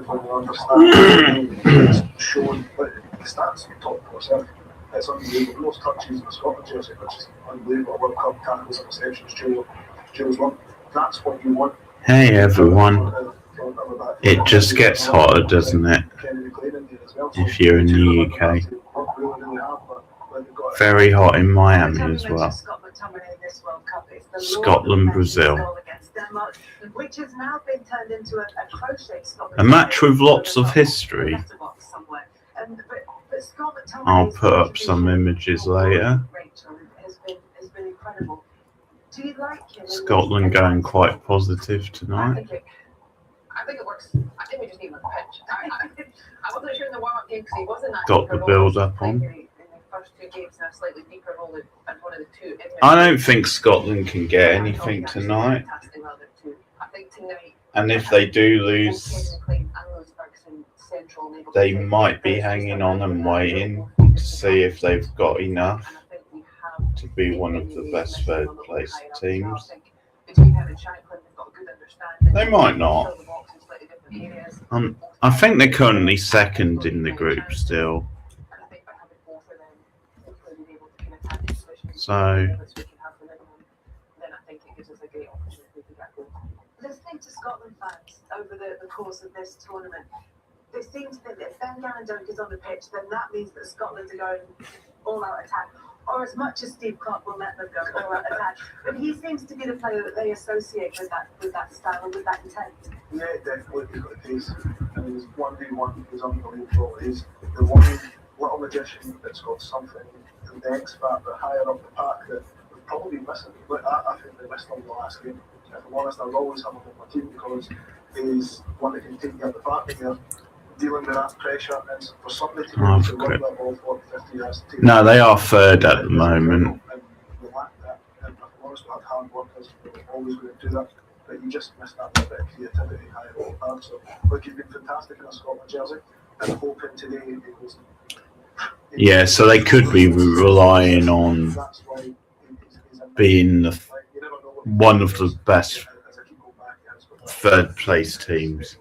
when you understand it's shown, but the stats talk for itself. It's unbelievable. Most touches in the Scotland jersey, which is unbelievable. World Cup tackles and receptions, Joe's one. That's what you want. Hey everyone. It just gets hotter, doesn't it? If you're in the UK. Very hot in Miami as well. Scotland, Brazil. A match with lots of history. I'll put up some images later. Scotland going quite positive tonight. I think it works. I think we just need him on the pitch. I wasn't sure in the warm-up game because he wasn't that. Got the build-up on. In the first two games, in a slightly deeper role than one of the two. I don't think Scotland can get anything tonight. And if they do lose, they might be hanging on and waiting to see if they've got enough to be one of the best third-place teams. They might not. I think they're currently second in the group still. So. Listening to Scotland fans over the course of this tournament, they seem to think that if Ben Gannon is on the pitch, then that means that Scotland are going all-out attack. Or as much as Steve Clark will let them go all-out attack. But he seems to be the player that they associate with that style and with that intent. Yeah, definitely. He's got the pace. And his 1v1 is unbelievable. He's the one little magician that's got something, the X factor higher up the park that we've probably missing. But I think they missed on the last game. If I'm honest, I'll always have him on my team because he's one that can take you up the park and you're dealing with that pressure, and for somebody to work that ball 40, 50 yards. No, they are third at the moment. And we lack that. And if I'm honest, we have hard workers, we're always going to do that. But you just missed that little bit of creativity higher up the park. So, look, he's been fantastic in a Scotland jersey, and hoping today he goes. Yeah, so they could be relying on being one of the best third-place teams.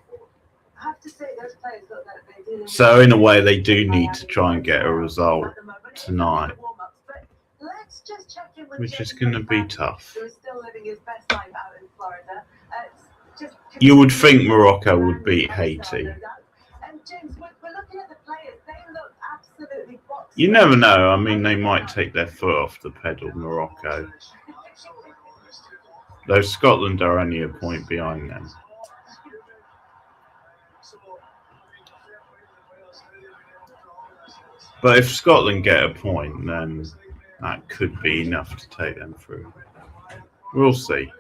So in a way, they do need to try and get a result tonight, which is going to be tough. You would think Morocco would beat Haiti. You never know. I mean, they might take their foot off the pedal, Morocco. Though Scotland are only a point behind them. But if Scotland get a point, then that could be enough to take them through. We'll see.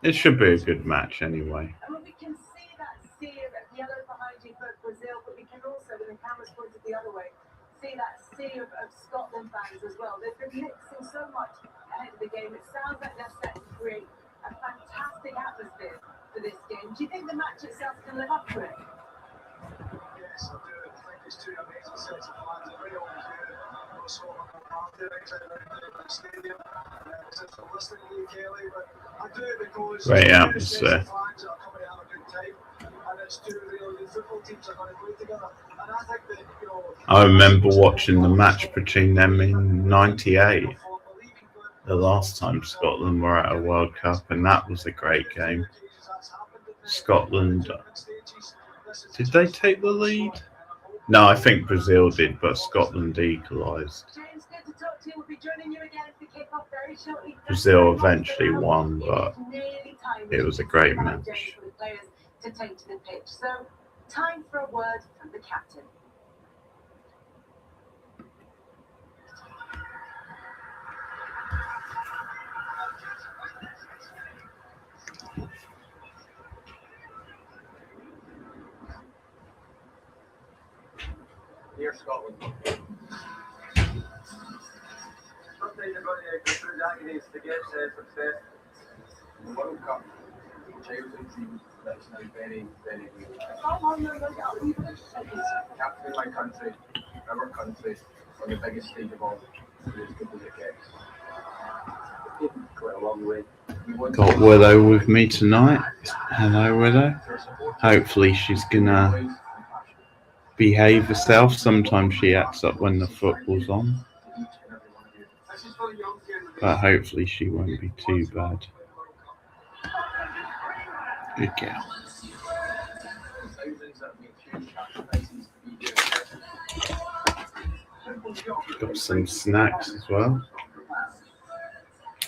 It should be a good match anyway. We can see that sea of yellow behind you for Brazil, but we can also, when the camera's pointed the other way, see that sea of Scotland fans as well. They've been mixing so much ahead of the game. It sounds like they're set to create a fantastic atmosphere for this game. Do you think the match itself can live up to it? Yes, I do. I think it's two amazing sets of fans. Very obvious here. Also, the stadium. Since I'm listening to you, Kelly, but I do it because great atmosphere. Fans that are coming to have a good time, and it's two really good football teams are going to play together. And I think that, you know, I remember watching the match between them in '98, the last time Scotland were at a World Cup, and that was a great game. Scotland, did they take the lead? No, I think Brazil did, but Scotland equalised. Brazil eventually won, but it was a great match. To take to the pitch. So, time for a word from the captain. Dear Scotland, sometimes you're going to go through the agonies to get success. The World Cup, childhood team that's now very, very real. Captaining my country, our country, on the biggest stage of all, is as good as it gets. Quite a long way. Got Willow with me tonight. Hello, Willow. Hopefully she's gonna behave herself. Sometimes she acts up when the football's on, but hopefully she won't be too bad. Good girl. Got some snacks as well.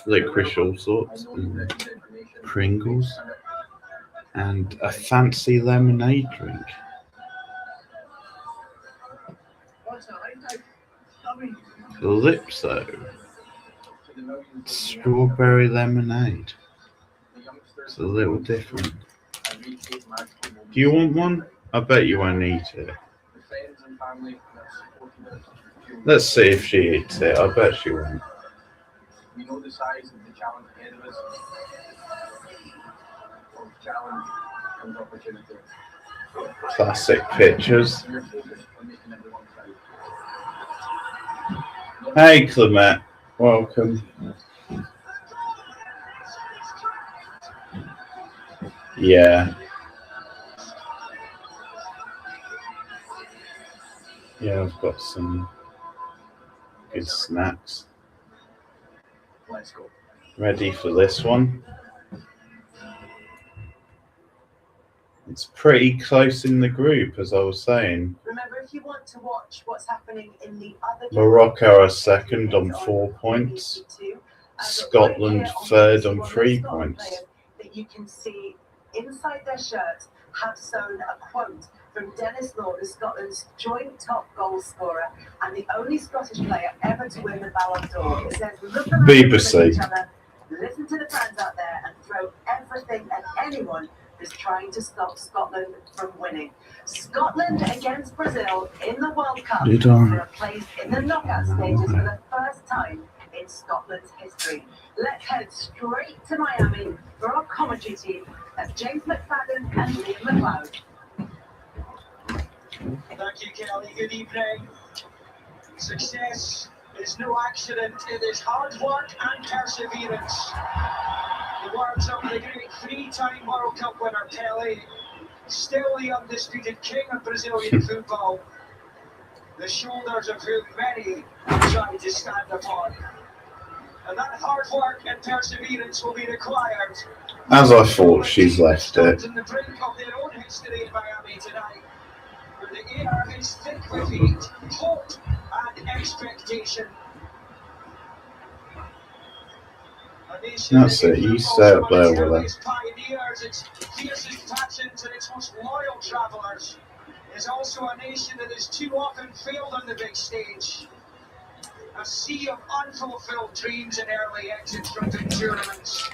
Licorice all sorts, and Pringles, and a fancy lemonade drink. Calypso. Strawberry lemonade. It's a little different. Do you want one? I bet you won't eat it. Let's see if she eats it. I bet she won't. We know the size of the challenge ahead of us. From challenge comes opportunity. Classic pictures. Hey Clement, welcome. Yeah. Yeah, I've got some good snacks. Let's go. Ready for this one? It's pretty close in the group, as I was saying. Remember, if you want to watch what's happening in the other Morocco are second on 4 points. Scotland third on 3 points. That you can see inside their shirts have sewn a quote from Dennis Lord, Scotland's joint top goal scorer and the only Scottish player ever to win the Ballon d'Or. It says, look around BBC. each other, listen to the fans out there and throw everything at anyone who's trying to stop Scotland from winning. Scotland against Brazil in the World Cup for a place in the knockout stages for the first time in Scotland's history. Let's head straight to Miami for our commentary team of James McFadden and Liam McLeod. Thank you, Kelly. Good evening. Success is no accident. It is hard work and perseverance. The words of the great three-time World Cup winner Pelé, still the undisputed king of Brazilian football, the shoulders of whom many try to stand upon. And that hard work and perseverance will be required. As I thought, she's left it. On the brink of their own history in Miami tonight, where the air is thick with heat, hope and expectation. That's it, you stay up there with her. Its pioneers, its fiercest passions and its most loyal travellers, is also a nation that has too often failed on the big stage. A sea of unfulfilled dreams and early exits from big tournaments.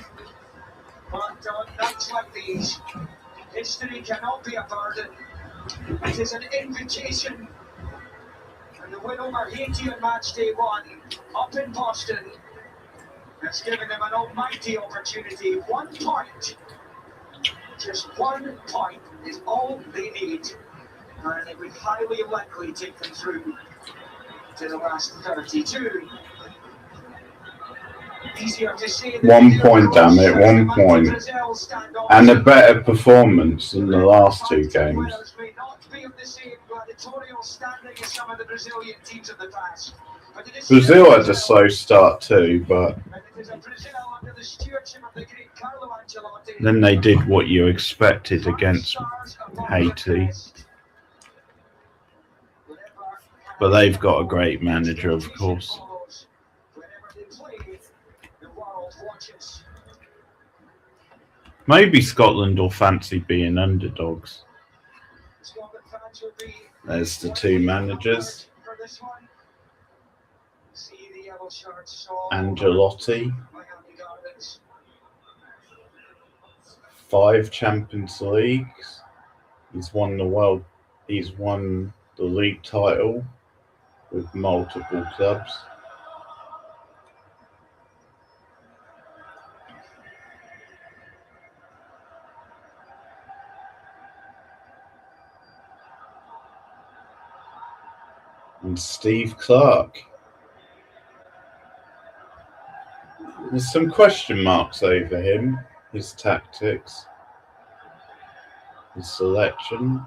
But on nights like these, history cannot be a burden. It is an invitation. And the win over Haiti on match day 1, up in Boston, has given them an almighty opportunity. 1 point. Just 1 point is all they need. And it would highly likely take them through to the last 32. Easier to say 1 point, damn it, 1 point. And a better performance than the last 2 games. May not be of the same gladiatorial standing as some of the Brazilian teams of the past. Brazil had a slow start too, but then they did what you expected against Haiti. But they've got a great manager, of course. Maybe Scotland will fancy being underdogs. There's the 2 managers. Angelotti. 5 Champions Leagues. He's won the league title with multiple clubs. And Steve Clark. There's some question marks over him, his tactics, his selection.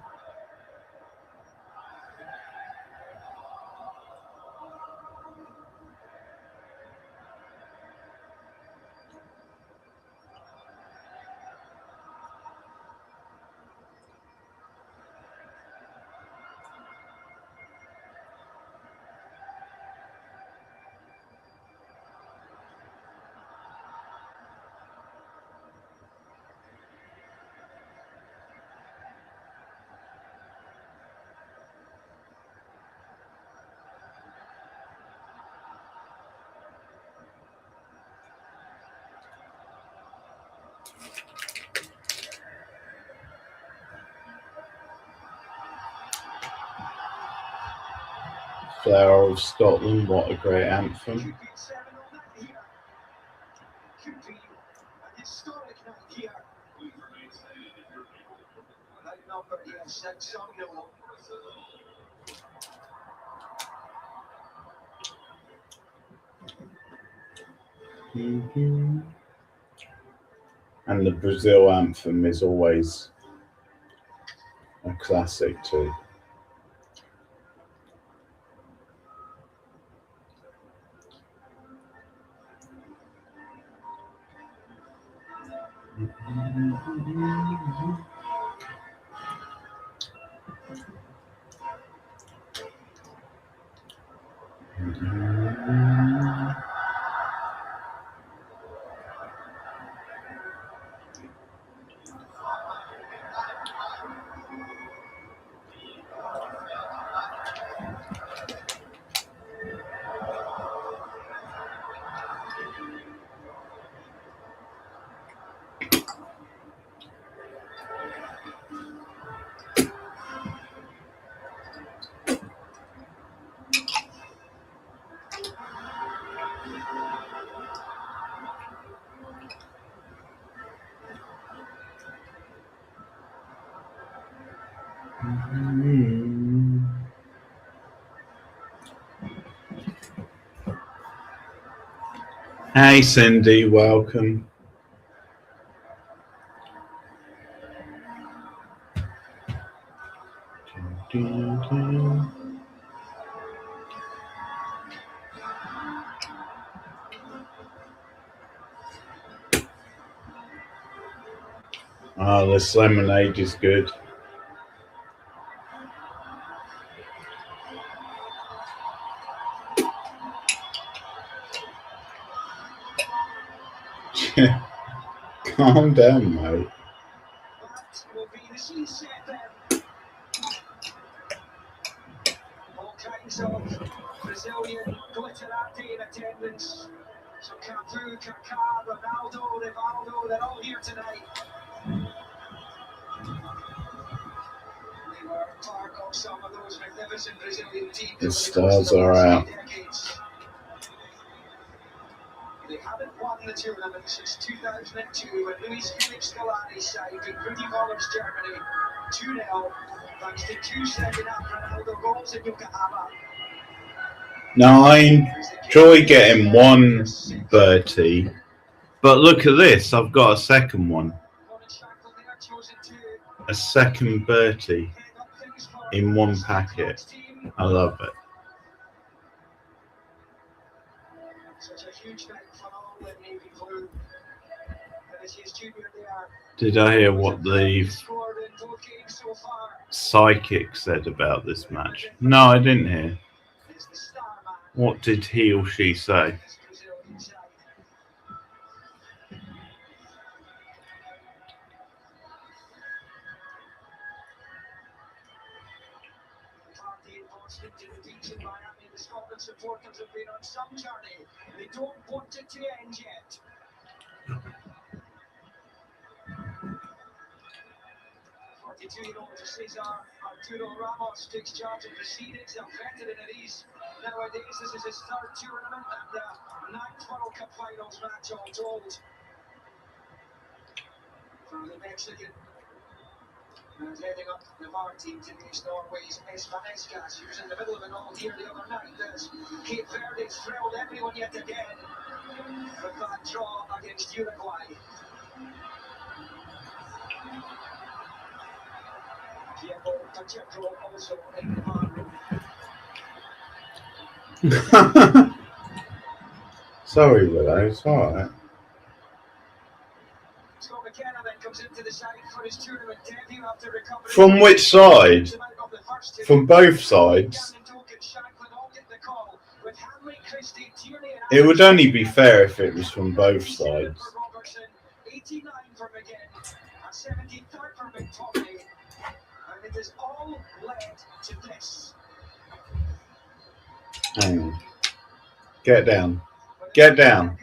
Flower of Scotland, what a great anthem. Could be 7 on that here. Could be an historic night here. That number here, 6 on no. And the Brazil anthem is always a classic too. Hey Cindy, welcome. Oh, this lemonade is good. Calm down, mate. That will be the scene set then. All kinds of Brazilian glitter that day in attendance. So Cafu, Kaká, Ronaldo, Rivaldo, they're all here tonight. They were part of some of those magnificent Brazilian teams. The stars are out. They haven't won the tournament since 2002 when Luis Felix Scolari's side beat Rudi Voller's Germany 2-0 thanks to 2 second-half Ronaldo goals in Yokohama. Now I enjoy getting one birdie, but look at this, I've got a second one. A second birdie in one packet. I love it. Such a huge night for all the Navy Blue. And as his junior there, Did I hear what the scored in both games so far. psychic said about this match? No, I didn't hear. Is the star man What did he or she say? this Brazilian side. Party in Boston to the beach in Miami. The Scotland supporters have been on some journey. They don't want it to end yet. 42-year-old Cesar Arturo Ramos takes charge of proceedings. A veteran at ease nowadays. This is his 3rd tournament and 9th World Cup Finals match all told. For the Mexican. And heading up the VAR team today is Norway's Esvaneskas, who's in the middle of it all here the other night. As Cape Verde thrilled everyone yet again with that draw against Uruguay. Diego Pacheco also in the VAR room. Sorry, Willow, it's alright. Scott McKenna then comes into the side for his tournament debut after recovery. From which side? From both sides. It would only be fair if it was from both sides. 89 for McGinn and 73rd for McTominay. And it has all led to this. Hang on. Get down. Get down.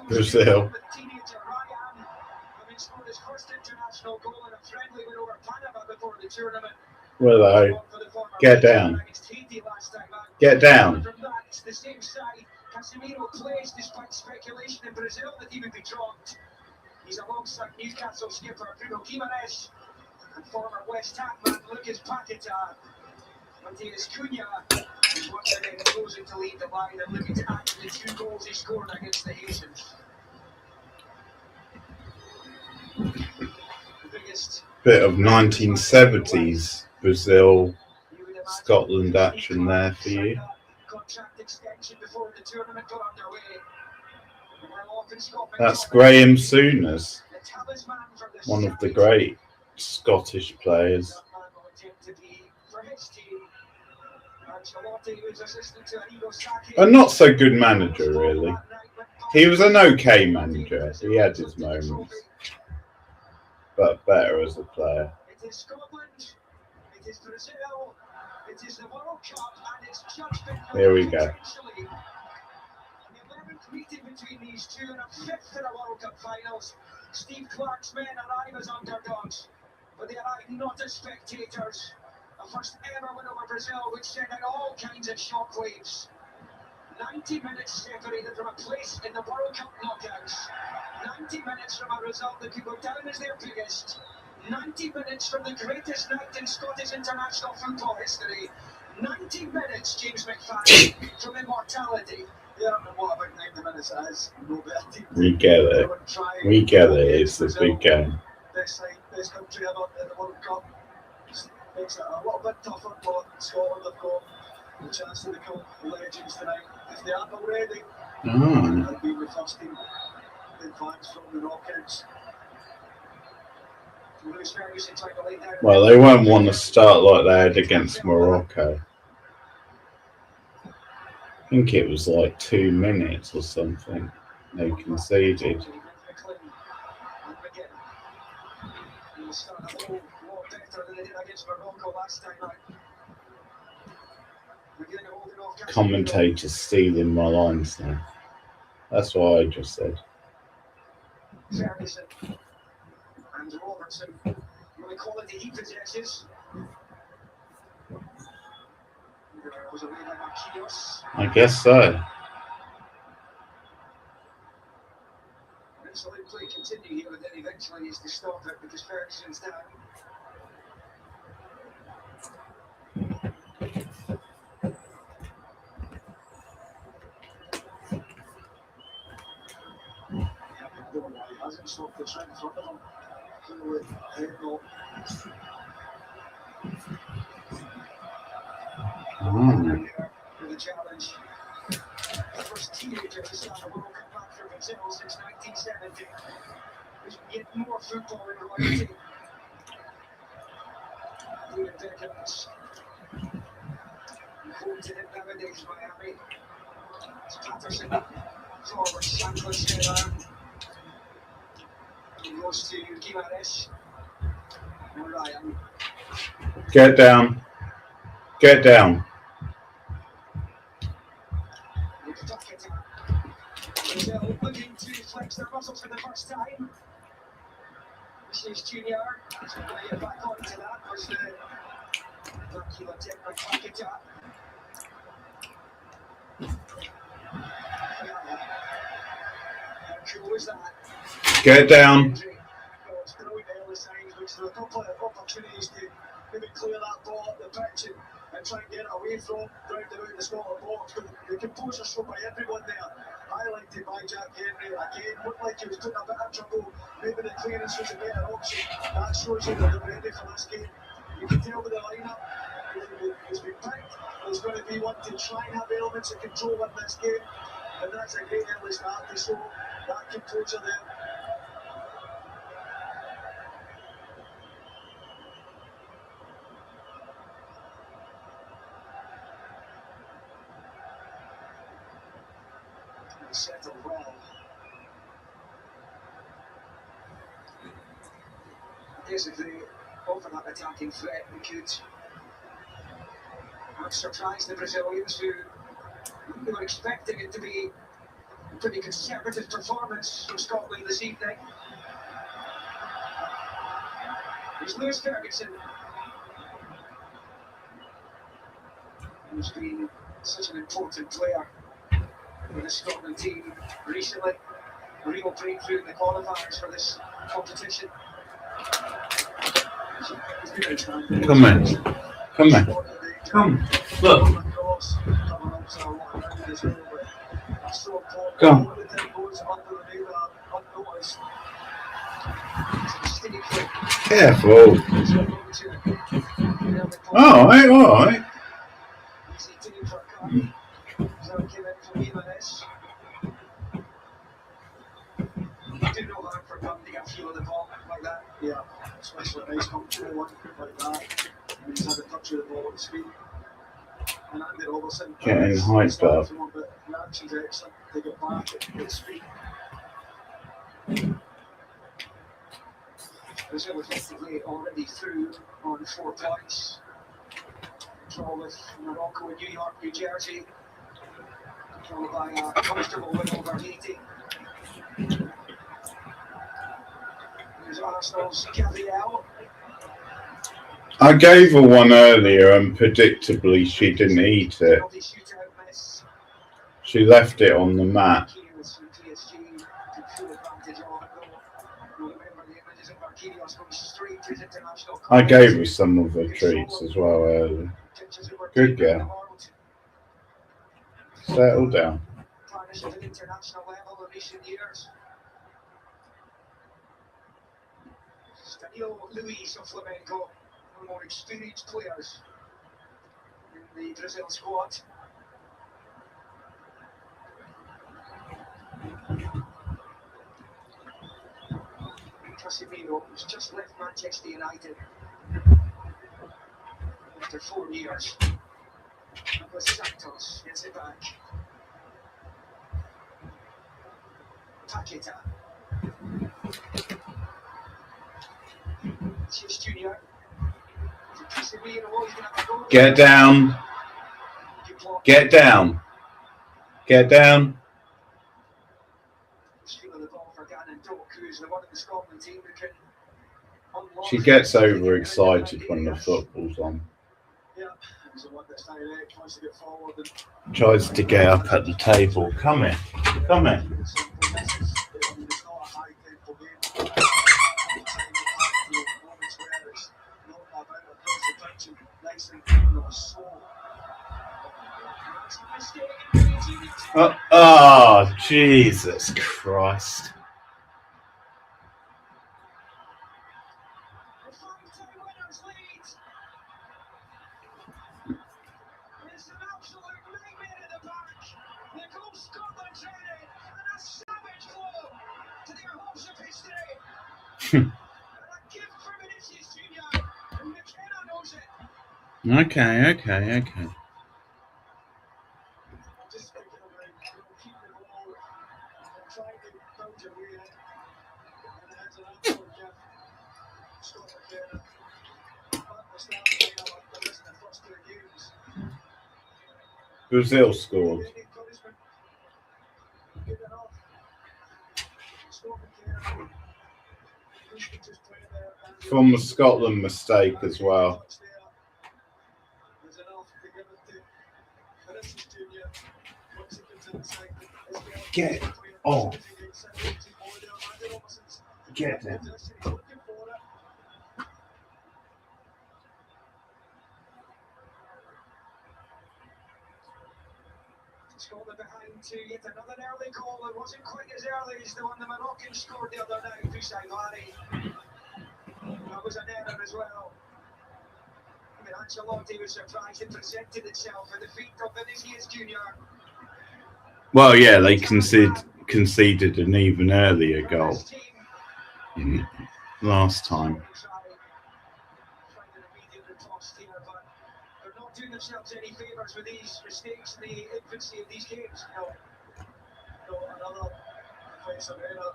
Brazil. Willow. Get down. Get down. Casemiro plays despite speculation in Brazil that he would be dropped. He's alongside Newcastle skipper Bruno Guimaraes and former West Ham man Lucas Paquetá. Matheus Cunha is once again closing to lead the line and looking to add to the 2 goals he scored against the Haitians. The biggest Bit of 1970s Brazil, Scotland action there for you. contract extension before the tournament got underway. That's Graham Souness, one of the great Scottish players. A not so good manager, really. He was an okay manager. He had his moments, but better as a player. It is Scotland, it is Brazil, it is the World Cup, and it's just been Here we go. An 11th meeting between these two and a 5th in the World Cup finals. Steve Clarke's men arrive as underdogs, but they arrive not as spectators. A first ever win over Brazil, which sent out all kinds of shockwaves. 90 minutes separated from a place in the World Cup knockouts. 90 minutes from a result that could go down as their biggest. 90 minutes from the greatest night in Scottish international football history. 90 minutes, James McFadden, from immortality. Yeah, and what about 90 minutes as no better team? We get it. We get it. It's the big game. Best side, best country ever in the World Cup. Makes it a little bit tougher, but Scotland have got the chance to become legends tonight. If they aren't already, they'll be the first team in advance from the knockouts. Well, they won't want to start like they had against Morocco. I think it was like 2 minutes or something they conceded. Commentators stealing my lines now. That's what I just said. And Robertson, with the quality he possesses. Was away by Marquinhos. I guess so. So they play continue here, but then eventually is to stop it because Ferguson's down. He hasn't stopped the trend in front of him. For the challenge. The first teenager to start a World Cup match for Brazil since 1970. There's yet more football in royalty. David Beckham's quoted it nowadays, Miami. It's Patterson, forward, Sanchez, he goes to Guimaraes. Ryan. Get down. Get down. Brazil looking to flex their muscles for the first time. This is Junior. He's going to get back onto that. Was the Dracula tip by Paquetá. cool is that? Get down. Well, it's brilliant early signs, which there are a couple of opportunities to maybe clear that ball up the pitch and try and get it away from round about the Scotland box. But the composure shown by everyone there, highlighted by Jack Henry. Again, looked like he was putting a bit of trouble. Maybe the clearance was a better option. That shows you that they're ready for this game. You can tell with the lineup, it's been picked. There's going to be one to try and have elements of control in this game. And that's a great early start to show that composure there. Settled well. Yes, if they offer that attacking threat, we could have surprised the Brazilians, who they were expecting it to be a pretty conservative performance from Scotland this evening. There's Lewis Ferguson, who's been such an important player for the Scotland team recently. A real breakthrough in the qualifiers for this competition. Come in. Come in. Come. Look. Come. Careful. All right, all right. Do no harm for Gunn to get a feel of the ball like that. Yeah, especially a nice comfortable one like that. And he's had a touch of the ball at his feet. And Andy Robertson Getting hyped up. But the action's excellent to get back at his feet. Brazil effectively already through on 4 points. Draw with Morocco and New York, New Jersey. Followed by a comfortable win over Haiti. There's Arsenal's Gabriel. I gave her one earlier and predictably she didn't eat it. She left it on the mat. I gave her some of her treats as well earlier. Good girl. Settle down. Luis of Flamengo, one of the more experienced players in the Brazil squad. Casemiro, who's just left Manchester United after 4 years. With Santos, gets it back. Paqueta. Chiefs Junior. Get down. Get down. Get down. She gets overexcited when the football's on. Tries to get up at the table. Come in. Come in. Oh, Jesus Christ. Okay. Brazil scored. From a Scotland mistake as well. Get off. Get him. Scotland behind to yet another early goal. It wasn't quite as early as the one the Moroccans scored the other night. Hussein Lari. That was an error as well. I mean, Ancelotti was surprised it presented itself at the feet of Vinicius Junior. Well, yeah, they conceded an even earlier goal last time. They're not doing themselves any favours with these mistakes in the infancy of these games. No, another offensive error.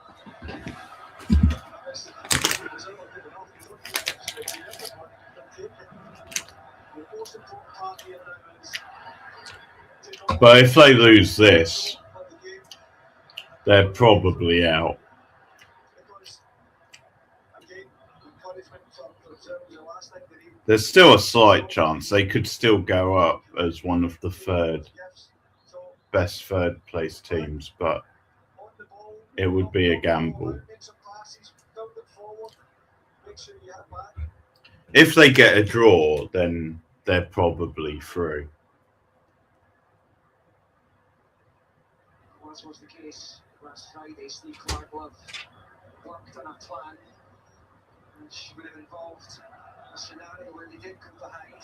The most important part here is But if they lose this, they're probably out. There's still a slight chance they could still go up as one of the best third place teams, but it would be a gamble. If they get a draw, then they're probably through. As was the case last Friday, Steve Clark worked on a plan which would have involved a scenario where they did come behind.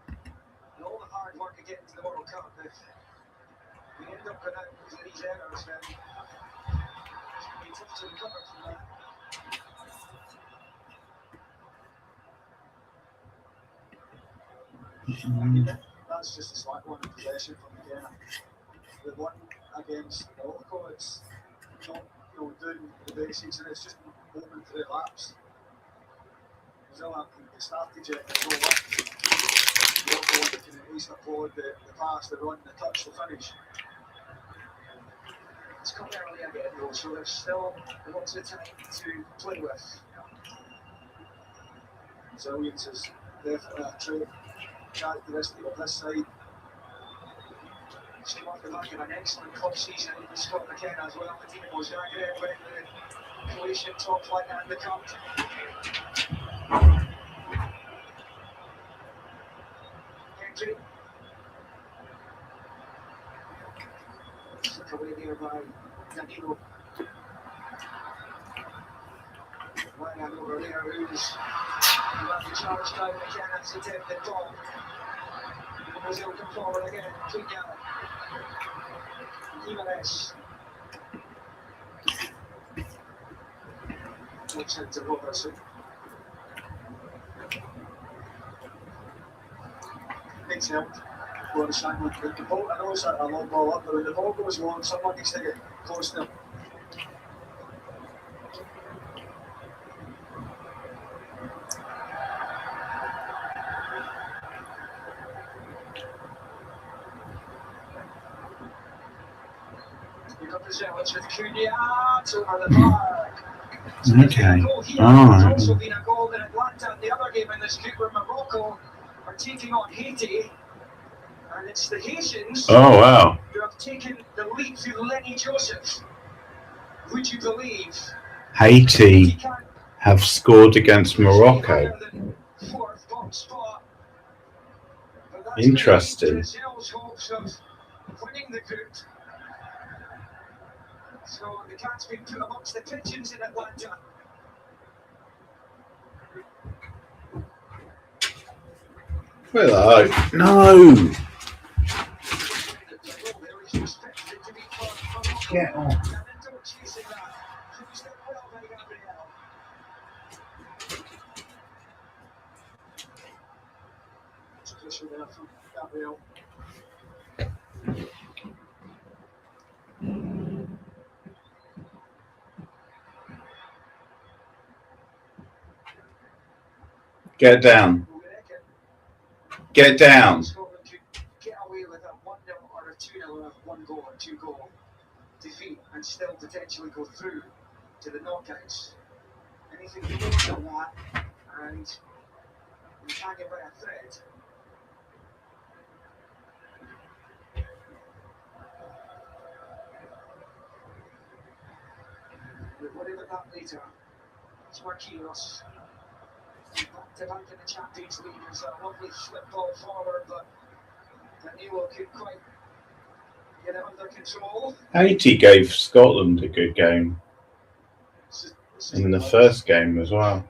And all the hard work of getting to the World Cup, if we end up going out because of these errors, then it's going to be tough to recover from that. That's just a slight one in possession from McKenna. The one against Morocco, it's not doing the basics, and it's just momentary lapse. Still haven't started yet. Morocco can at least applaud the pass, the run, the touch, the finish. It's come early again though, so there's still lots of time to play with. Resilience is definitely a trait characteristic of this side. She might be looking an excellent club season in Scott McKenna as well. The team was Zagreb winning the Croatian top flight and the cup. Hendry. Stuck away there by Danilo. Ryan over there who's about to charge down McKenna's attempted ball. Brazil come forward again. Cunha. Jimenez. Looks into Robertson. Needs help. The ball, I know it's a long ball up, but when the ball goes long, someone needs to get close to him. With Cunha over the park. Okay. Alright. Also been a goal in Atlanta, the other game in this group where Morocco are taking on Haiti. And it's the Haitians Oh, wow. who have taken the lead through Lenny Joseph. Would you believe? Haiti have scored against Morocco. Fourth top spot. Interesting. Brazil's hopes of winning the group. So the cat's been put amongst the pigeons in Atlanta. Hello. No. Get on. Get down. Get down. Get away with a 1-0 or a 2-0 or a 1-goal or 2-goal defeat and still potentially go through to the knockouts. Anything more than that, and you're hanging by a thread. But whatever that later, it's Marquinhos. Back to back in the Champions League. It's a lovely slip ball forward, but Danilo couldn't quite get it under control. Haiti gave Scotland a good game in the first game as well.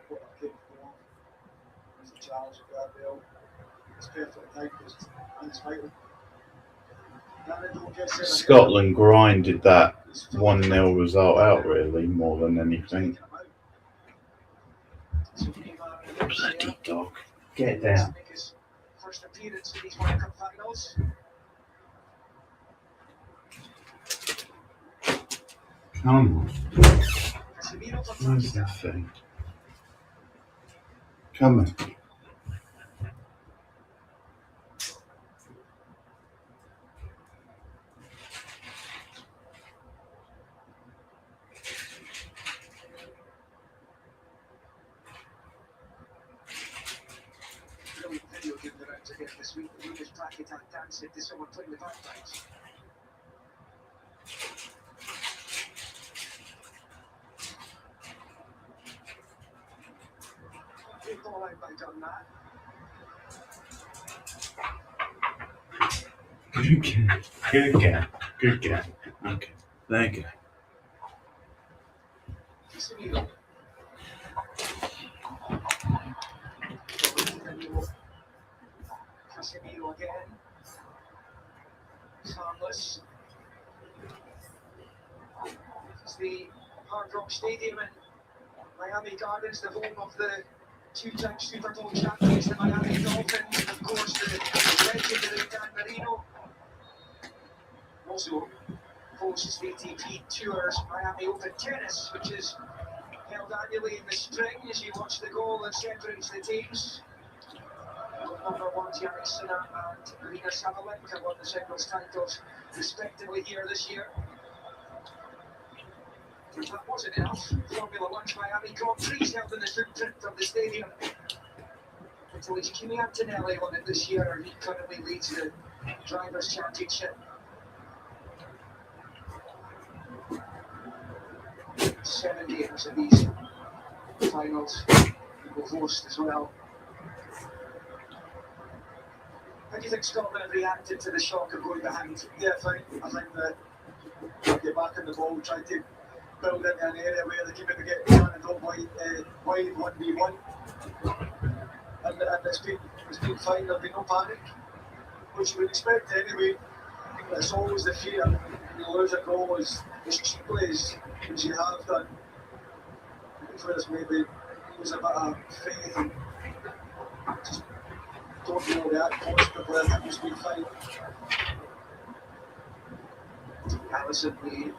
Scotland grinded that 1-0 result out really more than anything. Bloody dog. Get down. First appearance in these World Cup finals. Come on. Casemiro for Where's the Pakistan. thing? Come on. Brilliant video given around again this week. The Lucas Paquetá dancing to someone playing the bagpipes. Good ball out by Dunn. Good game. Good game. Good game. Okay. There you go. Casemiro. Casemiro again. Harmless. It's the Hard Rock Stadium in Miami Gardens, the home of the two-time Super Bowl champions, the Miami Dolphins, and of course the legendary Dan Marino. Also hosts the ATP Tours Miami Open Tennis, which is held annually in the spring as you watch the goal that separates the teams. Number one, Jannik Sinner and Arina Sabalenka won the singles titles respectively here this year. If that wasn't enough, Formula One's Miami Grand Prix held in the footprint of the stadium. Until it's Kimi Antonelli won it this year, he currently leads the Drivers' Championship. 7 games of these finals will host as well. How do you think Scotland have reacted to the shock of going behind? Yeah, fine. I think that get back in the ball, try to build into an area where they can maybe get cannoned up wide 1v1. And it's been fine, there's been no panic, which you would expect anyway. It's always the fear. You lose a goal as cheaply as you have done. Whereas maybe lose a bit of faith and just don't know that constantly. I think it's been fine. Allison, the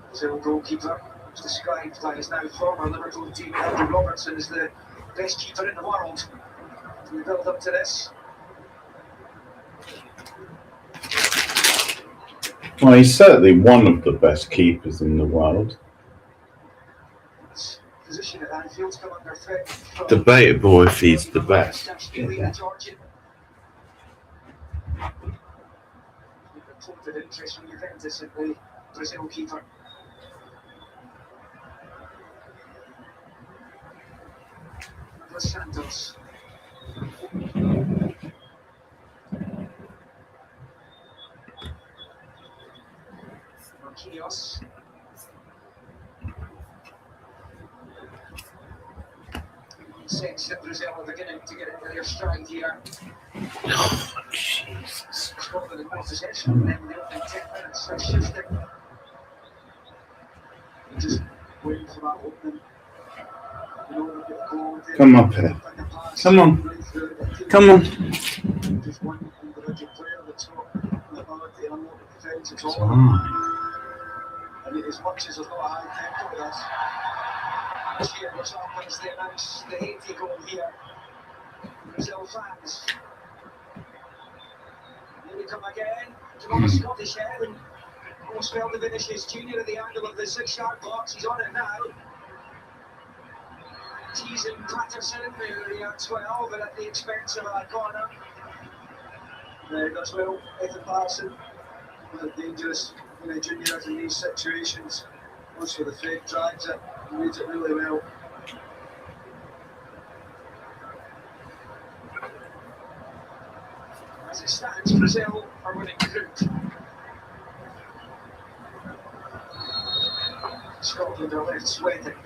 Brazil goalkeeper, was described by his now former Liverpool team, Andrew Robertson, as the best keeper in the world. We build up to this. Well, he's certainly one of the best keepers in the world. His position at Anfield's come under threat. from- Debatable if he's the best. The Georgian. Reported interest from Juventus in the Brazil keeper. Dos Santos. Marquinhos. Sense that Brazil are beginning to get into their stride here. Oh, Jesus. Scotland in more possession than in the opening 10 minutes. They're shifting. Just waiting for that opening. You know, they'll get a goal, Come up here. Come on. Come on. Just one individual player that's got the ability to unlock the defence at all. Ah. And as much as there's not a high tempo with this, Cheer was up as they announced the Haiti goal here. Brazil fans. Here we come again. Come on, Scottish head and almost failed to finish his junior at the angle of the 6-yard box. He's on it now. Teasing Patterson, who at 12, but at the expense of a corner. does well. Ethan Patterson, dangerous juniors in these situations. Goes for the fake, drags it, reads it really well. As it stands, Brazil are winning the group. Scotland are left sweating.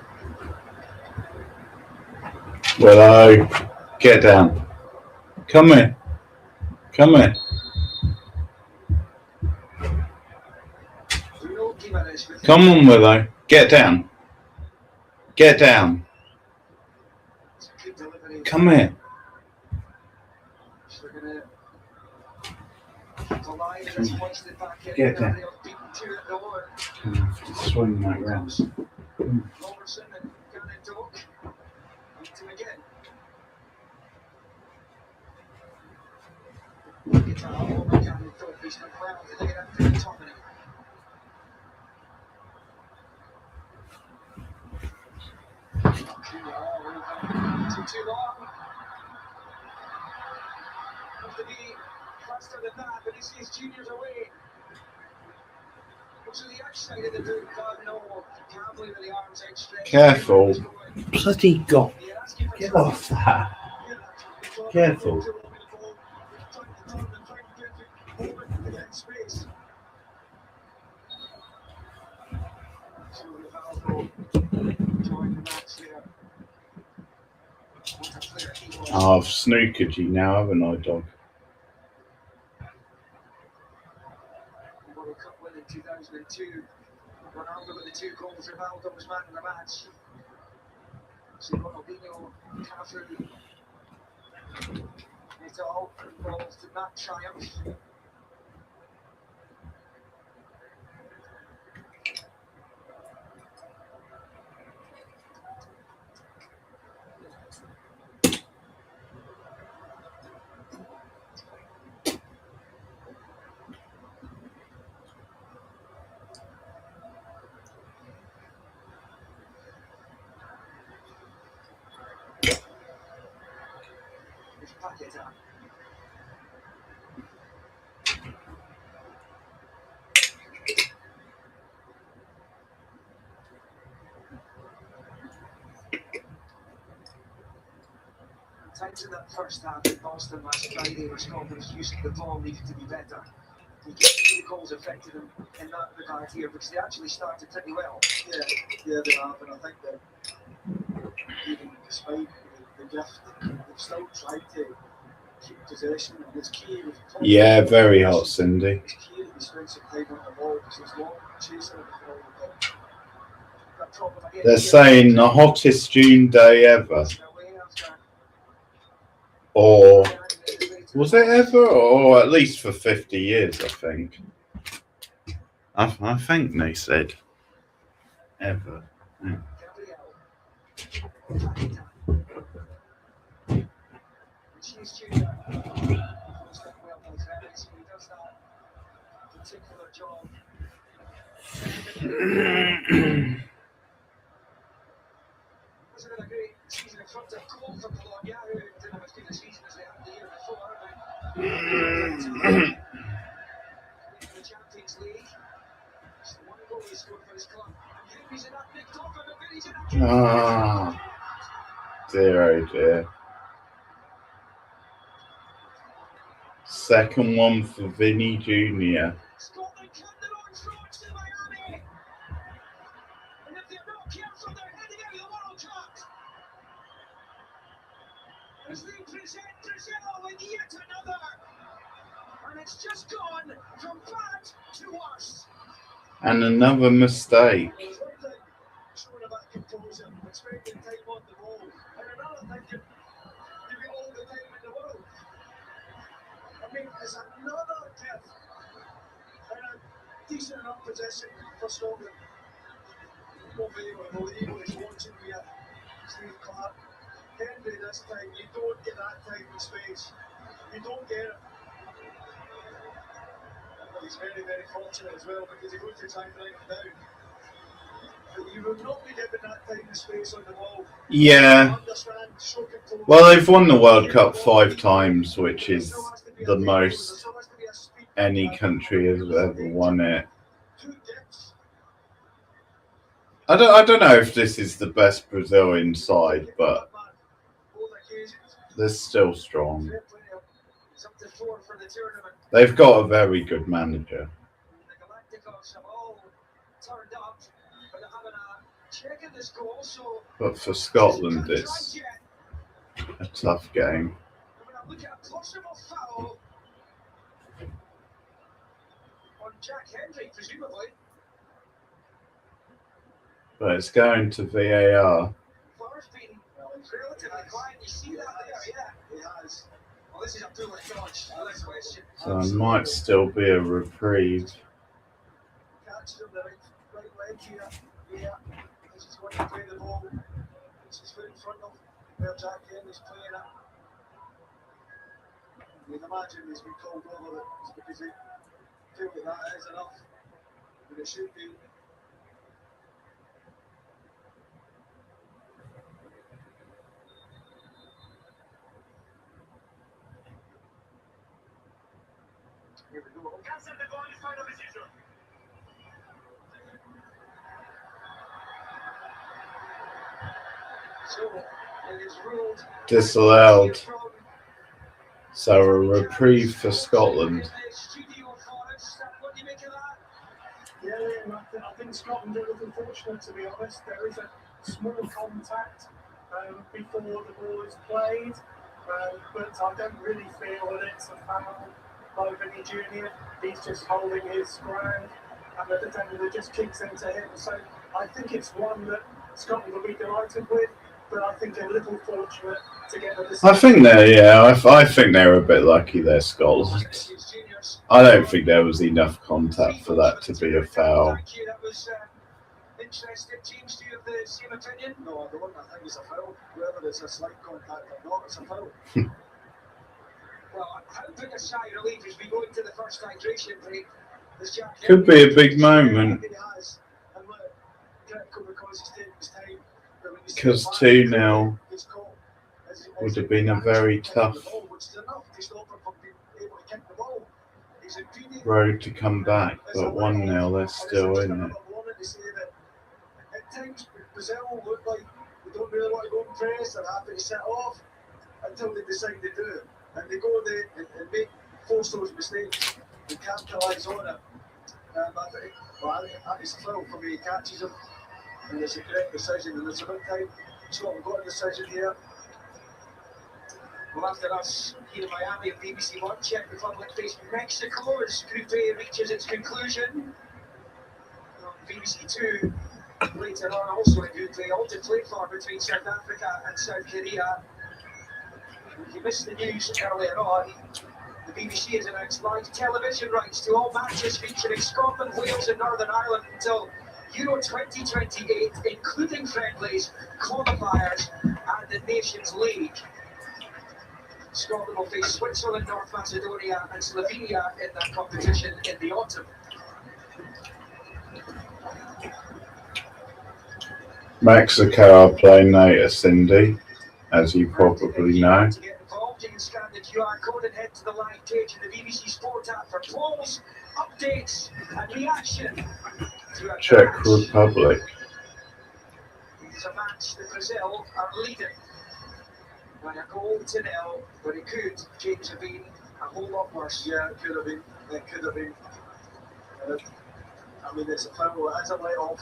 Willow, get down. Come here. Come here. Bruno Guimaraes with Come on, Willow. Get down. Get down. good delivery. Come here. So they're going to line this once they back in. Get down. They'll beat two at the over. Swing that round. Robertson and Gannett Doak. Beat him again. Guitar over Gannett Doak. He's done well to get out to the top of it. Too long. Have to be faster than that, but he sees juniors away. Looks to the outside of the boot, God no. Campbell with the arms outstretched. Careful. Bloody God. Get off that. Careful. Oh, I've snookered you now, haven't I, dog? World Cup win in 2002. Ronaldo with the 2 goals. Ronaldo was man of the match. So Ronaldinho, Cafu, it all involved in that triumph. Pack it up. Times in that first half in Boston last Friday where Scotland's use of the ball needed to be better. You can see the goals affected them in that regard here because they actually started pretty well. Yeah, they have, and I think that even despite the gift, they've still tried to keep possession, and it's key. Yeah, very hot, Cindy. It's key that they spend some time on the ball because it's long chasing it before That problem again. They're saying the hottest June day ever. Or was it ever? Or at least for 50 years, I think. I think they said ever. Yeah. She's due well by Travis, he does that particular job. Wasn't it a great season in front of goal for Bologna, who didn't have as good a season as they had the year before, but the Champions League. It's the one goal he scored for his club. And he's in that big top of the village in that Ah, dear, oh dear. Second one for Vinny Jr. Scotland cut their own throats to Miami. And if they're not careful, they're heading out of the World Cup. As they present Brazil with yet another. And it's just gone from bad to worse. And another mistake. There's one thing showing about composure, spending time on the ball, and another thing, you get all the time in the world. I mean, it's another gift and a decent enough possession for Scotland. Won't be able to believe what he's watching here. Steve Clark. Henry this time, you don't get that time and space. You don't get it. But he's very, very fortunate as well because he goes to try and bring him down. But you will not be given that time and space on the ball. Yeah. Well, they've won the World Cup 5 times, which is the most any country has ever won it. I don't know if this is the best Brazil inside, but they're still strong. They've got a very good manager. But for Scotland, it's a tough game. Look at a possible foul on Jack Hendry, presumably. But it's going to VAR. VAR's been relatively quiet. You see that there? Yeah, he has. Well, this is a bullet dodge, no question. So it might still be a reprieve. Catches on the right leg here. Yeah, this is when you play the ball. It's his foot in front of where Jack Hendry's playing it. You can imagine he's been called over it because they feel that is enough, but it should be. Here we go. So, it is ruled Disallowed. So a reprieve for Scotland. Yeah, I think Scotland are a little fortunate, to be honest. There is a small contact before the ball is played, but I don't really feel that it's a foul by Vinny Jr. He's just holding his ground, and the defender just kicks into him. So I think it's one that Scotland will be delighted with, but I think a little fortunate to get the decision. I think they're a bit lucky there, Scotland. I don't think there was enough contact for that to be a foul. That was interesting. James, do you have the same opinion? No, I don't. I think it's a foul. Whether it's a slight contact or not, it's a foul. Well, how big a sigh of relief as we go into the first hydration break. Could be a big moment. Because 2-0 would have been a very tough road to come back, but 1-0 they're still in it. At times, Brazil look like they don't really want to go and press, they're happy to set off until they decide to do it. And they go there and force those mistakes and capitalise on it. I think that is a foul for me. He catches him, and it's a correct decision, and it's about time Scotland got a decision here. Well, after us here in Miami of BBC One, Czech Republic facing Mexico as Group A reaches its conclusion. On BBC Two later on, also in Group A, all to play for between South Africa and South Korea. If you missed the news earlier on, the BBC has announced live television rights to all matches featuring Scotland, Wales and Northern Ireland until Euro 2028, including friendlies, qualifiers and the Nations League. Scotland will face Switzerland, North Macedonia and Slovenia in that competition in the autumn. Mexico are playing later, Cindy, as you probably know. To get involved, you can scan the QR code and head to the live page in the BBC Sport app for polls, updates and reaction. Czech Republic. It's a match that Brazil are leading by a goal to nil, but it could, James, have been a whole lot worse. Yeah, it could have been. It could have been. I mean, it's a foul. It is a let-off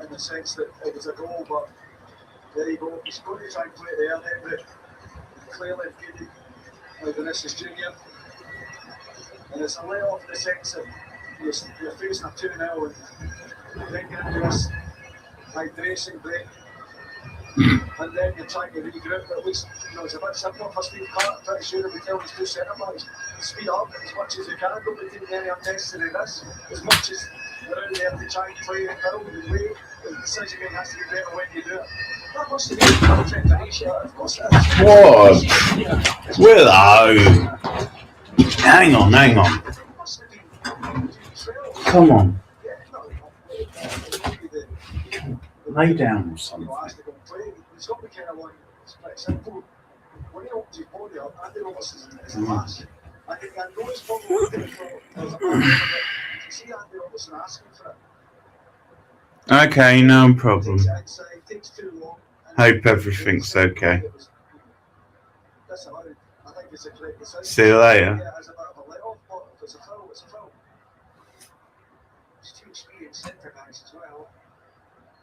in the sense that it was a goal, but there you go. He's going to try and play it there, Henry. Clearly good like Vinicius Jr. And it's a let-off in the sense that you're facing a 2-0 and then get into this hydration break. And then you're trying to regroup, but at least it's a bit simpler for Steve Clark. I'm pretty sure that we tell these two centre-backs speed up as much as you can, don't be taking any unnecessary risks. As much as they're out there to try and play it out and wait, the decision making has to be better when you do it. That must have been preparation, of course. What? Willow! Hang on. Come on. Lay down or something. It's got to be kind of like, it's quite simple. When he opens his body up, Andy Roberts is the last. I think I know it's probably looking for as a man, but you see Andy Robertson asking for it. Okay, no problem. Takes it outside, takes too long. Hope everything's okay. That's allowed. I think it's a great decision. See you later. Yeah, as a bit of a let-off, but if it's a foul, it's a foul. It's two experienced centre backs as well.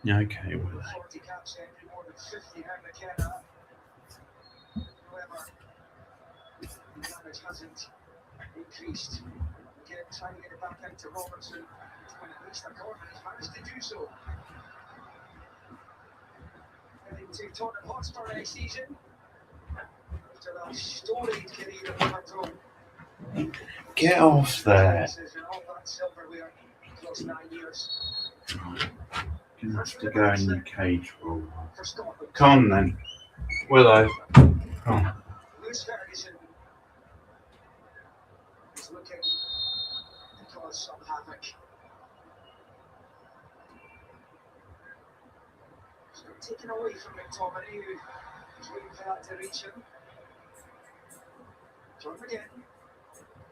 Okay, well. 40 caps every more than 50 now McKenna. However, the damage hasn't increased. Again, trying to get it back into Robertson. When it reached the corner, he's managed to do so. Heading to Tottenham Hotspur next season. After that storied career at Liverpool. Get off there. And all that silverware across 9 years. You have to go in your cage for a while. For Scotland. Come on then. Willow. Come on. Lewis Ferguson is looking to cause some havoc. It's been taken away from McTominay, who was waiting for that to reach him. John again.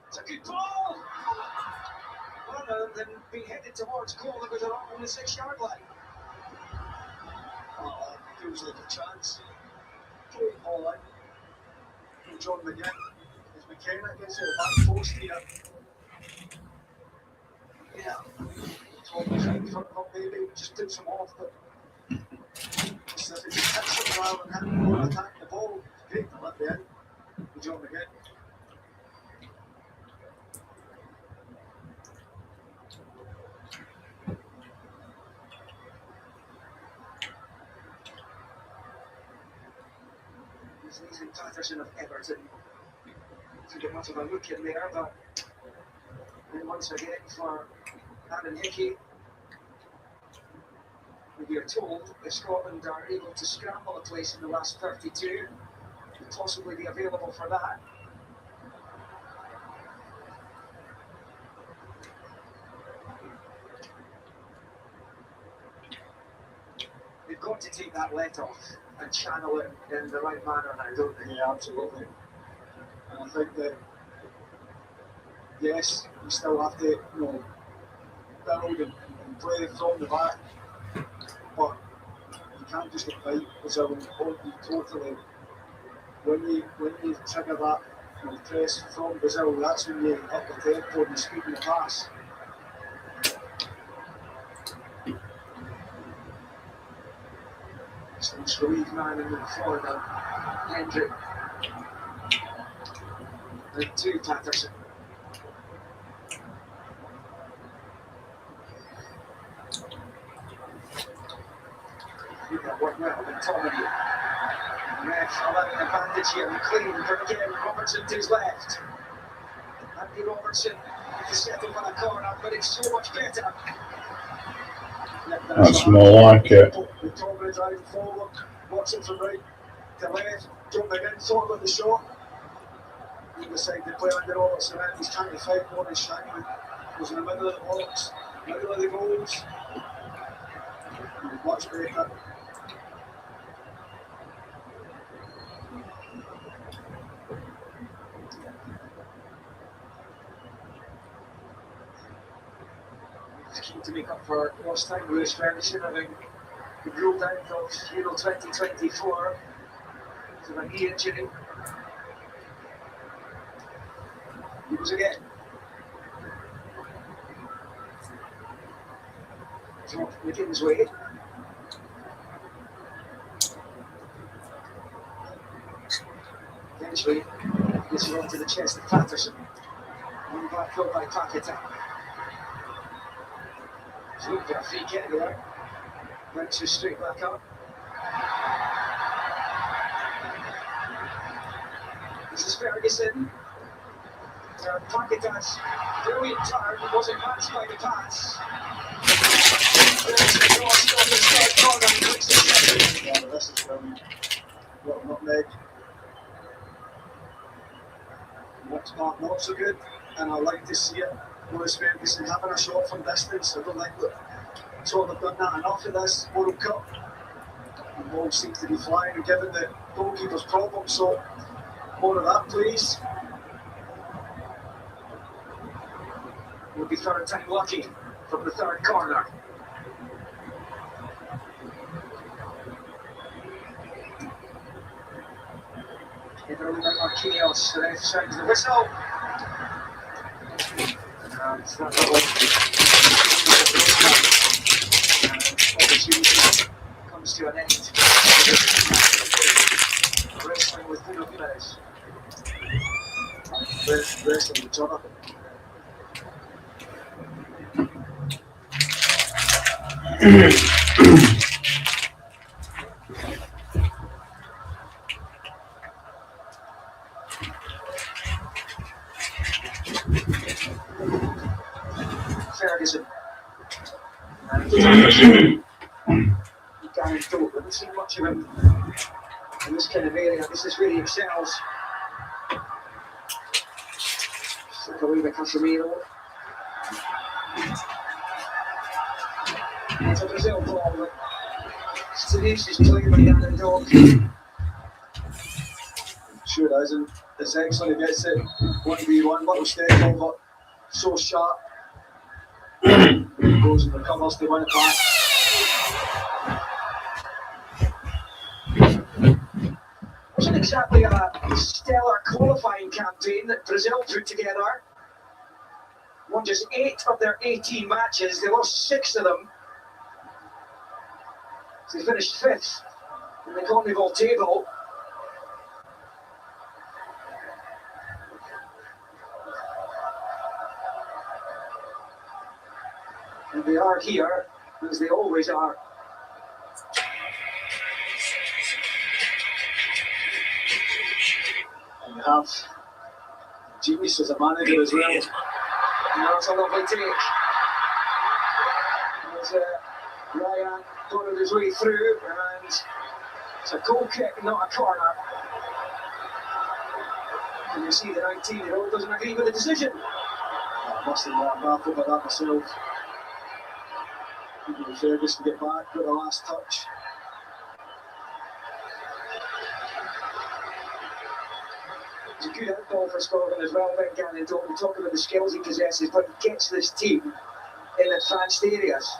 It's a good ball! Rather than being headed towards goal, it was around the 6-yard line. Oh, feels like a chance. Great ball out from John McGinn. As McKenna gets it back post here. Yeah. Thomas in front of him, maybe just tips him off, but so if he hits him rather than hitting him and attacking the ball, great to let the end with John McGinn. He's in Patterson of Everton. To get much of a look in there, but then once again for Aaron Hickey, we are told if Scotland are able to scramble a place in the last 32, could possibly be available for that. They've got to take that let off and channel it in the right manner now, don't they? Yeah, absolutely. And I think that, yes, you still have to, build and play from the back, but you can't just invite Brazil and you totally. When you trigger that press from Brazil, that's when you up the tempo and you speed in the pass. It's the league man in the corner, Hendrick. And to Patterson. I think that worked well with Tommy. Ref allowing the bandage here and clean, but again, Robertson to his left. Andy Robertson to settle for the corner, but it's so much better. That's more like it. McTominay driving forward, Watson from right to left, jumping in, thought about the shot. He decided to play under Robertson and he's trying to fight more than Shannon. Was in the middle of the box, middle of the goals. Much better. Keen to make up for lost time. Lewis Ferguson having been ruled out of Euro 2024 because of a knee injury. He goes again. Drop McGinn's way. Eventually, gets it onto the chest of Patterson. One back up by Paquetá. He's looking for a free kick there. Bounces straight back up. This is Ferguson. Paquetá's brilliant turn wasn't matched by the pass. Yeah, this is brilliant. Little nutmeg. Next part not so good, and I like to see it. Lewis Ferguson having a shot from distance. I don't think that Scotland have done that enough in this World Cup. The ball seems to be flying and giving the goalkeepers problems, so more of that please. Will be third time lucky from the third corner. Early by Marquinhos, the ref sounds the whistle. And that opportunity comes to an end. Wrestling with Bruno Gimenez. Wrestling with Jonathan. Ferguson. And Gareth Thorpe. Haven't seen much of him in this kind of area. This is where he excels. Flick away by Casemiro. It's a Brazil ball, but it's tenacious play by Gareth Thorpe. Sure it is, and it's excellent. He gets it 1v1, little step over, so sharp. Goes and recovers to win it back. Wasn't exactly a stellar qualifying campaign that Brazil put together. Won just 8 of their 18 matches. They lost 6 of them. So they finished 5th in the CONMEBOL table. And they are here, as they always are. And you have genius as a manager as well. And that's a lovely take. As Ryan dotted his way through, and it's a goal kick, not a corner. And you see the 19-year-old doesn't agree with the decision. I must have been baffled by that myself. Ferguson to get back, got the last touch. It's a good outball for Scotland as well, Ben Gannon. Don't talk about the skills he possesses, but he gets this team in advanced areas.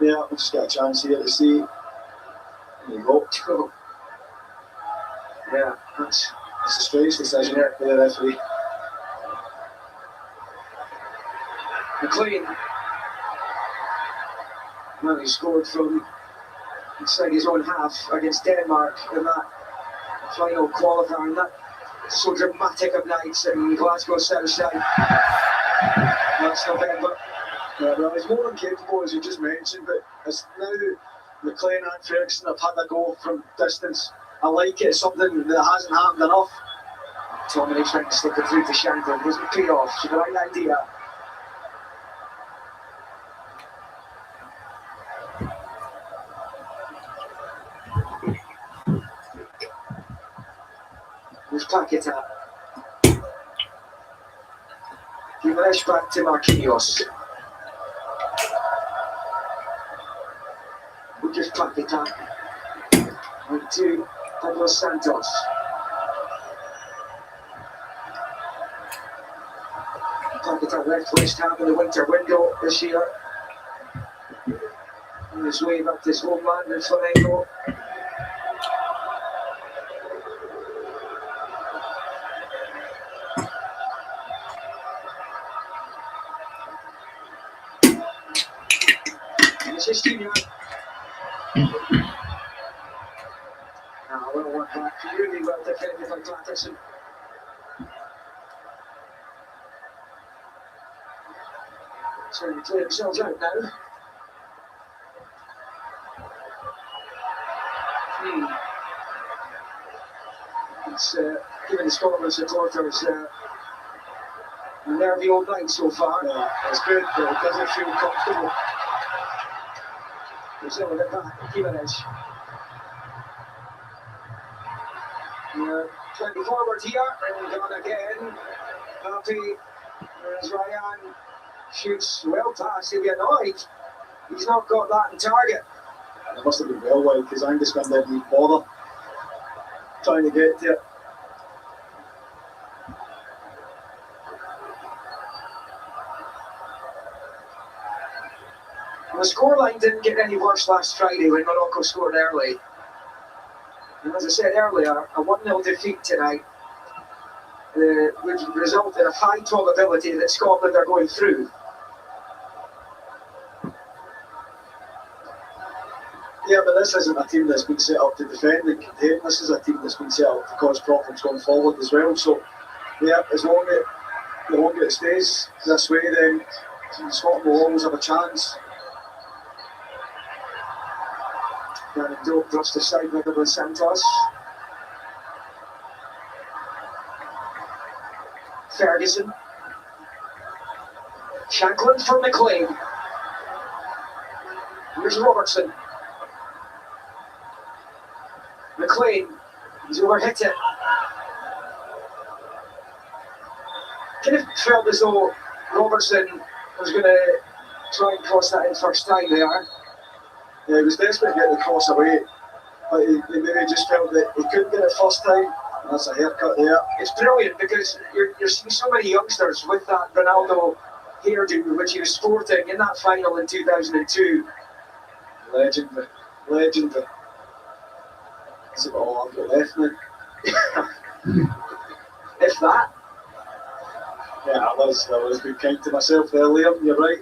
Yeah, we'll just get a chance here to see. There you go. Oh. Yeah, That's a strange decision here for the referee. McLean. Well, he scored from inside his own half against Denmark in that final qualifier, and that so dramatic of nights in Glasgow Southside last November. Yeah, well, he's more than capable, as you just mentioned, but it's now McLean and Ferguson have had a go from distance. I like it, it's something that hasn't happened enough. Tommy trying to slip it through to Shanklin, doesn't pay off. It's the right idea. There's Paquetá. Gimenez back to Marquinhos. Lucas Paquetá. And to Douglas Santos. Paquetá left West Ham in the winter window this year. On his way back to his homeland in Flamengo. It's his team now. Now, well work back, really well defended by Patterson. So they clear themselves out now. It's given the Scotland supporters a nervy old night so far. Yeah, it's good, but it doesn't feel comfortable. Brazil will get back, Gimenez. Plenty forward here, and gone again. Happy, as Ryan shoots well past, he'll be annoyed. He's not got that in target. It must have been well wide, because Angus didn't even bother trying to get to it. The scoreline didn't get any worse last Friday when Morocco scored early. And as I said earlier, a 1-0 defeat tonight would result in a high probability that Scotland are going through. Yeah, but this isn't a team that's been set up to defend and contain. This is a team that's been set up to cause problems going forward as well. So, yeah, as long as it stays this way, then Scotland will always have a chance. And don't thrust aside with Santos. Ferguson. Shanklin for McLean. Here's Robertson. McLean, he's overhit it. Kind of felt as though Robertson was going to try and cross that in first time there. Yeah, he was desperate to get the cross away, but he maybe just felt that he couldn't get it first time. That's a haircut there. It's brilliant because you're seeing so many youngsters with that Ronaldo hairdo, which he was sporting in that final in 2002. Legendary. That's about all I've got left now. If that. Yeah, I was being kind to myself there, Liam, you're right.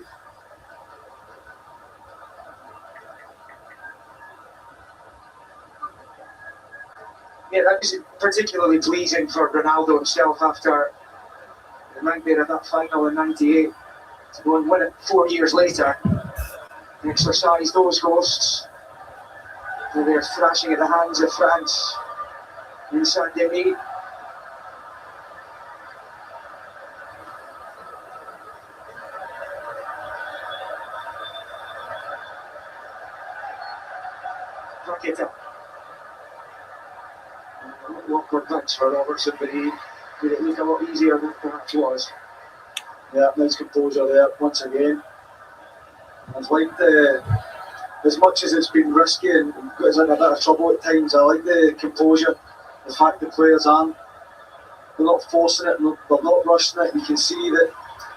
Yeah, that was particularly pleasing for Ronaldo himself after the nightmare of that final in '98 to go and win it 4 years later. Exercise those ghosts. And they're thrashing at the hands of France in Saint-Denis. Paqueta. Awkward punch for Robertson, but he made it look a lot easier than it perhaps was. Yeah, nice composure there once again. I've liked as much as it's been risky and got us in a bit of trouble at times, I like the composure. The fact the players they're not forcing it, they're not rushing it. You can see that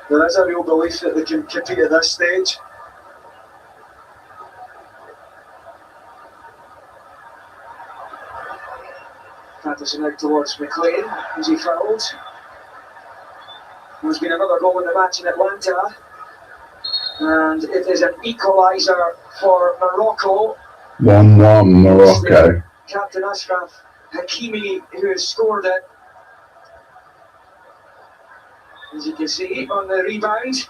there is a real belief that they can compete at this stage. Patterson out towards McLean. Is he fouled? There's been another goal in the match in Atlanta. And it is an equaliser for Morocco. 1-1 Morocco. Captain Ashraf Hakimi, who has scored it. As you can see on the rebound.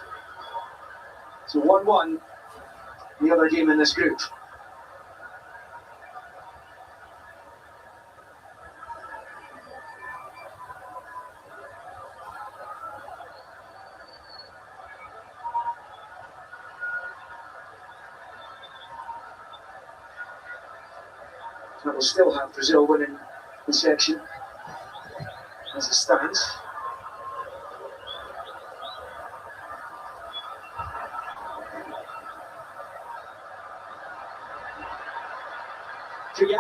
So 1-1, the other game in this group. That will still have Brazil winning the section as it stands. Yeah.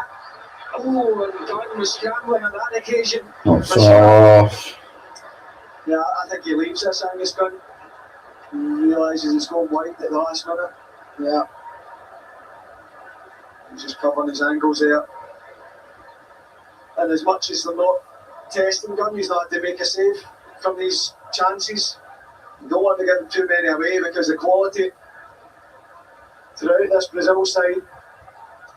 Oh, and Dunn was scrambling on that occasion. Not far off. Yeah, I think he leaves this Angus Gunn. He realises he's gone wide at the last minute. Yeah. He's just covering his angles there. And as much as they're not testing Gunn, he's not to make a save from these chances. You don't want to give too many away because the quality throughout this Brazil side.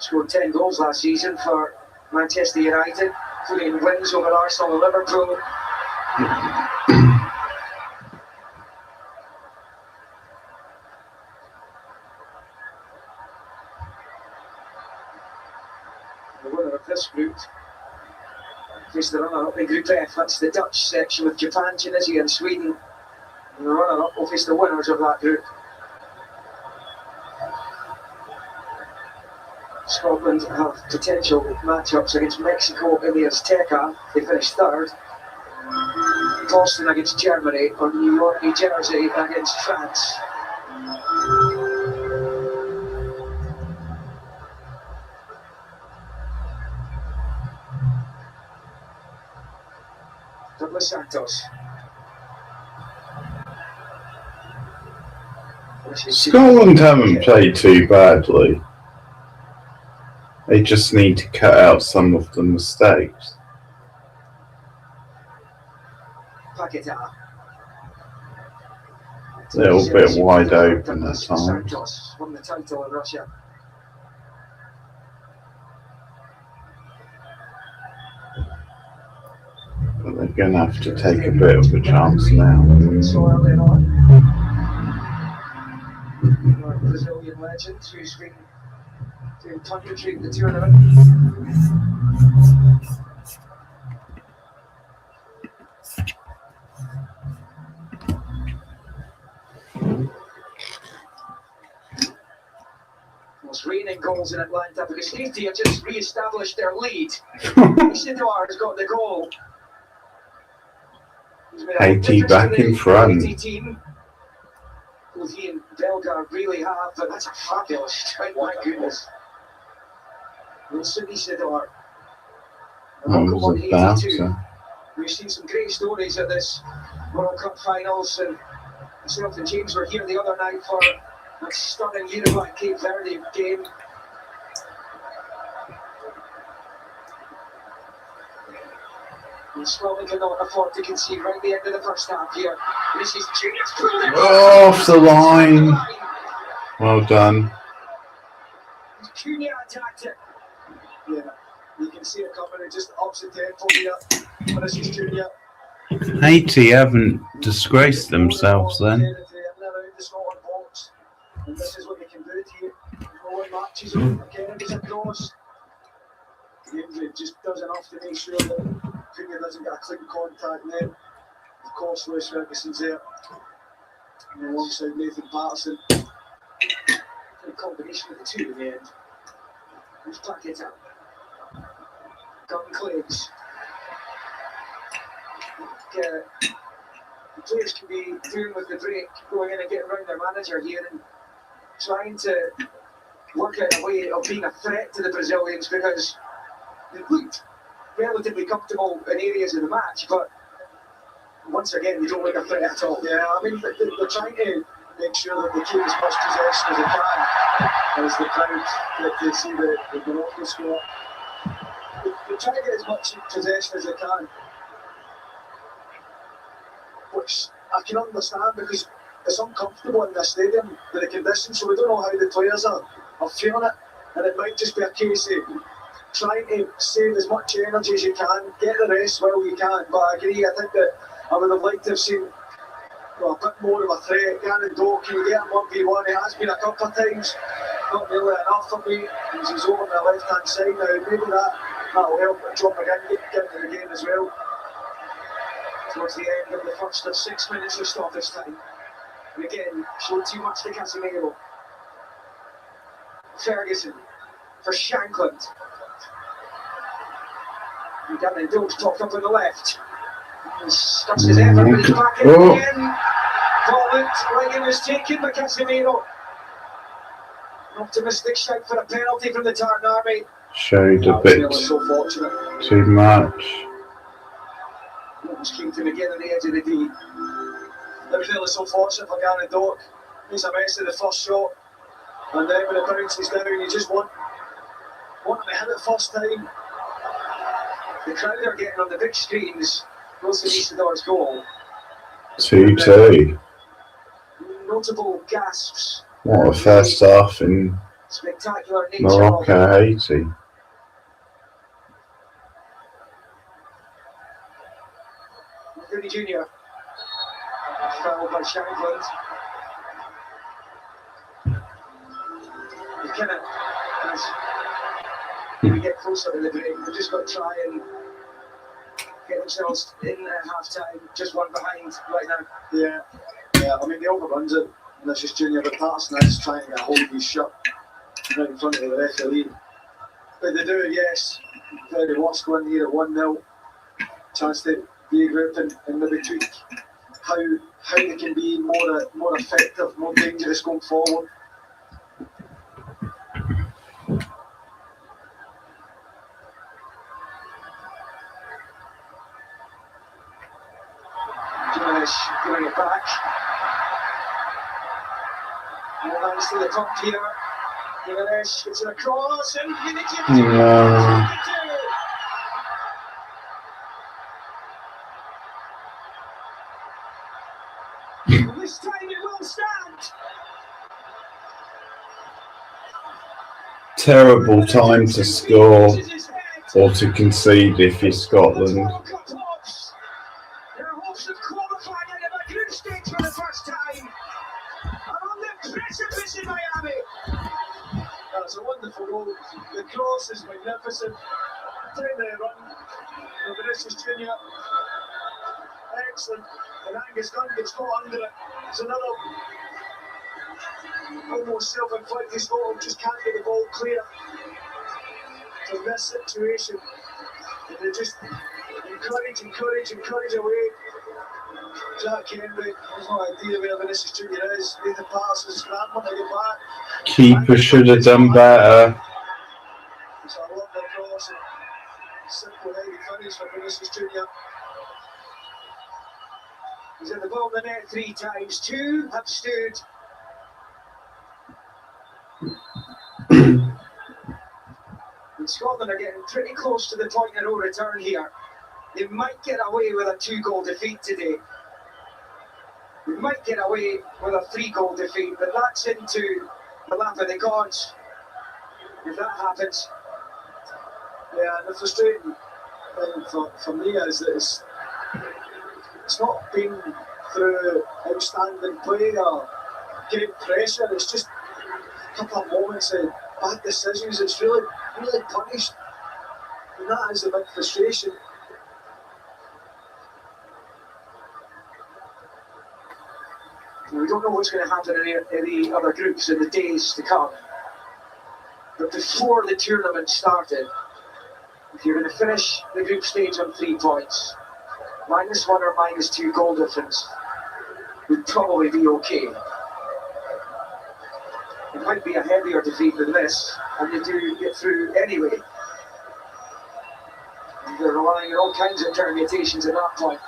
Scored 10 goals last season for Manchester United, including wins over Arsenal and Liverpool. The winner of this group is the runner-up in Group F. That's the Dutch section with Japan, Tunisia and Sweden. And the runner-up will face the winners of that group. Scotland have potential matchups against Mexico in the Azteca. They finished third. Boston against Germany, or New York, New Jersey against France. Douglas Santos. Scotland haven't played too badly. They just need to cut out some of the mistakes. Paquetá. A little bit wide open at times. Santos won the title in Russia. But they're going to have to take a bit of a chance now. So early on. Our Brazilian legend who's been doing punditry at the tournament. Most reigning goals in Atlanta because Haiti have just re-established their lead. Isidore has got the goal. Haiti back in front. Haiti team. Both he and Belga really have, but that's a fabulous strike, my goodness. Wilson Isidore. Was about to. We've seen some great stories at this World Cup finals, and myself and James were here the other night for a stunning Uruguay-Cape Verde game. And Scotland cannot afford to concede right at the end of the first half here. This is Junior's pulled it off the line. Well done. Cunha attacked it. Yeah, you can see it coming. It just ups the tempo here. But this is Cunha. Haiti haven't disgraced themselves then. And this is what they can do to you. No one matches them. Kennedy's across. Gamesley just does enough to make sure that Cunha doesn't get a clean contact then. Of course, Lewis Ferguson's there. And then alongside Nathan Patterson. A combination of the two in the end. Let's back it up. Gun claims. The players can be doing with the break, going in and getting around their manager here and trying to work out a way of being a threat to the Brazilians, because they looked relatively comfortable in areas of the match, but once again they don't look a threat at all. Yeah, I mean they're trying to make sure that they keep as much possession as they can, as the crowd that they see the Morocco score. They try to get as much possession as they can, which I can understand because it's uncomfortable in this stadium with the conditions, so we don't know how the players are feeling it, and it might just be a case of trying to save as much energy as you can, get the rest while you can. But I agree, I think that I would have liked to have seen a bit more of a threat. Gannon Doe, can you get him 1v1? It has been a couple of times, not really enough for me. He's over on the left hand side now, maybe that'll help John McGinn get into the game as well. Towards the end of the first of 6 minutes of stoppage time. And again, showed too much to Casemiro. Ferguson for Shankland. And Gannon Doe's topped up on the left. He starts his effort, but he's back in again. Ball looked like it was taken by Casemiro. An optimistic shout for a penalty from the Tartan Army. Showed a bit so fortunate. Too much. Almost came to him again on the edge of the D. It was really so fortunate for Gannon Doe. He's a mess of the first shot. And then when it bounces down, you just want him to hit it first time. The crowd are getting on the big screens. Wilson Isidore's goal. 2-2. Notable gasps. What a first half in Spectacular nature Morocco, Haiti. Rooney Jr. Fouled by Shankland. McKenna, as we get closer to the break, we've just got to try and get themselves in at half time, just one behind right now. Yeah, I mean, they overruns it, and that's just Junior, but Patterson is trying to get a hold of his shot right in front of the referee. But they do, yes, very worse going here at 1-0. Chance to regroup and maybe tweak how they can be more effective, more dangerous going forward. Doing it back. More hands to the top here. Gimenez gets it across and Terrible time to score or to concede if you're Scotland. Their hopes of qualifying into the group stage for the first time are on the precipice in Miami. That's a wonderful goal. The cross is magnificent. Timely run for Vinicius Junior. Excellent. And Angus Gunn gets caught under it. It's another almost self-inflicted goal. Just can't get the ball clear from this situation. And they just encourage away. Jack Henry has no idea where Vinicius Junior is. Nathan Patterson scrambling to get back. Keeper should have done better. It's a lovely cross and simple-headed finish for Vinicius Junior. He's in the ball in the net 3 times. 2 have stood. And Scotland are getting pretty close to the point of no return here. They might get away with a 2-goal defeat today. We might get away with a 3-goal defeat, but that's into the lap of the gods if that happens. Yeah, and the frustrating thing for me is that it's not been through outstanding play or great pressure. It's just a couple of moments of bad decisions. It's really punished, and that is a big frustration. We don't know what's going to happen in the other groups in the days to come. But before the tournament started, if you're going to finish the group stage on 3 points, -1 or -2 goal difference would probably be okay. It might be a heavier defeat than this, and you do get through anyway. And you're relying on all kinds of permutations at that point.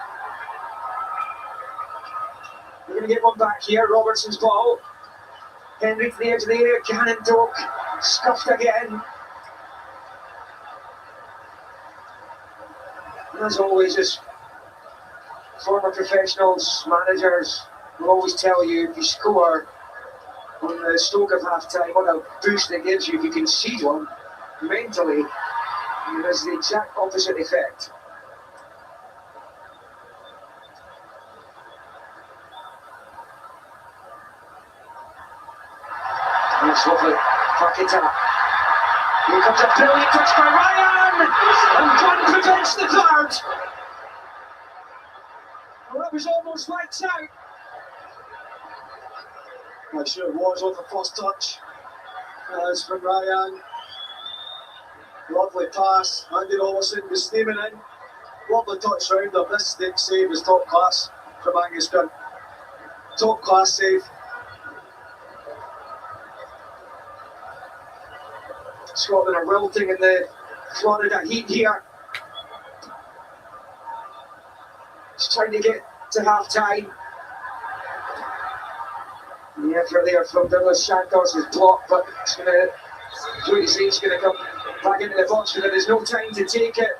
We're going to get one back here. Robertson's ball. Henry to the edge of the area. Cannon Doak scuffed again. And as always, as former professionals, managers will always tell you, if you score on the stroke of half time, what a boost it gives you if you concede one mentally. And there's the exact opposite effect. That's lovely. Pakita. Here comes a brilliant touch by Ryan! And Gunn prevents the third! Well, that was almost lights out. I'm sure it was on the first touch. As from Ryan. Lovely pass. Andy Robertson was steaming in. Lovely touch round him. This save is top class from Angus Gunn. Top class save. Scotland are wilting in the Florida heat here. Just trying to get to half time. The effort there from Douglas Santos is blocked, but it's going to, he's going to come back into the box, but there's no time to take it.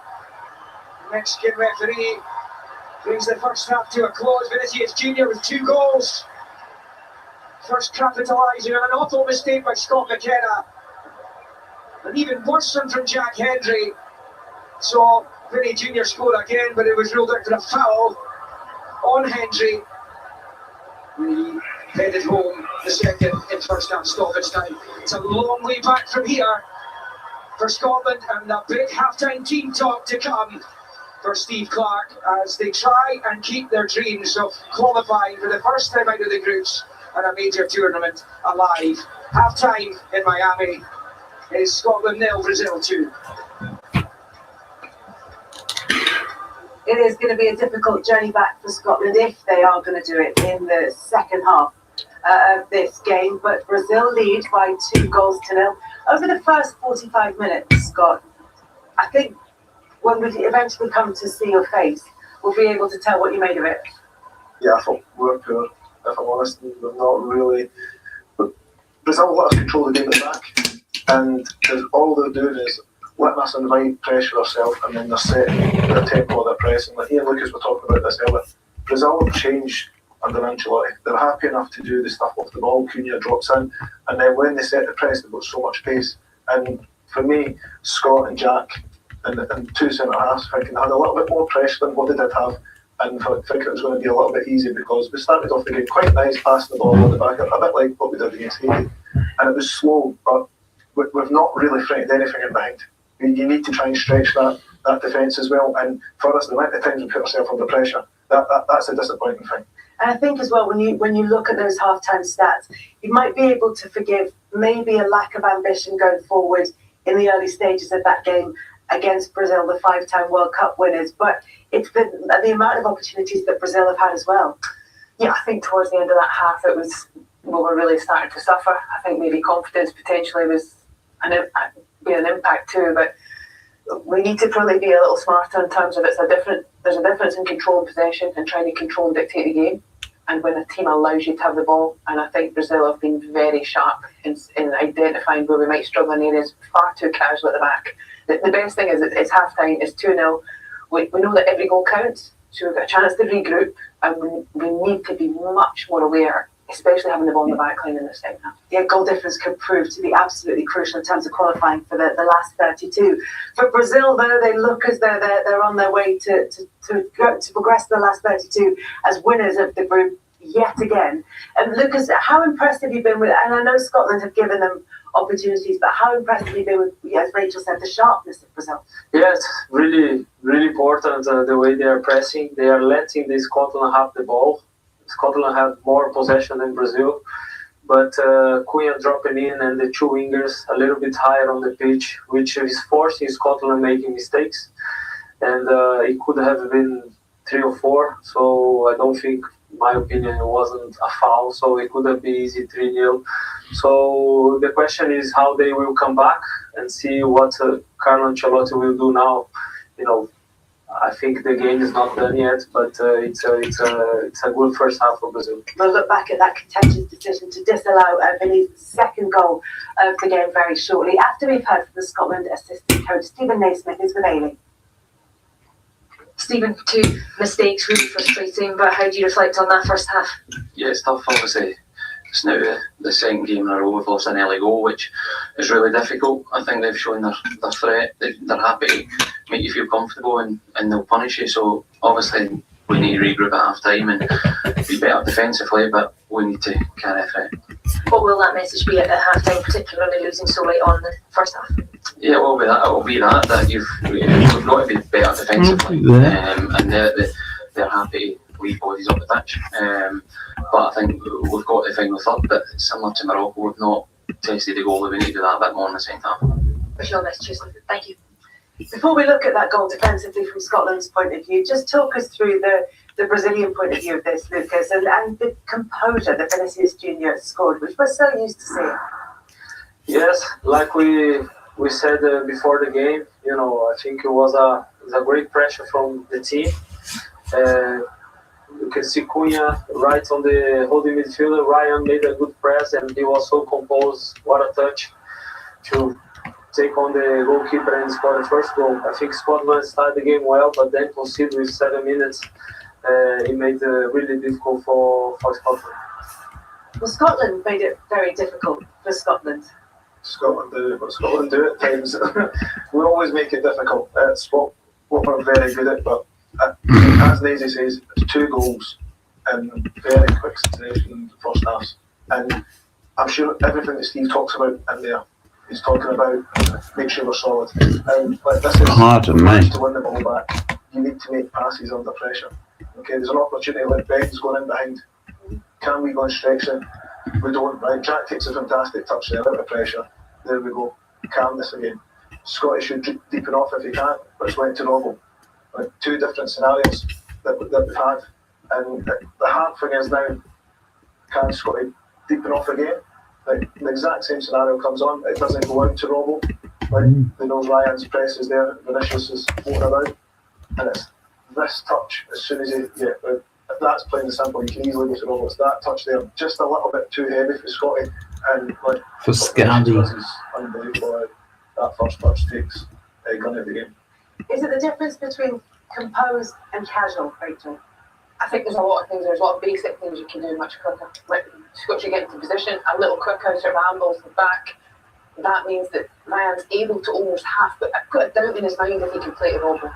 Mexican referee brings the first half to a close. Vinicius Junior with 2 goals. First capitalising on an awful mistake by Scott McKenna. An even worse one from Jack Henry. So Vinny Junior scored again, but it was ruled out for a foul on Henry. We headed home the second in first half stoppage time. It's a long way back from here for Scotland, and a big half-time team talk to come for Steve Clarke as they try and keep their dreams of qualifying for the first time out of the groups and a major tournament alive. Half-time in Miami is Scotland 0, Brazil 2. It is going to be a difficult journey back for Scotland if they are going to do it in the second half of this game. But Brazil lead by 2-0. Over the first 45 minutes, Scott, I think when we eventually come to see your face, we'll be able to tell what you made of it. Yeah, I thought we were poor, if I'm honest. We're not really. Brazil let us control the game at the back, and all they're doing is letting us invite pressure ourselves, and then they're setting the tempo of their pressing. Like Ian Lucas were talking about this earlier. Brazil have changed under Ancelotti. They're happy enough to do the stuff off the ball. Cunha drops in, and then when they set the press, they've got so much pace. And for me, Scott and Jack and two centre halves, I think, had a little bit more pressure than what they did have. And I think it was going to be a little bit easy because we started off the game quite nice, passing the ball on the back, a bit like what we did against Haiti. And it was slow, but we've not really threatened anything in behind. You need to try and stretch that defence as well. And for us, the amount of times we put ourselves under pressure, that's a disappointing thing. And I think as well, when you look at those half-time stats, you might be able to forgive maybe a lack of ambition going forward in the early stages of that game against Brazil, the 5-time World Cup winners. But it's been the amount of opportunities that Brazil have had as well. Yeah, I think towards the end of that half, it was we were really starting to suffer. I think maybe confidence potentially was being an impact too, but we need to probably be a little smarter in terms of there's a difference in control and possession and trying to control and dictate the game, and when a team allows you to have the ball. And I think Brazil have been very sharp in identifying where we might struggle in areas, far too casual at the back. The best thing is it's half time, it's 2-0. We know that every goal counts, so we've got a chance to regroup, and we need to be much more aware, especially having the ball in the back line in the second half. Yeah, goal difference could prove to be absolutely crucial in terms of qualifying for the last 32. For Brazil, though, they look as though they're on their way to progress to the last 32 as winners of the group yet again. And Lucas, how impressed have you been with, and I know Scotland have given them opportunities, but how impressed have you been with, as Rachel said, the sharpness of Brazil? Yeah, it's really, really important the way they are pressing. They are letting the Scotland have the ball. Scotland had more possession than Brazil, but Cunha dropping in and the two wingers a little bit higher on the pitch, which is forcing Scotland making mistakes. And it could have been 3 or 4, so I don't think, in my opinion, it wasn't a foul, so it could have been easy 3-0. So the question is how they will come back and see what Carlo Ancelotti will do now. You know, I think the game is not done yet, but it's a good first half for Brazil. We'll look back at that contentious decision to disallow Vinny's second goal of the game very shortly, after we've heard from the Scotland assistant coach Stephen Naismith is with Ailey. Stephen, 2 mistakes, really frustrating, but how do you reflect on that first half? Yeah, it's tough, obviously. It's now the second game in a row we've lost an early goal, which is really difficult. I think they've shown their threat. They're happy to make you feel comfortable and they'll punish you. So obviously we need to regroup at half time and be better defensively, but we need to carry a threat. What will that message be at half time, particularly losing so late on the first half? Yeah, it will be that we've got to be better defensively, and they're happy to leave bodies up the pitch. But I think we've got the final third, but similar to Morocco, we've not tested the goal. We need to do that a bit more in the second half. Wish you all the best, Tuesday. Thank you. Before we look at that goal defensively from Scotland's point of view, just talk us through the Brazilian point of view of this, Lucas, and the composure that Vinicius Jr. scored, which we're so used to seeing. Yes, like we said before the game, you know, I think it was a great pressure from the team. You can see Cunha right on the holding midfielder. Ryan made a good press and he was so composed. What a touch to take on the goalkeeper and score the first goal. I think Scotland started the game well, but then conceded with 7 minutes. It made it really difficult for Scotland. Well, Scotland made it very difficult for Scotland. Scotland do it, but Scotland do it at times. We always make it difficult. It's what we're very good at, but as Nazy says, it's 2 goals in very quick succession in the first half. And I'm sure everything that Steve talks about in there, he's talking about make sure we're solid. And like this is Pardon me. To win the ball back, you need to make passes under pressure. Okay, there's an opportunity like Ben's going in behind. Can we go and stretch it? We don't, right? Jack takes a fantastic touch there, out of pressure. There we go. Calmness again. Scotty should deepen off if he can, but it's went to Robbo. Like 2 different scenarios that we've had. And the hard thing is now, can Scotty deepen off again? Like the exact same scenario comes on, it doesn't go out to Robbo. Like they know Ryan's press is there, Vinicius is floating around, and it's this touch as soon as if that's plain and simple, you can easily go to Robbo. It's that touch there, just a little bit too heavy for Scotty, and like For Scotty. is unbelievable. That first touch takes a gun out of the game. Is it the difference between composed and casual, Rachel? I think there's a lot of things. There's a lot of basic things you can do much quicker. Like once you get into position, a little quicker, sort of handles the back. that means that Ryan's able to almost half, but I've got a doubt in his mind if he can play to Robbo.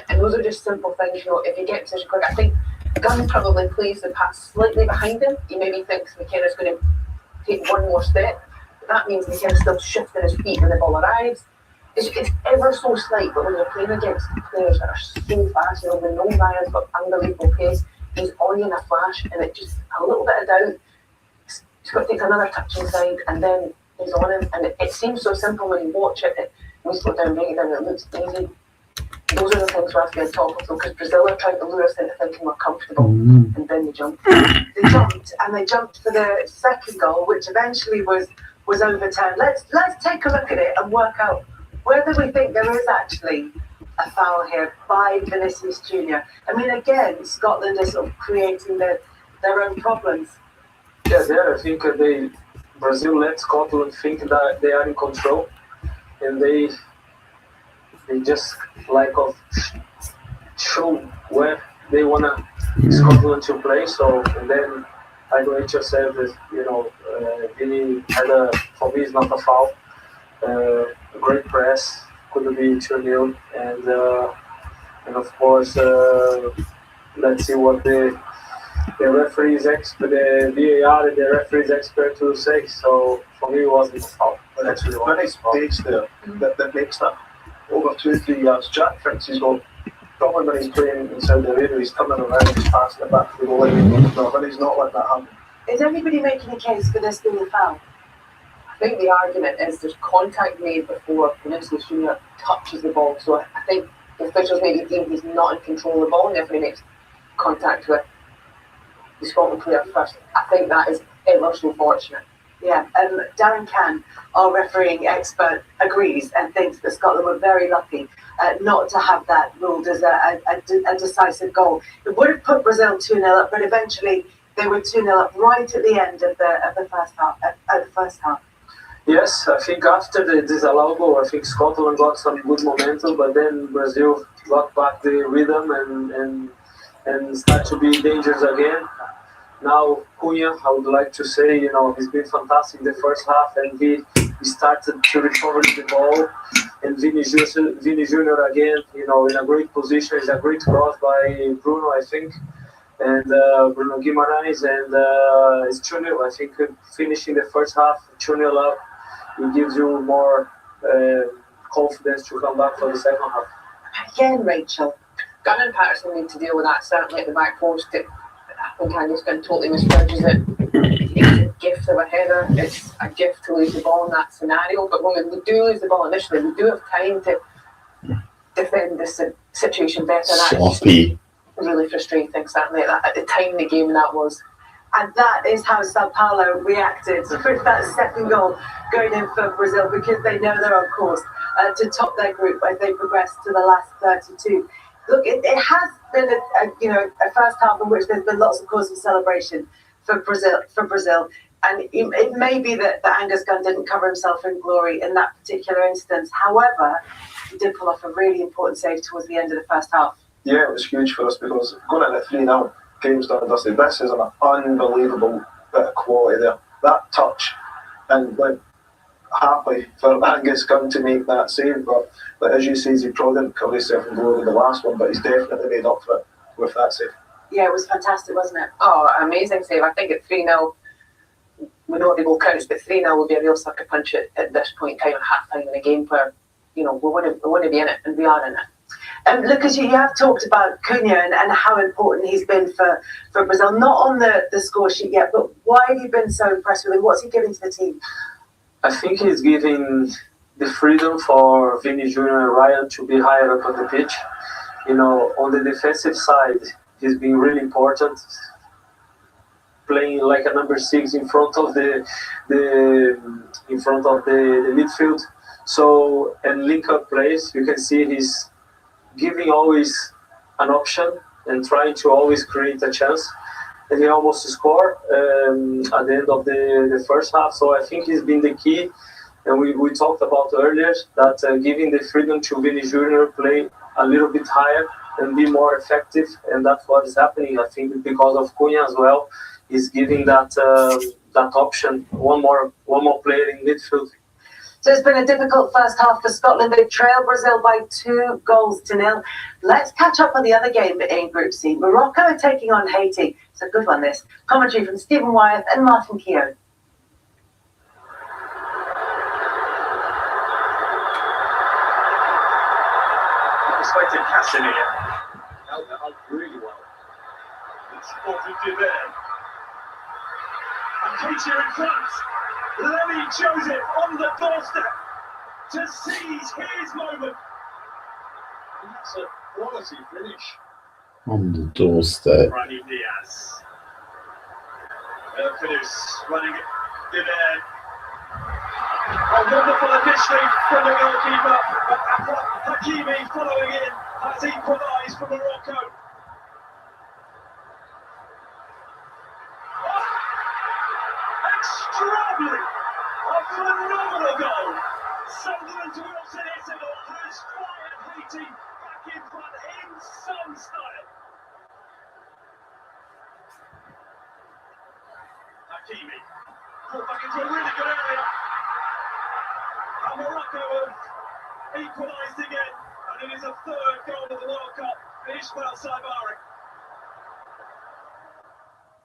And those are just simple things, you know, if he gets position quick. I think Gunn probably plays the pass slightly behind him. He maybe thinks McKenna's going to take one more step. But that means McKenna's still shifting his feet when the ball arrives. It's ever so slight, but when you're playing against players that are so fast, you know, we know Ryan's got unbelievable pace. He's on you in a flash, and it just a little bit of doubt. He's got to take another touch inside, and then he's on him. And it seems so simple when you watch it. We slow down, break it down, it looks easy. Those are the things we have to be on top of, though, because Brazil are trying to lure us into thinking we're comfortable, and then they jump. They jumped for the second goal, which eventually was overturned. Let's take a look at it and work out whether we think there is actually a foul here by Vinicius Junior. I mean, again, Scotland is sort of creating their own problems. Yeah, I think Brazil let Scotland think that they are in control, and they just show where they wanna Scotland to play. So, and then like Rachel said, Vini had for me it's not a foul. A great press, could be 2-0, and of course let's see what the referees expert, the VAR and the referees expert will say. So for me it wasn't a foul. But it's the very space there that makes that over 2-3 yards. Jack thinks he's got, probably when he's playing in Saudi Arabia, he's turning around, he's passing it back to the goal line. But he's not letting that happen. Is everybody making a case for this being a foul? I think the argument is there's contact made before Vinicius Junior touches the ball. So I think the officials maybe think he's not in control of the ball, and if he makes contact with the Scotland player first, I think that is ever so fortunate. Yeah, Darren Cann, our refereeing expert, agrees and thinks that Scotland were very lucky not to have that ruled as a decisive goal. It would have put Brazil 2-0 up, but eventually they were 2-0 up right at the end of the first half. Yes, I think after the disallowed goal, I think Scotland got some good momentum, but then Brazil got back the rhythm and started to be dangerous again. Now Cunha, I would like to say, he's been fantastic the first half, and he started to recover the ball. And Vini Junior again, in a great position. It's a great cross by Bruno, I think, and Bruno Guimarães, and it's 2-0. I think finishing the first half 2-0 up, it gives you more confidence to come back for the second half. Again, Rachel. Gunn and Patterson need to deal with that, certainly at the back post. I think Angus Gunn totally misjudges it. It's a gift of a header. It's a gift to lose the ball in that scenario. But when we do lose the ball initially, we do have time to defend this situation better. Sloppy. Really frustrating, certainly at the time in the game that was. And that is how Sao Paulo reacted with that second goal going in for Brazil, because they know they're on course to top their group as they progress to the last 32. Look, it has been a first half in which there's been lots of cause for celebration for Brazil, and it may be that Angus Gunn didn't cover himself in glory in that particular instance. However, he did pull off a really important save towards the end of the first half. Yeah, it was huge for us because going at 3-0, game's done and dusted. This is an unbelievable bit of quality there. That touch, and happy for Angus Gunn to make that save, but as you say, he probably didn't cover himself in glory with the last one, but he's definitely made up for it with that save. Yeah, it was fantastic, wasn't it? Oh, amazing save. I think at 3-0, we know the goal counts, but 3-0 would be a real sucker punch at this point in time, at half time in a game where we want to be in it, and we are in it. Lucas, you have talked about Cunha and how important he's been for Brazil. Not on the score sheet yet, but why have you been so impressed with him? What's he giving to the team? I think he's giving the freedom for Vini Junior and Ryan to be higher up on the pitch. On the defensive side, he's been really important, playing like a number 6 in front of the midfield. So, and link up plays, you can see he's giving always an option and trying to always create a chance. And he almost scored at the end of the first half. So I think he's been the key. And we talked about earlier that giving the freedom to Vini Junior play a little bit higher and be more effective. And that's what is happening. I think because of Cunha as well, he's giving that option, one more player in midfield. So it's been a difficult first half for Scotland. They trailed Brazil by 2-0. Let's catch up on the other game in Group C. Morocco are taking on Haiti. It's a good one, this. Commentary from Stephen Wyeth and Martin Keown. Expected Casemiro. Held that up really well. It's spotted there. And Haiti are in front. Lenny Joseph on the doorstep to seize his moment. And that's a quality finish. On the doorstep. Brahim Diaz. Kudus running it in there. A wonderful addition from the goalkeeper. But Hakimi following in has equalised for Morocco. Extraordinary! A phenomenal goal! Sunderland's Wilson Isidore has fired Haiti back in front in some style. Hakimi pulled back into a really good area. And Morocco have equalised again. And it is a third goal of the World Cup for Ismail Saibari.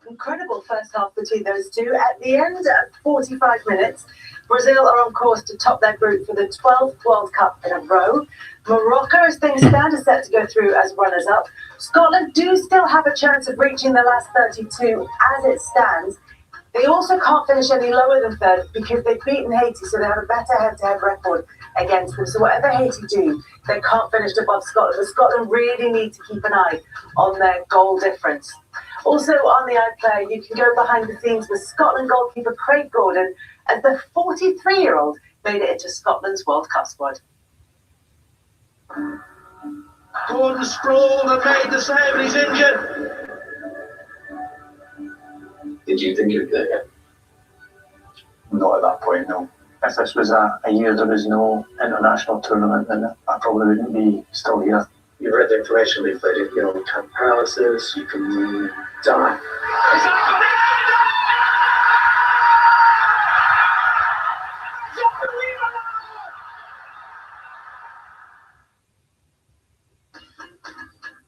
Incredible first half between those two. At the end of 45 minutes, Brazil are on course to top their group for the 12th World Cup in a row. Morocco, as things stand, is set to go through as runners-up. Scotland do still have a chance of reaching the last 32 as it stands. They also can't finish any lower than third because they've beaten Haiti, so they have a better head-to-head record against them. So whatever Haiti do, they can't finish above Scotland. But Scotland really need to keep an eye on their goal difference. Also on the iPlayer, you can go behind the scenes with Scotland goalkeeper Craig Gordon as the 43-year-old made it into Scotland's World Cup squad. Gordon sprawled and made the save. He's injured. Did you think you'd get it? Not at that point, no. If this was a year there was no international tournament, then I probably wouldn't be still here. You've read the information we've played. You know, you can paralysis, you can die.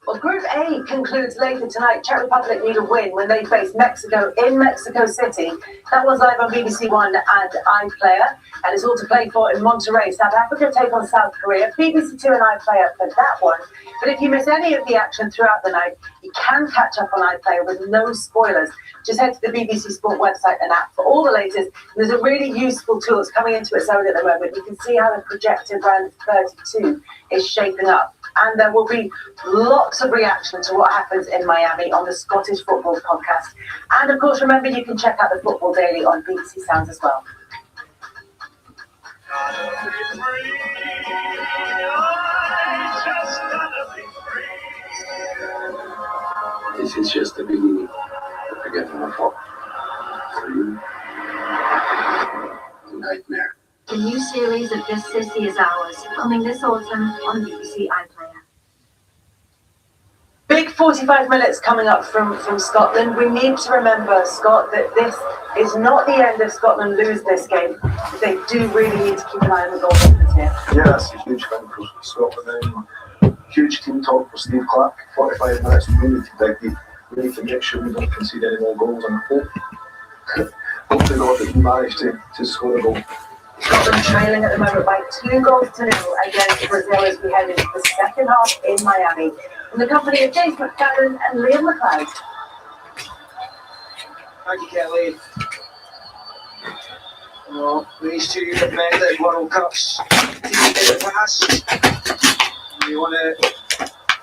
Well, Group A concludes later tonight. Czech Republic need a win when they face Mexico in Mexico City. That one's live on BBC One and iPlayer, and it's all to play for in Monterrey. South Africa take on South Korea. BBC Two and iPlayer for that one. But if you miss any of the action throughout the night, you can catch up on iPlayer with no spoilers. Just head to the BBC Sport website and app for all the latest. And there's a really useful tool that's coming into its own at the moment. You can see how the projected round 32 is shaping up. And there will be lots of reaction to what happens in Miami on the Scottish Football Podcast. And of course, remember, you can check out the Football Daily on BBC Sounds as well. This is just the beginning. Don't forget from the top. For you, a nightmare. The new series of This City Is Ours, coming this autumn on BBC iPlayer. Big 45 minutes coming up from Scotland. We need to remember, Scott, that this is not the end if Scotland lose this game. They do really need to keep an eye on the goal difference here. Yeah, that's a huge thing for Scotland. Huge team talk for Steve Clark. 45 minutes, we need to dig deep. We need to make sure we don't concede any more goals, and hope to God that we manage to score a goal. Scotland trailing at the moment by 2-0 against Brazil as we head into the second half in Miami. In the company of James McFadden and Liam McLeod. Thank you, Kelly. Well, these two have met at World Cups in the past. You want to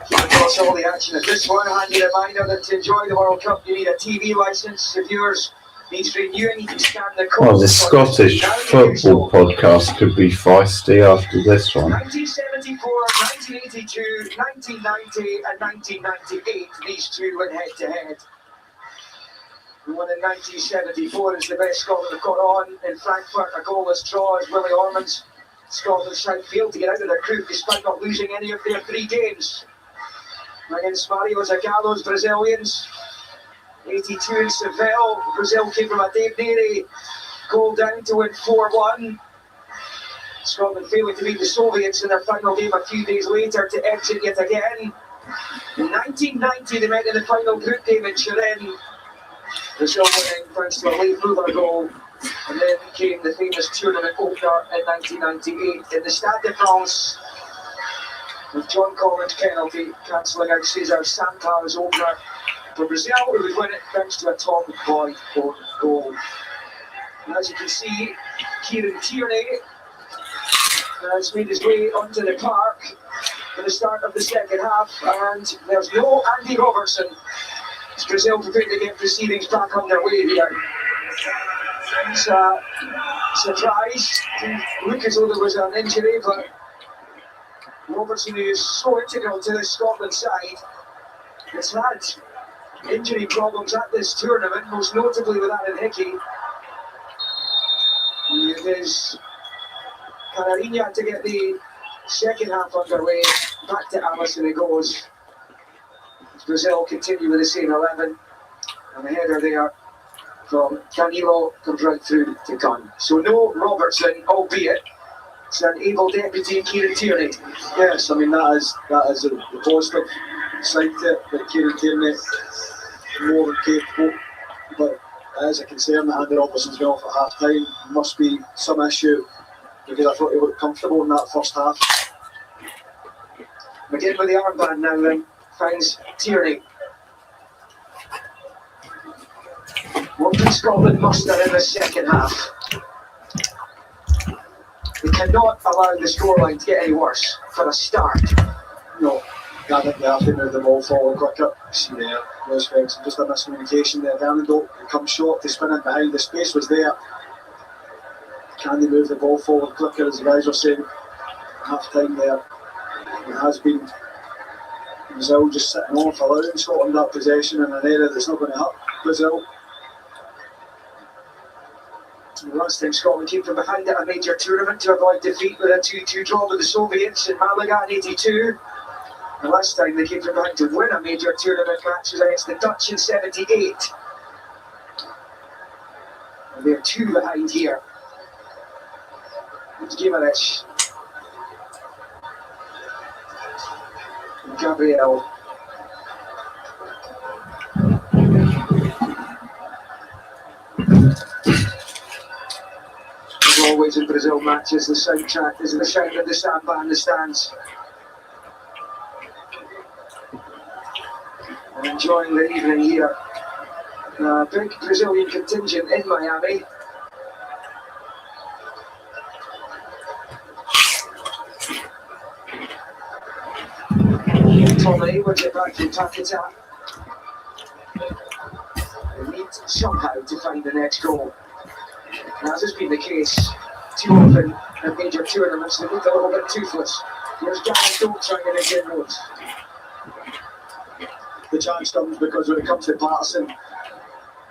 keep across all the action of this one. I hand you a reminder that to enjoy the World Cup, you need a TV licence. If yours needs renewing, you can scan the code. Well, the Scottish Football Podcast could be feisty after this one. 1974, 1982, 1990 and 1998, these two went head to head. The one in 1974 is the best Scotland have got on in Frankfurt, a goalless draw as Willie Ormond's Scotland side failed to get out of their group despite not losing any of their 3 games. Against Mario Zagallo's Brazilians, 82 in Seville, Brazil came from a Dave Neary goal down to win 4-1. Scotland failing to beat the Soviets in their final game a few days later to exit yet again. In 1990, they met in the final group game in Turin. Brazil winning thanks to a late Muller goal. And then came the famous tournament opener in 1998 in the Stade de France, with John Collins' penalty cancelling out Cesar Santar's opener for Brazil, who would win it thanks to a Tom Boyd own goal. And as you can see, Kieran Tierney has made his way onto the park for the start of the second half, and there's no Andy Robertson. As Brazil prepare to get proceedings back underway here. It's a surprise. Didn't look as though there was an injury, but Robertson, who is so integral to the Scotland side, has had injury problems at this tournament, most notably with Aaron Hickey. It is Canariña to get the second half underway. Back to Allison it goes. As Brazil continue with the same 11. And the header there from Danilo comes right through to Gunn. So no Robertson, albeit it's an able deputy Kieran Tierney. Yes, I mean that is the positive side to it, that Kieran Tierney is more than capable, but it is a concern that Andy Robertson's been off at half time. Must be some issue, because I thought he looked comfortable in that first half. McGinn with the armband now then finds Tierney. What can Scotland muster in the second half? They cannot allow the scoreline to get any worse for a start. No, I think they have to move the ball forward quicker. See there, Lewis Ferguson, just a miscommunication there. Fernando comes short to spin in behind. The space was there. Can they move the ball forward quicker, as the guys were saying at half time there? It has been Brazil just sitting off, allowing Scotland that possession in an area that's not going to help Brazil. The last time Scotland came from behind at a major tournament to avoid defeat with a 2-2 draw with the Soviets in Malaga in '82. The last time they came from behind to win a major tournament match was against the Dutch in '78. And they're 2 behind here. It's Gimenez. And Gabriel. As always in Brazil matches, the soundtrack is the sound of the samba in the stands. And enjoying the evening here. Big Brazilian contingent in Miami. Tommy wins it back to Paquetá. They need somehow to find the next goal. And as has been the case too often in major tournaments, they look a little bit toothless. Here's Gareth Doak trying to get inroads. The chance comes because when it comes to Patterson,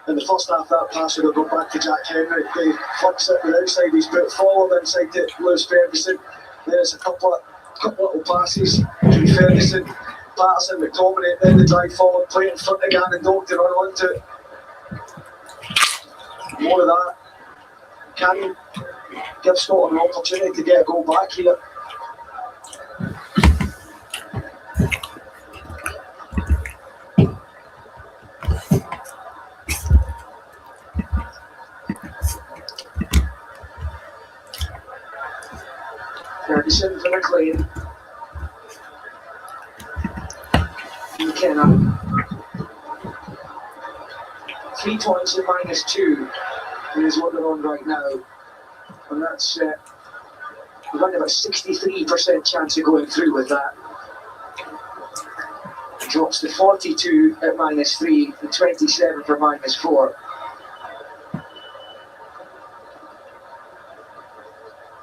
in the first half that pass would have gone back to Jack Henry. He flicks it with outside his foot forward inside to Lewis Ferguson. There's a couple little passes to Ferguson. Patterson, McTominay, then the drive forward, play in front again and Doak to run onto it. More of that. Can he give Scotland an opportunity to get a goal back here? Ferguson for McLean. McKenna. 3 points and -2 is what they're on right now. And that's around about 63% chance of going through with that. It drops to 42 at -3 and 27 for -4.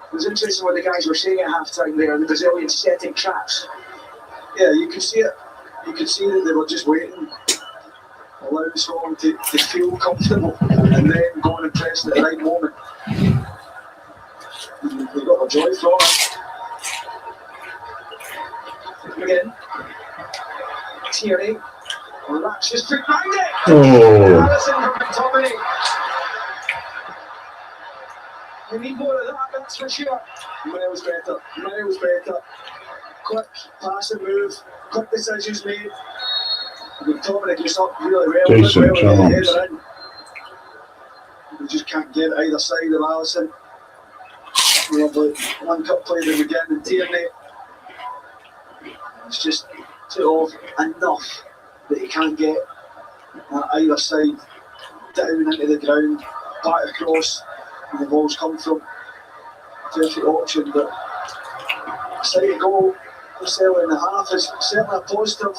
It was interesting what the guys were saying at half time there, the Brazilians setting traps. Yeah, you could see it. You could see that they were just waiting, allowing someone to feel comfortable and then go and press at the right moment. They got a joy from it. Again, Tierney wraps his foot round it. Oh. Allison from McTominay. We need more of that, that's for sure. Miles better. Quick pass and move. Quick decisions made. McTominay gets up really well. Decent chance. We just can't get either side of Alisson. Lovely one cut play that we get in Tierney. It's just too off enough that he can't get either side down into the ground, back across, and the ball's come from. Perfect option, but a side goal, Marcelo in the half is certainly a positive.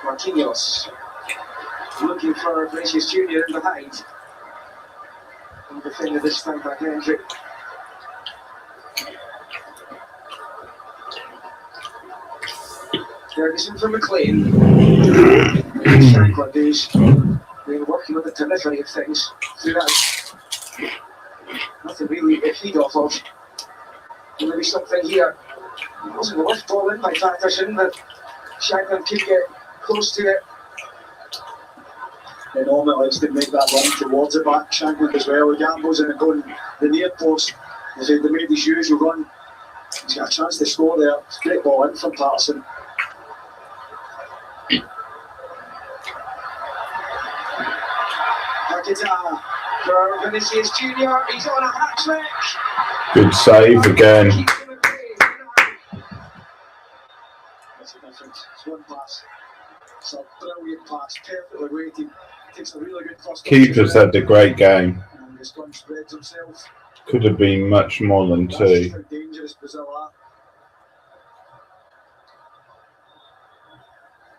Marquinhos looking for Vinicius Junior in behind. And defender this time by Hendrick. Ferguson for McLean. Shankland who's been working with the delivery of things throughout. Nothing really to feed off of. Maybe something here. It wasn't the worst ball in by Patterson, but Shankland could get close to it. Then Ormond likes to make that run towards it back. Shankland as well. He gambles in and going the near post. As they made his usual run. He's got a chance to score there. It's a great ball in from Patterson. Paquetá for Vinicius Junior. He's on a hat trick. Good save again. That's a difference. It's one pass. It's a brilliant pass, perfectly weighted. Takes a really good first. Keeper's had a great game. And just gone spreads himself. Could have been much more than That's two. how dangerous Brazil are.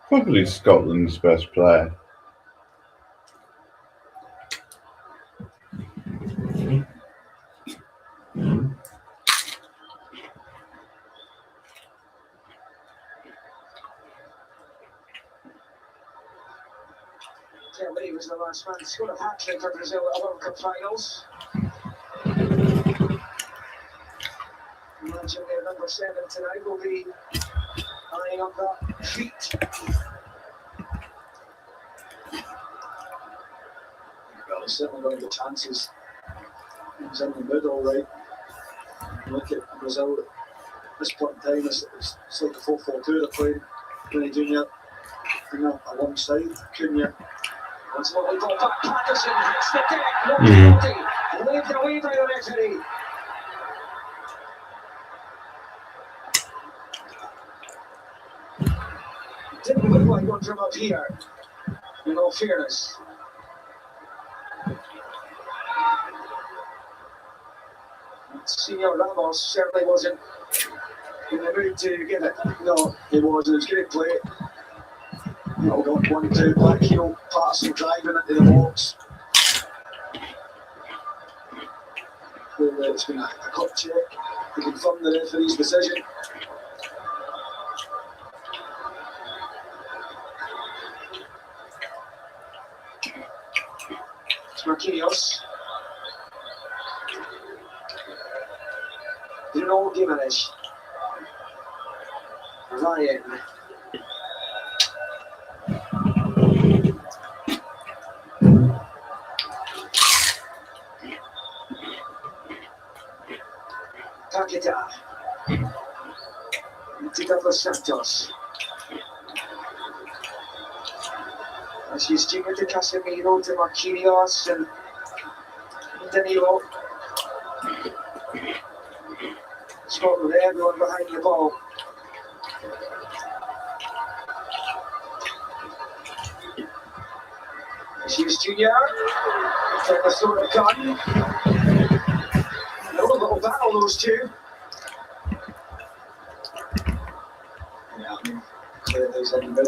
Probably Scotland's best player. Kelly was the last man to score a hat trick for Brazil at the World Cup finals. Imagine their number 7 tonight will be eyeing up that feat. Well, he's certainly going to get chances. He's in the middle, right? Look at Brazil at this point in time. It's like a 4-4-2 they're playing. When they do that, alongside Cunha. Once more, we go back. Patterson hits the deck. No penalty. Waved away by the referee. Didn't look like one from up here, in all fairness. Senor Ramos certainly wasn't in the mood to get it. No, he wasn't. It was great play. Got 1-2 back heel, Patterson driving into the box. It's been a cup check to confirm the referee's decision. It's Marquinhos. Bruno Guimaraes. Ryan. Paquetá. Tita dos Santos. She's Junior to Casemiro to Marquinhos and Danilo. Scotland, everyone behind the ball. She's Junior. Trying to throw the gun. Another little battle, those two. Yeah, I mean, clearly he's in mid.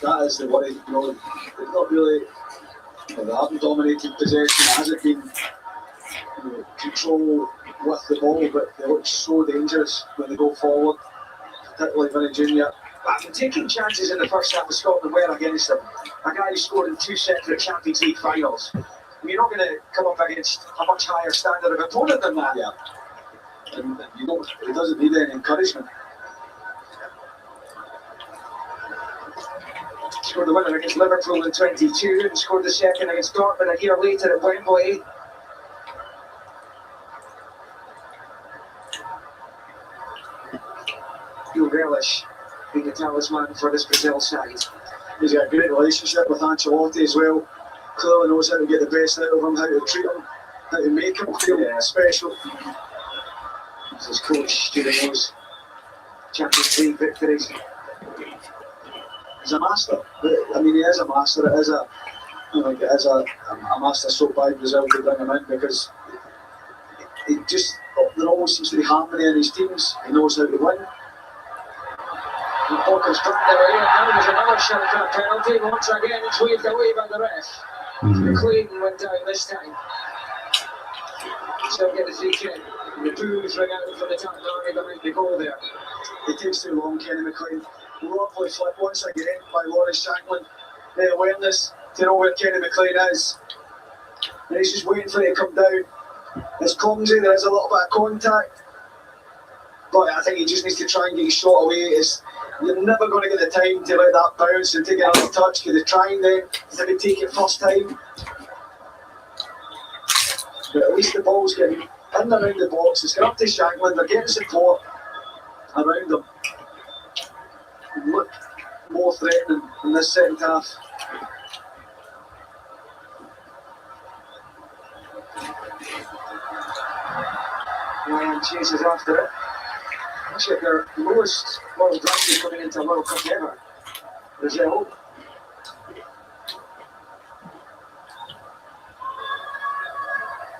That is the worry. They've not really. They haven't dominated possession. It hasn't been control with the ball, but they look so dangerous when they go forward, particularly Vinny Junior. But taking chances in the first half of Scotland were against them. A guy who scored in 2 separate Champions League finals. You're not going to come up against a much higher standard of opponent than that. Yeah. And you don't, he doesn't need any encouragement. Scored the winner against Liverpool in 22 and scored the second against Dortmund a year later at Wembley. He'll relish being a talisman for this Brazil side. He's got a great relationship with Ancelotti as well. Clearly knows how to get the best out of him, how to treat him, how to make him feel special. As his coach during those Champions League victories. He's a master. I mean, he is a master. It is a, you know, it is a master stroke by Brazil to bring him in, because he just, there almost seems to be harmony in his teams. He knows how to win. And Walker's back there again. Now there's another shot at that penalty. Once again, it's waved away by the ref. McLean went down this time. Still get the free kick. The boos ring out for the top line behind the goal there. It takes too long, Kenny McLean. Lovely flip once again by Lawrence Shanklin. The awareness to know where Kenny McLean is. And he's just waiting for it to come down. It's clumsy, there is a little bit of contact. But I think he just needs to try and get his shot away. You're never going to get the time to let that bounce and take another touch. Because they're trying then, if they take it first time. But at least the ball's getting in and around the box. It's got up to Shanklin, they're getting support around them. Look more threatening in this second half. Ryan chases after it. Actually, their lowest world ranking coming into a World Cup ever. Brazil.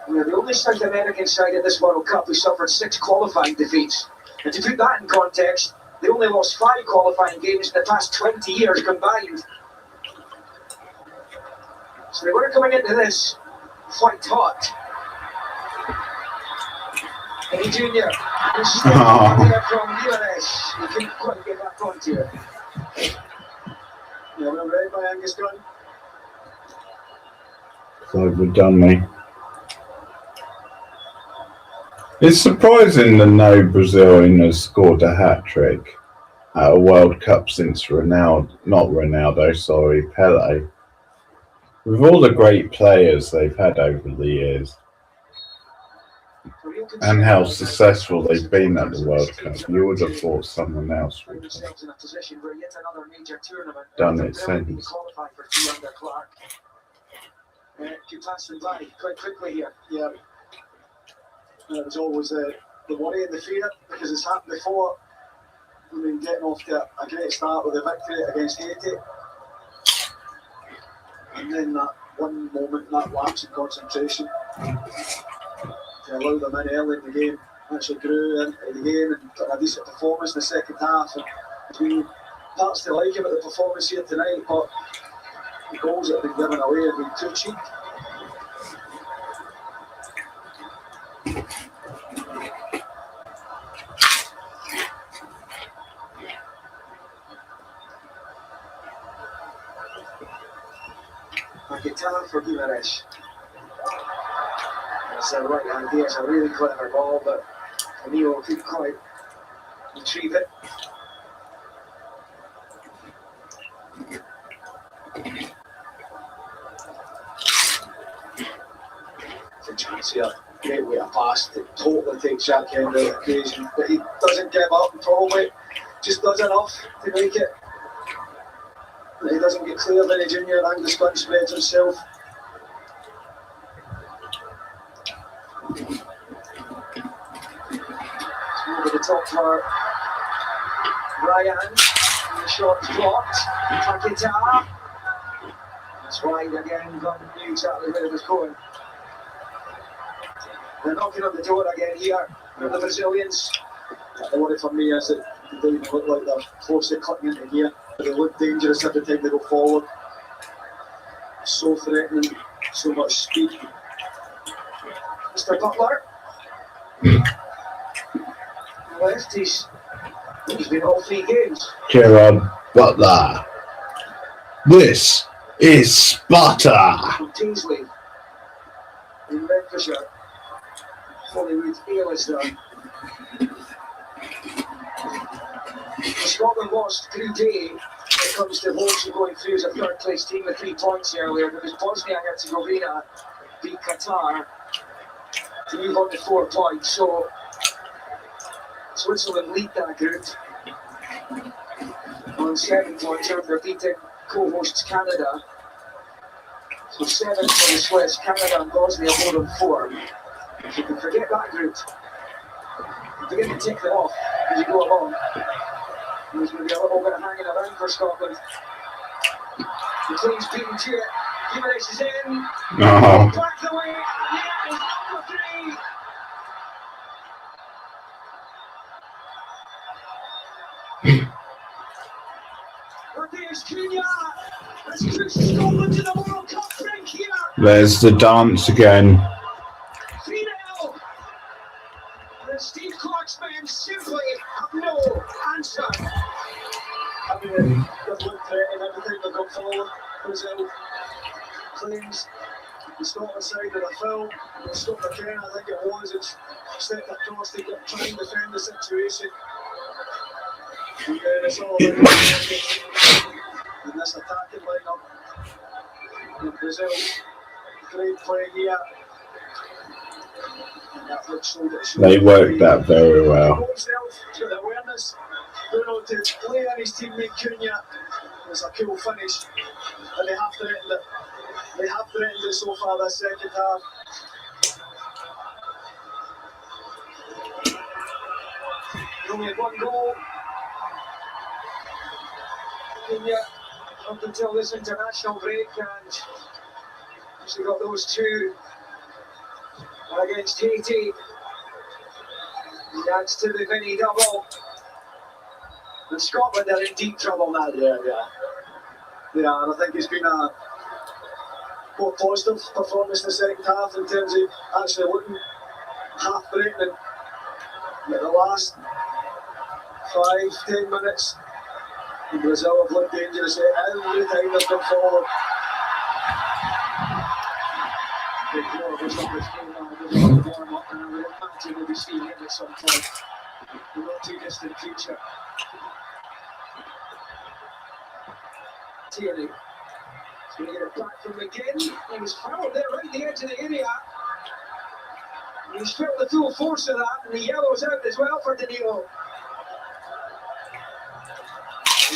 They're the only South American side at this World Cup who suffered 6 qualifying defeats. And to put that in context, they only lost 5 qualifying games in the past 20 years combined. So they were coming into this white hot. Eddie Junior, the step there from Gimenez. He couldn't quite get back onto it. Yeah, well read by Angus Gunn. Overdone me. It's surprising that no Brazilian has scored a hat-trick at a World Cup since Pele. With all the great players they've had over the years, and how successful they've been at the World Cup, you would have thought someone else would have done it since. Keep passing by quite quickly here. Yeah. And it was always the worry and the fear, because it's happened before. I mean, getting off to a great start with a victory against Haiti, and then that one moment, that lapse in concentration, to allow them in early in the game, actually grew into the game and put a decent performance in the second half. And there's been parts to like about the performance here tonight, but the goals that have been given away have been too cheap. A guitar for Gimenez. That's the right idea. It's a really clever ball, but Camilo couldn't quite retrieve it. It's a chance here. Great way to pass. It totally takes Jack Henry out of the occasion, but he doesn't give up and probably just does enough to make it. And he doesn't get clear. Vinny Junior, Angus Gunn spreads himself. Over the top for Ryan. The shot's blocked. Paquetá. That's wide again. Gunn knew exactly where it was going. They're knocking on the door again here. The Brazilians. The worry for me is that they don't even look like they're close to cutting into gear. They look dangerous every time they go forward. So threatening, so much speed. Mr. Butler. Lefties. He's been all 3 games. Gerard Butler. This is Sparta. From Tinsley in Renfrewshire. Hollywood Ale is done. Scotland lost 3-day when it comes to hopes of going through as a third place team with 3 points earlier, because Bosnia and Herzegovina beat Qatar to move on to 4 points. So Switzerland lead that group on 7 points after beating co-hosts Canada. So 7 for the Swiss, Canada and Bosnia more than 4. So you can forget that group. Forget to take them off as you go along. There's going to be a little bit of hanging around for Scotland. The team's beaten to it. Gimenez is in. Oh. Back the way. And yeah, it's number 3. There's Cunha. Let's push Scotland to the World Cup brink here. There's the dance again. 3-0. And Steve Clark's men simply have no answer. I mean, they've looked at it and everything they've got forward. Brazil claims the Scotland side of the film. The Scotland again, I think it was. It's stepped across to try and defend the situation. And then it's all about in this attacking lineup. In Brazil, great play here. They worked that very well. To the awareness, Bruno to play on his teammate Cunha. It's a cool finish, and they have threatened it. They have threatened it so far this second half. They only had 1 goal. Cunha up until this international break, and actually got those 2 against Haiti. He adds to the Vinny double. And Scotland are in deep trouble now. Yeah, and I think it's been a more positive performance in the second half in terms of actually looking half threatening. But the last 5-10 minutes, Brazil have looked dangerous every time they've come forward. There's not much going on. There's a lot of warm up, and I would imagine we'll be seeing him at some point in the not too distant future. Tierney. He's going to get it back from McGinn. He was fouled there right at the edge of the area. And he's felt the full force of that, and the yellow's out as well for Danilo.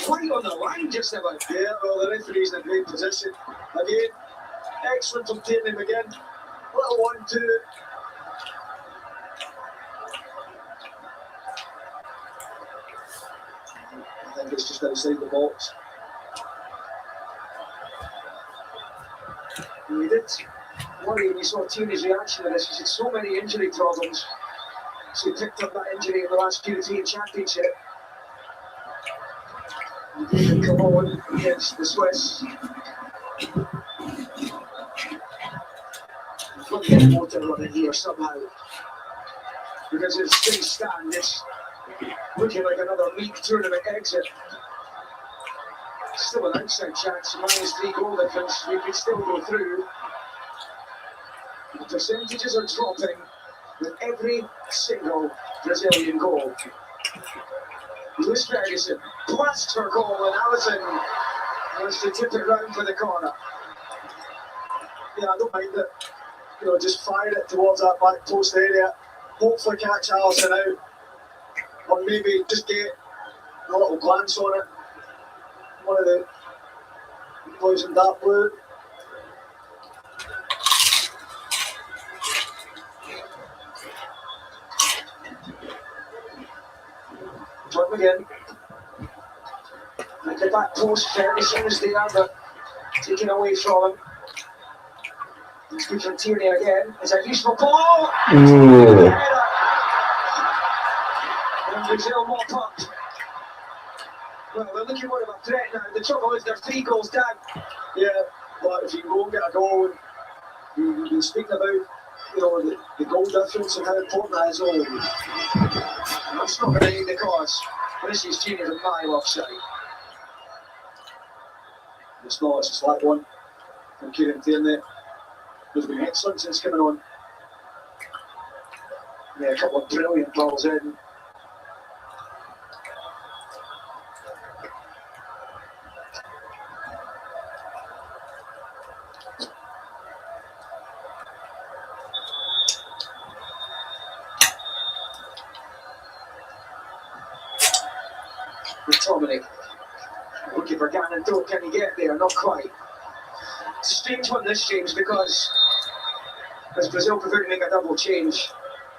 Right on the line just about. Yeah, well, the referee's in a great position. Again, excellent from Tierney McGinn. Little 1-2. I think it's just outside the box. We did worry when we saw Tierney's reaction to this. He's had so many injury problems. So he picked up that injury in the last European Championship. David Cologne against the Swiss. We've got to get a motor running here somehow. Because as things stand, it's looking like another league tournament exit. Still an outside chance, -3 goal difference. We could still go through. The percentages are dropping with every single Brazilian goal. Lewis Ferguson blasts her goal, and Allison wants to tip it round for the corner. Yeah, I don't mind it. Just fire it towards that back post area. Hopefully catch Allison out. Or maybe just get a little glance on it. One of the boys in dark blue. John McGinn. At the back post, Ferguson is there, but taken away from him. It's good from Tierney again. It's a useful ball. Ooh. And Brazil mop up. Well, they're looking more of a threat now. The trouble is they're 3 goals down. Yeah, but if you go and get a goal, you've been speaking about the goal difference and how important that is. That's not going to make the cause. This is Junior a mile offside. It's not, it's a slight one from Kieran Tierney. Who's been excellent since coming on. Yeah, a couple of brilliant balls in. McTominay. Looking for Gannon, though, can he get there? Not quite. It's a strange one this, James, because as Brazil prefer to make a double change,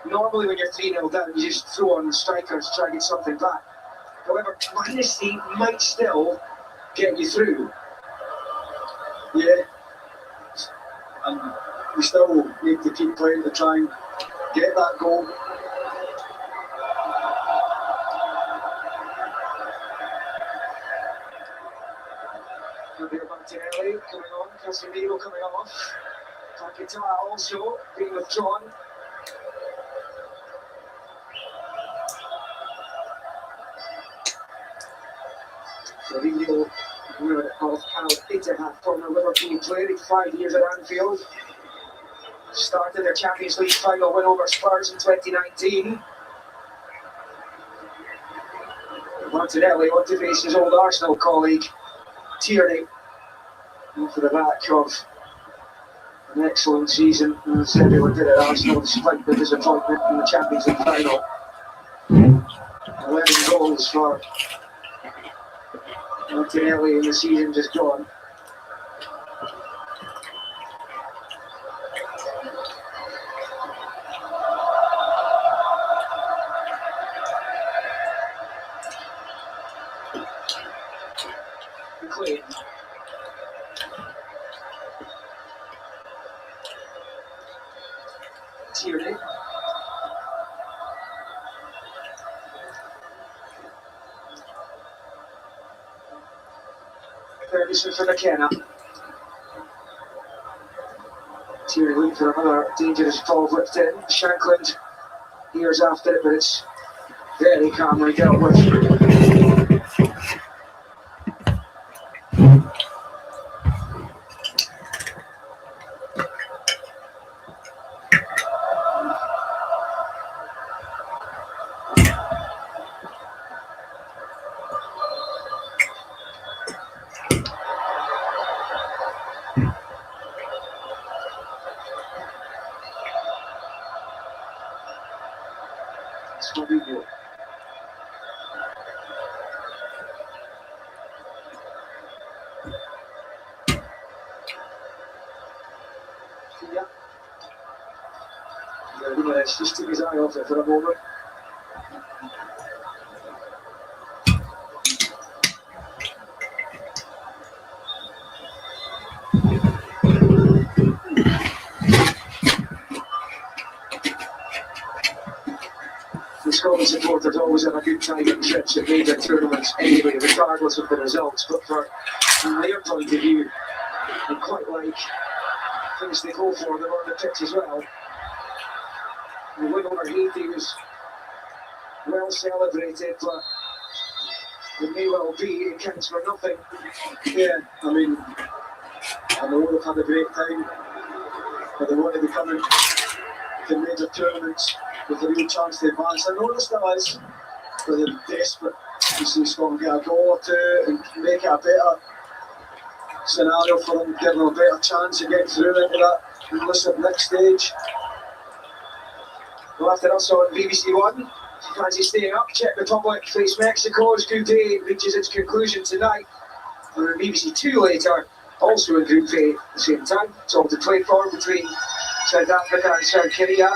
normally when you're 3-0 down, you just throw on the strikers to try and get something back. However, -3 might still get you through. Yeah. And we still need to keep playing to try and get that goal. Martinelli coming on, Casemiro coming off. Paquetá also being withdrawn. Mourinho, of Al Ittihad, former Liverpool player, 5 years at Anfield. Started their Champions League final win over Spurs in 2019. Martinelli on to face his old Arsenal colleague, Tierney. For the back of an excellent season, as everyone did at Arsenal, despite the disappointment in the Champions League final. 11 goals for Martinelli in the season just gone. McLean. Tierney. Ferguson for McKenna. Tierney looking for another dangerous ball whipped in. Shankland hears after it, but it's very calmly dealt with. Mourinho. Guimaraes just took his eye off it for a moment. The Scotland supporters always have a good time at trips at major tournaments anyway, regardless of the results, but from their point of view, they quite like things they go for them on the pitch as well. The win over Haiti was well celebrated, but it may well be it counts for nothing. Yeah, I mean, I know they've had a great time, but they want to be coming to major tournaments with a real chance to advance. I know there still is, but they're desperate to see Scotland get a goal or two and make it a better scenario for them, give them a better chance of getting through into that elusive next stage. Well, after us on BBC One, fancy staying up, Czech Republic face Mexico as Group A reaches its conclusion tonight. And on BBC Two later, also in Group A at the same time. It's all to play for between South Africa and South Korea.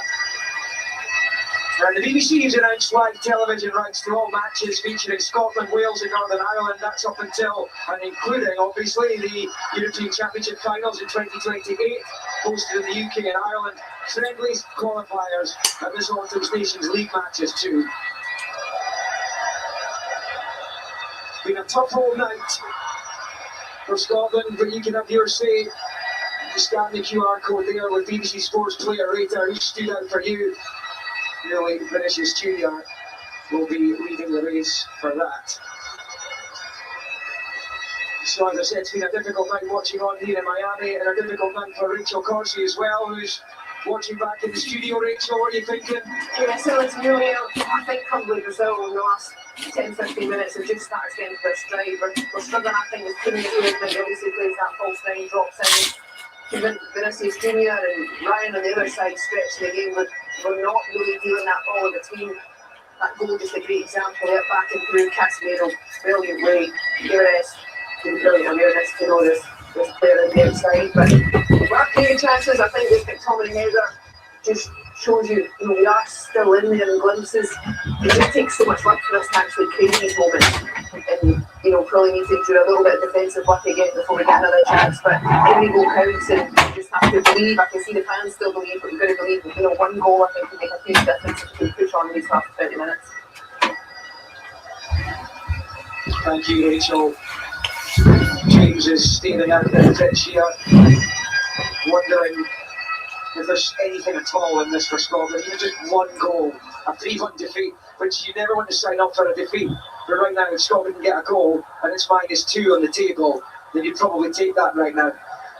And the BBC has announced live television rights to all matches featuring Scotland, Wales and Northern Ireland. That's up until and including, obviously, the European Championship finals in 2028, hosted in the UK and Ireland, friendlies, qualifiers, and this autumn's Nations League matches too. It's been a tough whole night for Scotland, but you can have your say You scan the QR code there with BBC Sports Player Rater. Who stood out for you? Really, Vinicius Junior will be leading the race for that. So as I said, it's been a difficult night watching on here in Miami, and a difficult night for Rachel Corsi as well, who's watching back in the studio. Rachel, what are you thinking? Yeah, so it's really, I think probably Brazil in the last 10-15 minutes have just started getting to their stride. We're struggling, I think, with Cunha movement. He obviously plays that false nine, drops in. Even Vinicius Junior and Ryan on the other side stretching the game, but we're not really dealing that ball in between. That goal just a great example of it, back and through Casemiro, brilliant way. Gires, brilliant awareness to know this player on the outside. But our creating chances, I think this McTominay header just shows you, we are still in there in glimpses. It just takes so much work for us to actually create these moments. And, probably need to do a little bit of defensive work again before we get another chance. But every goal counts, and you just have to believe. I can see the fans still believe, but you've got to believe. One goal, I think, can make a huge difference if you can push on these last 20 minutes. Thank you, Rachel. James is staring out the pitch here, wondering if there's anything at all in this for Scotland. Even just one goal, a 3-1 defeat, which you never want to sign up for a defeat. But right now, if Scotland can get a goal and it's -2 on the table, then you'd probably take that right now.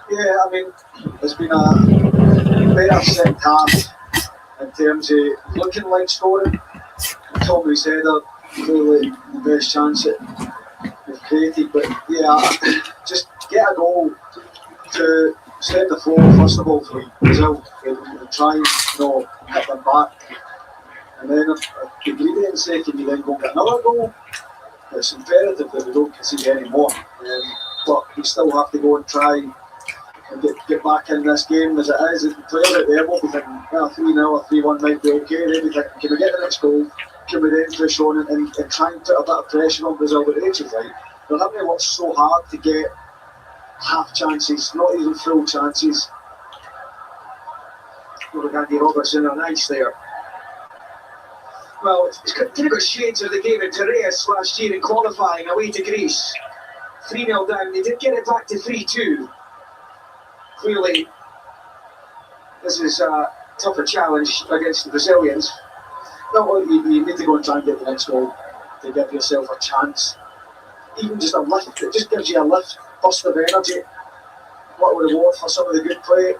Yeah, I mean, there's been a better second half in terms of looking like scoring. Tommy's header, clearly the best chance it we've created. But yeah, just get a goal to set the floor, first of all, for Brazil. And try and hit them back. And then if you greedy in second, you then go and get another goal. It's imperative that we don't concede any more. But we still have to go and try and get back in this game as it is. The players out there will be thinking, 3-0 or 3-1 might be okay. They'll be thinking, can we get the next goal? Can we then push on and try and put a bit of pressure on Brazil? But Rachel's right. They're having to work so hard to get half chances, not even full chances. Andy Robertson are nice there. Well, it's kind of got shades of the game in Piraeus last year in qualifying away to Greece. 3-0 down, they did get it back to 3-2. Clearly, this is a tougher challenge against the Brazilians. No, you need to go and try and get the next goal to give yourself a chance. Even just a lift, it just gives you a lift, burst of energy. What a reward for some of the good play.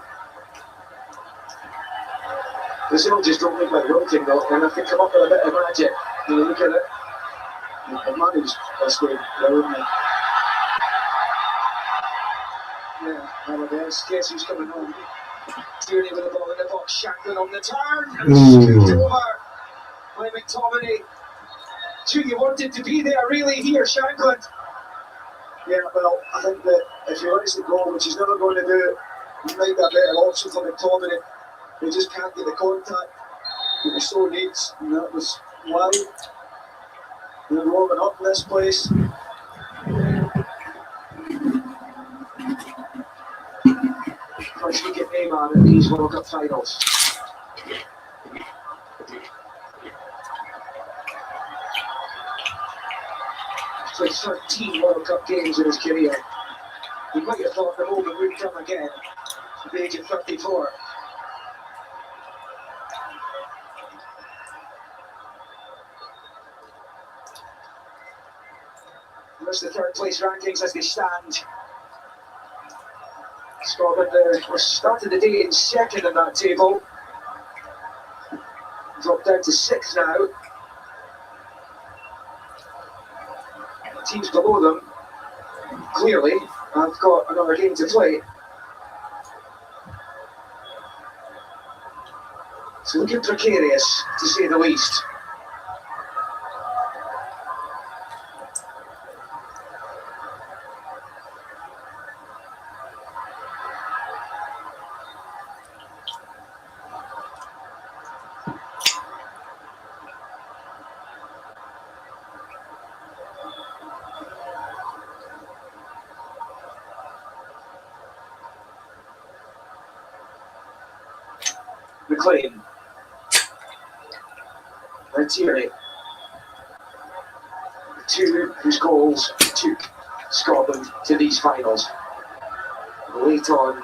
Brazil just don't look like wilting though, and if they come up with a bit of magic, you look at it, they've managed this game brilliantly. Yeah, now guess who's coming home? Tierney with the ball in the box, Shanklin on the turn, and scooped over by McTominay. You wanted to be there really here, Shanklin. Yeah, well, I think that if he lets it go, which he's never going to do, he might be a better option for McTominay. He just can't get the contact that he so needs, and that was why they're warming up in this place. First look at Neymar in these World Cup finals. He's played 13 World Cup games in his career. He might have thought the moment would come again at the age of 34. There's the third place rankings as they stand. Scotland started the day in second in that table. Dropped down to 6th now. The teams below them, clearly, have got another game to play. It's looking precarious, to say the least. McLean. And Tierney. The two whose goals took Scotland to these finals. Late on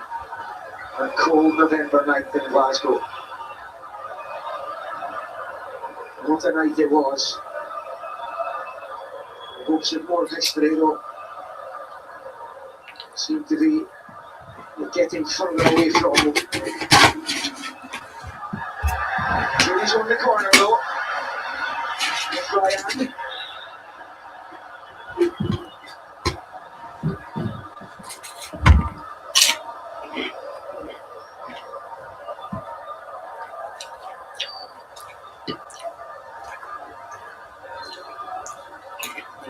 A cold November night in Glasgow. What a night it was. The hopes of more history though seem to be getting further away from them. Judy's on the corner though. With Ryan.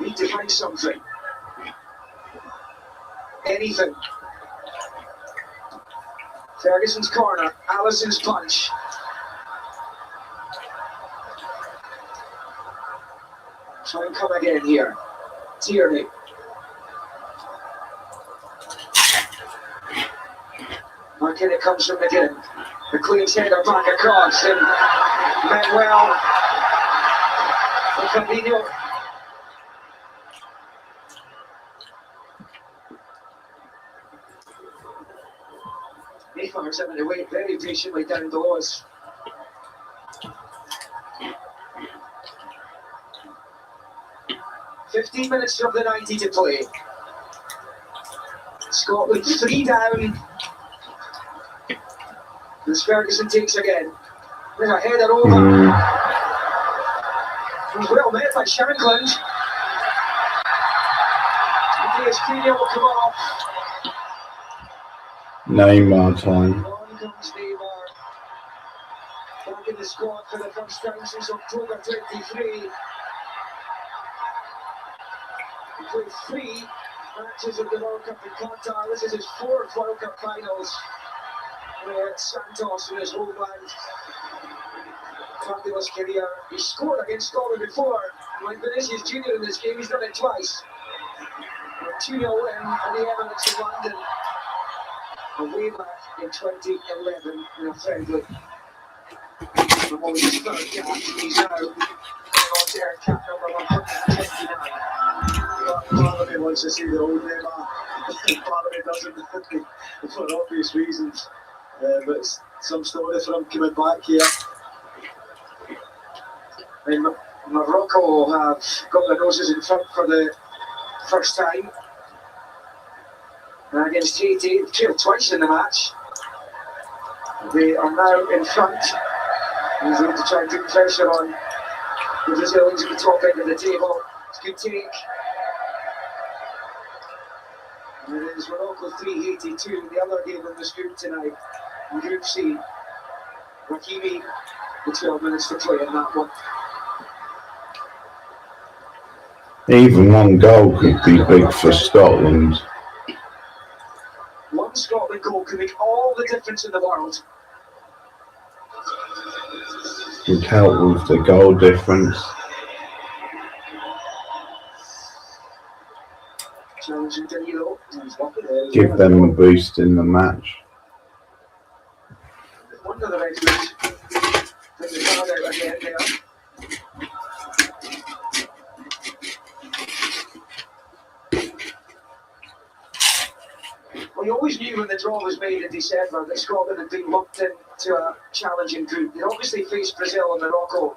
Need to find something. Anything. Ferguson's corner, Allison's punch. Try and come again here. Tierney. Back in it comes from McGinn. McLean's header back across and Manuel. Fabinho. Neymar's having to wait very patiently down below us. "15 minutes of the 90 to play. Scotland 3 down. As Ferguson takes again. There's a header over. It was well met by Shankland. Matthias Cunha will come off. Neymar time. On comes Neymar. Back in the squad for the first time since October 23. He played 3 matches of the World Cup in Qatar. This is his 4th World Cup finals with Santos in his homeland. Fabulous career. He scored against Scotland before. Like Vinicius Junior in this game, he's done it twice. A 2-0 win at the Emirates in London. Away back in 2011 in a friendly. From all his third cap, he's now on air cap number 129. Part of me wants to see the old Neymar. Part of me doesn't, for obvious reasons. But it's some story for him coming back here. And Morocco have got their noses in front for the first time. Against Haiti, they trailed twice in the match. They are now in front. He's going to try and put pressure on the Brazilians at the top end of the table. It's a good take. And it is Morocco 3, Haiti 2, the other game in this group tonight. In Group C. Hakimi, the 12 minutes to play in that one. Even one goal could be big for Scotland. One Scotland goal can make all the difference in the world. Would help with the goal difference. Challenging Danilo. Give them a boost in the match. One of the referees took the card out again there. We always knew when the draw was made in December that Scotland had been lumped into a challenging group. They obviously faced Brazil and Morocco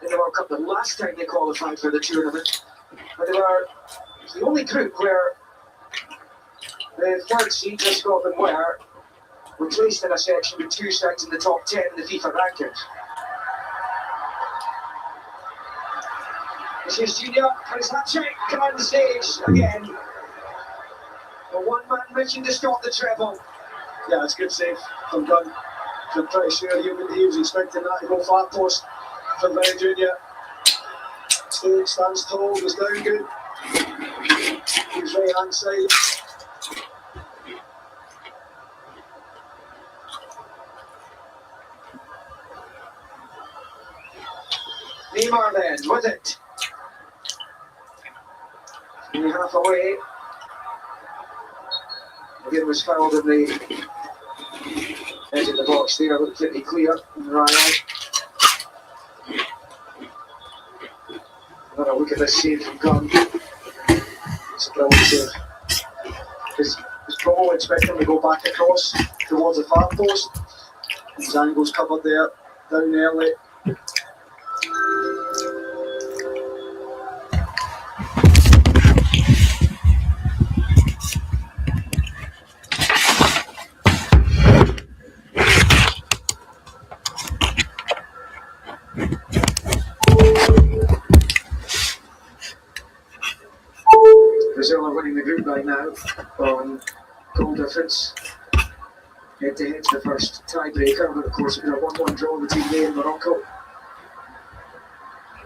in the World Cup the last time they qualified for the tournament. But they were the only group where the third seeds of Scotland were placed in a section with 2 sides in the top 10 in the FIFA rankings. This is Junior for his hat-trick, command the stage again. A one-man mission to stop the treble. Yeah, it's a good save from Gunn. I'm pretty sure he was expecting that to go far post from Vinny Junior. Stands tall, was down good. His right hand side. Neymar then, with it. Only half away. Again was fouled in the edge of the box there, looked pretty clear. Ryan. Another look at this save from Gunn. It's a brilliant save. He's probably expecting to go back across towards the far post. His angle's covered there, down early. Brazil are winning the group right now on goal difference. Head to head to the first tiebreaker, but of course it was a 1-1 draw between May and Morocco.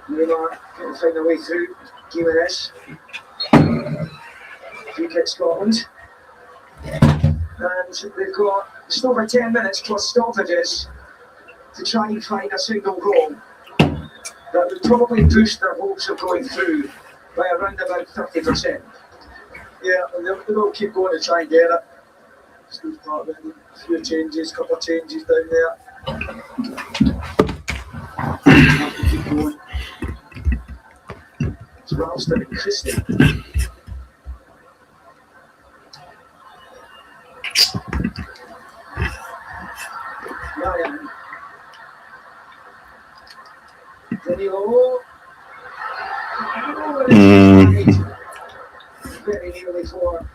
Neymar can find their way through. Gimenez. Free kick Scotland. And they've got just over 10 minutes plus stoppages to try and find a single goal that would probably boost their hopes of going through by around about 30%. Yeah, and they'll keep going to try and get it. Steve Parkman, a few changes, couple of changes down there. Have to keep going. It's Ralston and Christie. Ryan. Danilo. Very nearly for.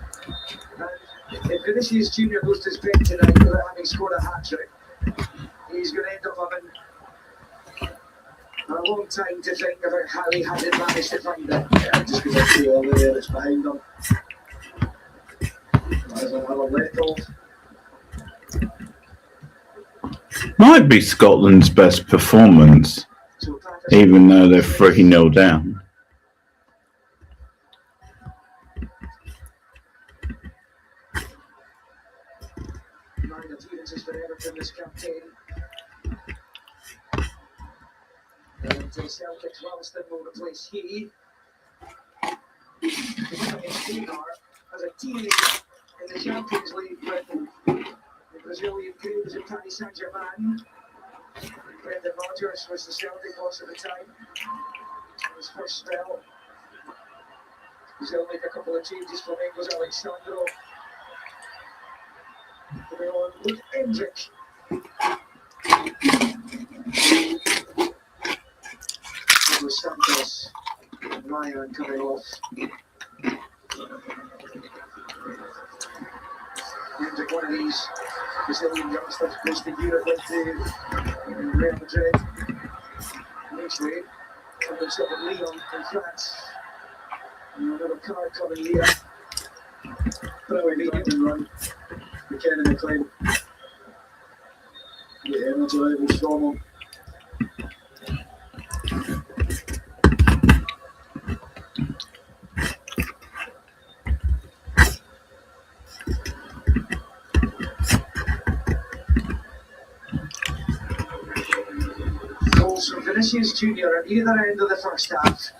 And if Vinicius Junior goes to his bed tonight without having scored a hat-trick, he's going to end up having a long time to think about how he hasn't managed to find it. Yeah, just because I see all the there that's behind him. There's another let-off. Might be Scotland's best performance, even though they're 3-0 down. Nine appearances for Everton this campaign. And Celtic's Ralston will replace he. As a teenager in the Champions League with the Brazilian clubs at Paris Saint-Germain. Brendan Rodgers was the Celtic boss at the time. His first spell. Brazil made a couple of changes. Flamengo's Alexandro. Coming on with Hendrick. It was Santos and Ryan coming off. Hendrick, one of these Brazilian youngsters, goes to Europe with Real Madrid. Actually, comes up with Lyon in France. And another car coming here. But away, lead and run. McKenna McLean. The energy levels from him. Goals from Vinicius Junior at either end of the first half.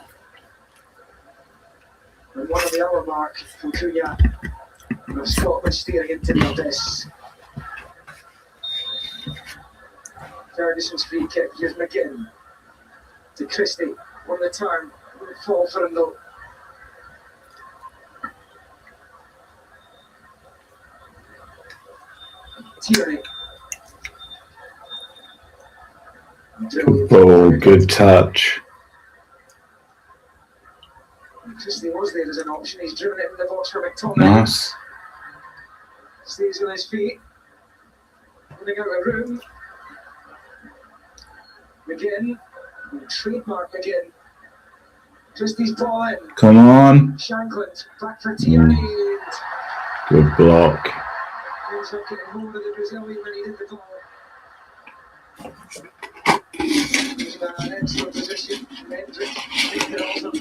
And one on the hour mark from Cunha. And Scotland steering into the abyss. Ferguson's free kick. Here's McGinn to Christie on the turn. Fall for him though. Tierney. Oh, good touch. Christie was there as an option. He's driven it in the box for McTominay. Nice. Stays on his feet. Running out of room. McGinn. Trademark McGinn. Christie's ball in. Come on. Shankland. Back for Tierney. Good block. He's not getting hold of the Brazilian when he did the ball. He's in an excellent position. Hendrick. Picked it off him.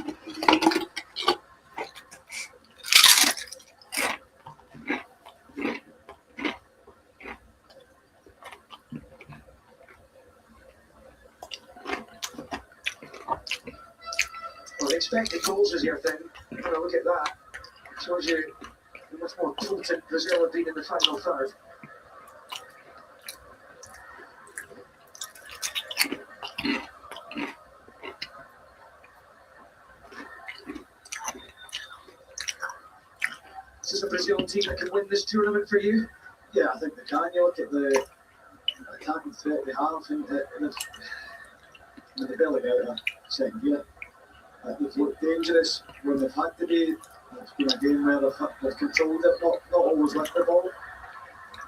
Well, the expected goals is your thing. When I look at that, it shows you how much more potent Brazil have been in the final third. Is this a Brazil team that can win this tournament for you? Yeah, I think they can. You look at the attacking threat they have, and they barely get out of second gear. They've looked dangerous when they've had to be. It's been a game where they've controlled it, not always with the ball,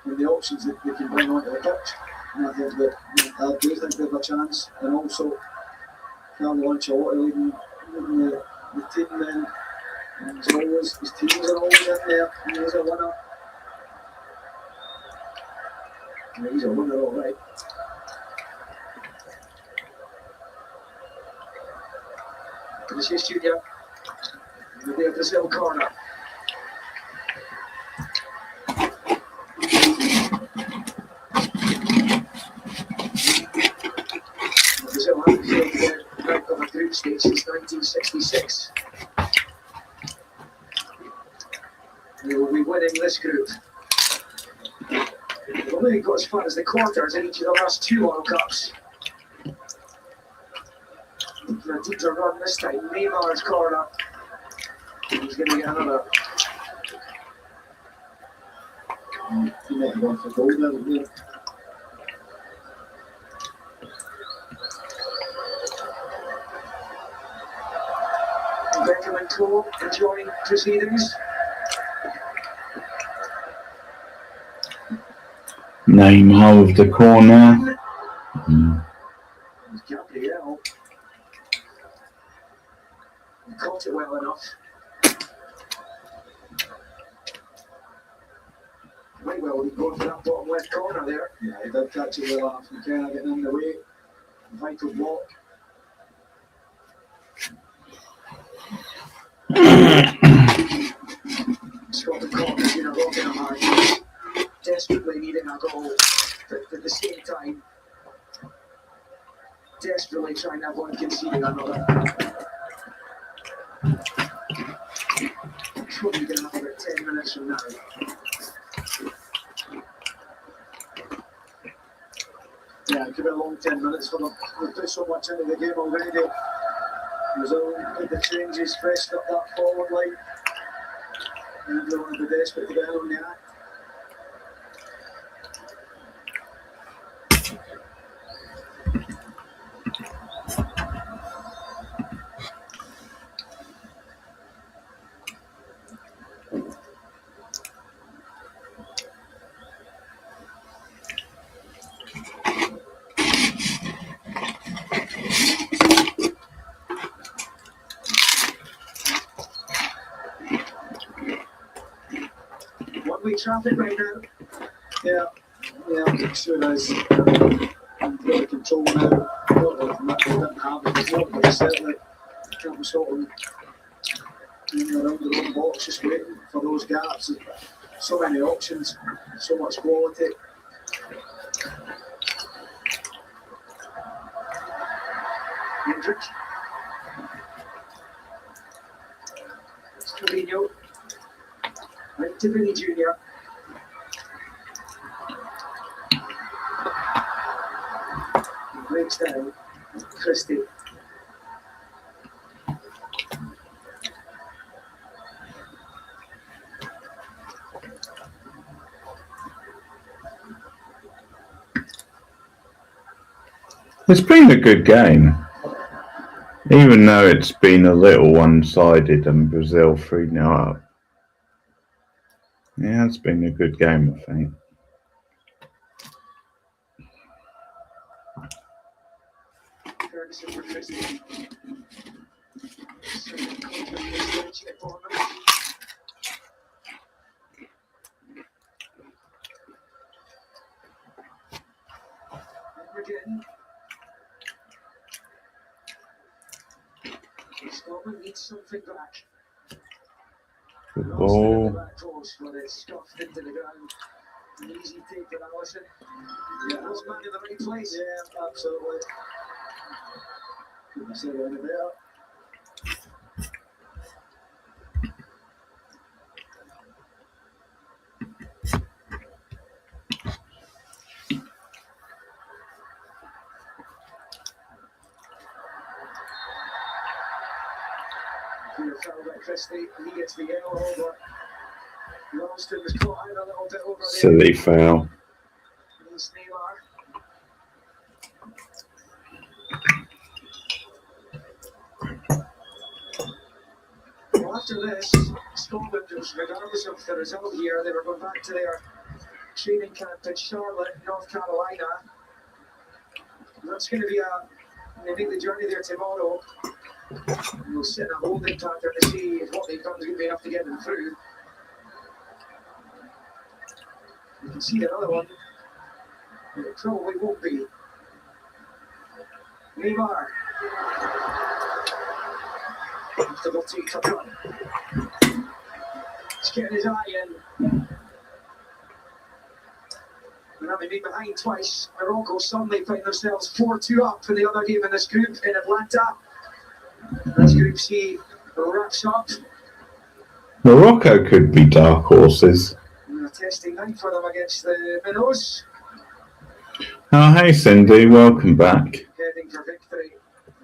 and the options that they can bring onto the pitch. And I think that I do think they have a chance, and also Watchalong leading the team then. And his teams are always in there, and he's a winner. And he's a winner, all right. Vinicius Junior, in the Brazil corner. Brazil haven't played out of a group stage since 1966. They will be winning this group. They've only got as far as the quarters in each of the last 2 World Cups. They're deep to run this time. Neymar's corner. He's going to get another. He might have gone for goal there, wouldn't he? Beckham and Co enjoying proceedings. Neymar with the corner. Gabriel caught it well enough. Might well be going for that bottom left corner there. Yeah, he did catch it well enough. McKenna getting in the way. Vital block. Scotland corners in a rock in a hard. Desperately needing a goal, but at the same time, desperately trying to avoid conceding another. Probably going to have about 10 minutes from now. Yeah, it could be a long 10 minutes for them. They've put so much into the game already. Brazil made the changes, freshened up that forward line. And they want to be desperate to get in on the act. One-way traffic right now. Yeah, it sure is. Under control now. They didn't have it before, but certainly can't be Scotland around their own box, just waiting for those gaps. So many options, so much quality. Hendrick. Trevino. Right to Vinny Junior. He breaks down. Christie. It's been a good game, even though it's been a little one-sided and Brazil 3-0 up. Yeah, it's been a good game, I think. Ferguson for Christie. Again. Scotland needs something back. Good ball. That close, but it's scuffed into the ground. An easy take for Allison. Yeah, that's man in the right place. Yeah, absolutely. Couldn't have said it any better. Clear foul by Christie. He gets the yellow, but Ralston was caught out a little bit over there. Silly foul. It's Neymar. Well, after this, Scotland, regardless of the result here, they were going back to their training camp in Charlotte, North Carolina. That's going to be they make the journey there tomorrow. We'll sit in a holding pattern to see if what they've done is going to be enough to get them through. You can see another one. It probably won't be. Neymar. Double T, come on. He's getting his eye in. And having been behind twice, Morocco suddenly find themselves 4-2 up for the other game in this group in Atlanta. As Group C wraps up. Morocco could be dark horses. A testing night for them against the Minnows. Oh, hey Cindy, welcome back. Heading for victory.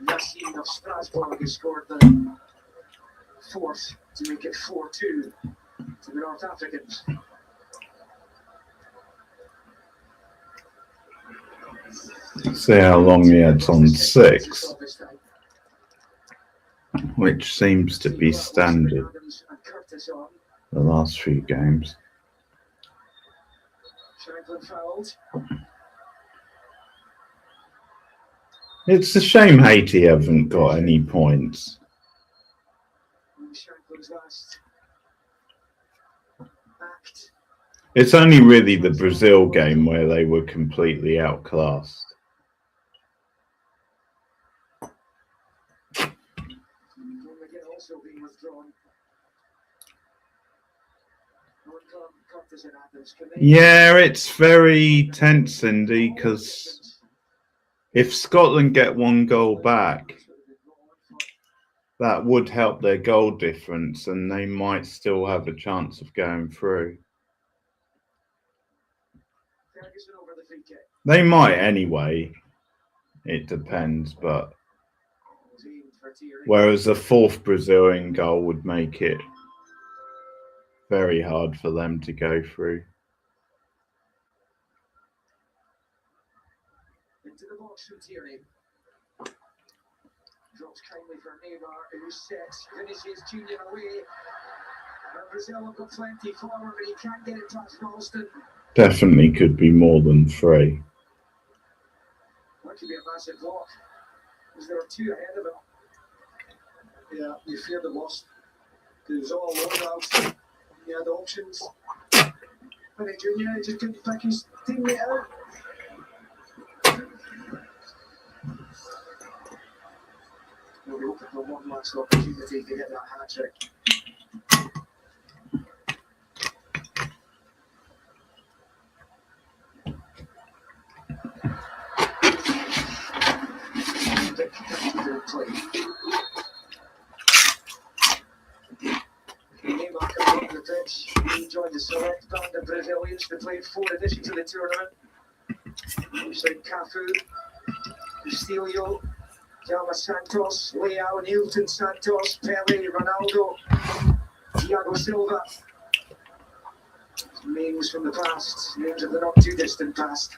Yassine of Strasbourg has scored the fourth to make it 4-2 to the North Africans. See how long he had on 6, which seems to be standard the last few games. Shanklin fouled. It's a shame Haiti haven't got any points. Shanklin's last act. It's only really the Brazil game where they were completely outclassed. Also being withdrawn. Yeah, it's very tense, Cindy, because if Scotland get 1 goal back, that would help their goal difference and they might still have a chance of going through. They might anyway. It depends, but whereas a 4th Brazilian goal would make it very hard for them to go through. Into the box from Tierney. Drops kindly for Neymar, who sets, finishes Junior away. And Brazil have got plenty forward, but he can't get it past Ralston. Definitely could be more than 3. That could be a massive block, because there were 2 ahead of him. Yeah, you fear the worst. It was all over Ralston. He had options. But Junior just couldn't pick his teammate out. We'll be hoping for one last opportunity to get that hat trick. Neymar comes on the pitch. He joined the select band of Brazilians to play 4 editions of the tournament. Looks like Cafu, Castillo, Jalma Santos, Leao, Nilton Santos, Pele, Ronaldo, Thiago Silva. Names from the past, names of the not too distant past.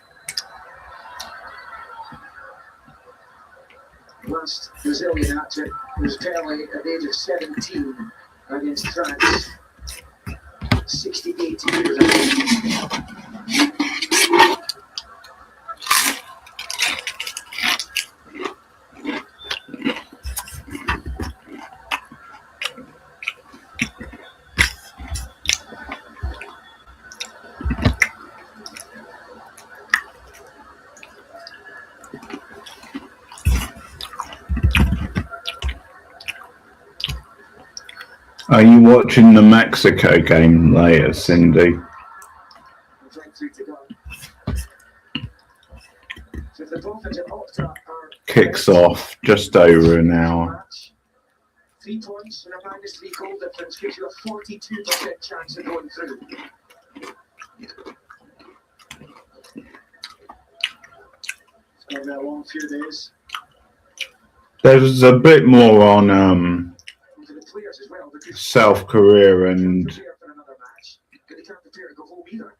Last Brazilian hat-trick was Pele at the age of 17 against France. 68 years ago. Are you watching the Mexico game later, Cindy? Kicks off just over an hour. 3 points and a -3 goal difference gives you a 42% chance of going through. It's going to be a long few days. There's a bit more on South Korea and can't prepare to go home either.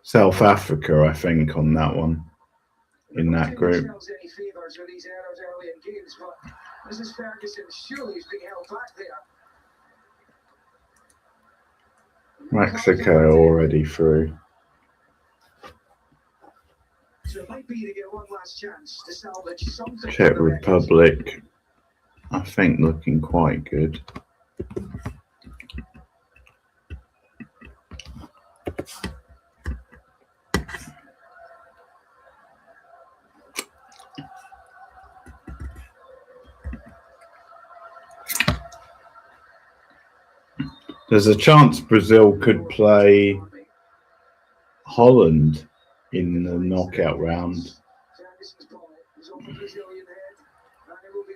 South Africa, I think, on that one, in that group. Themselves any favours with these errors early in games, but Mrs. Ferguson surely is being held back there. Mexico already through. So it might be to get one last chance to salvage something. Czech Republic, I think, looking quite good. There's a chance Brazil could play Holland in the knockout round.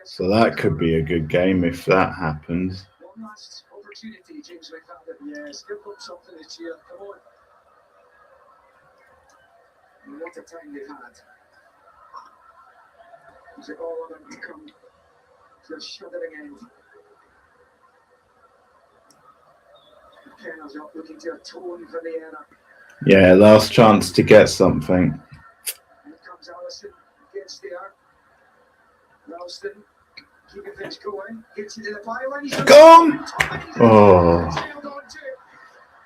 So that could be a good game if that happens. One last opportunity, James McFadden. Yes, give them something to cheer. Come on. And what a time they've had. Is it all of them to come to a shuddering end? Kenner's up looking to atone for the error. Yeah, last chance to get something. Here comes Allison, gets there. Ralston, keeping things going, gets into the byline. Gone! Oh. Held on to it.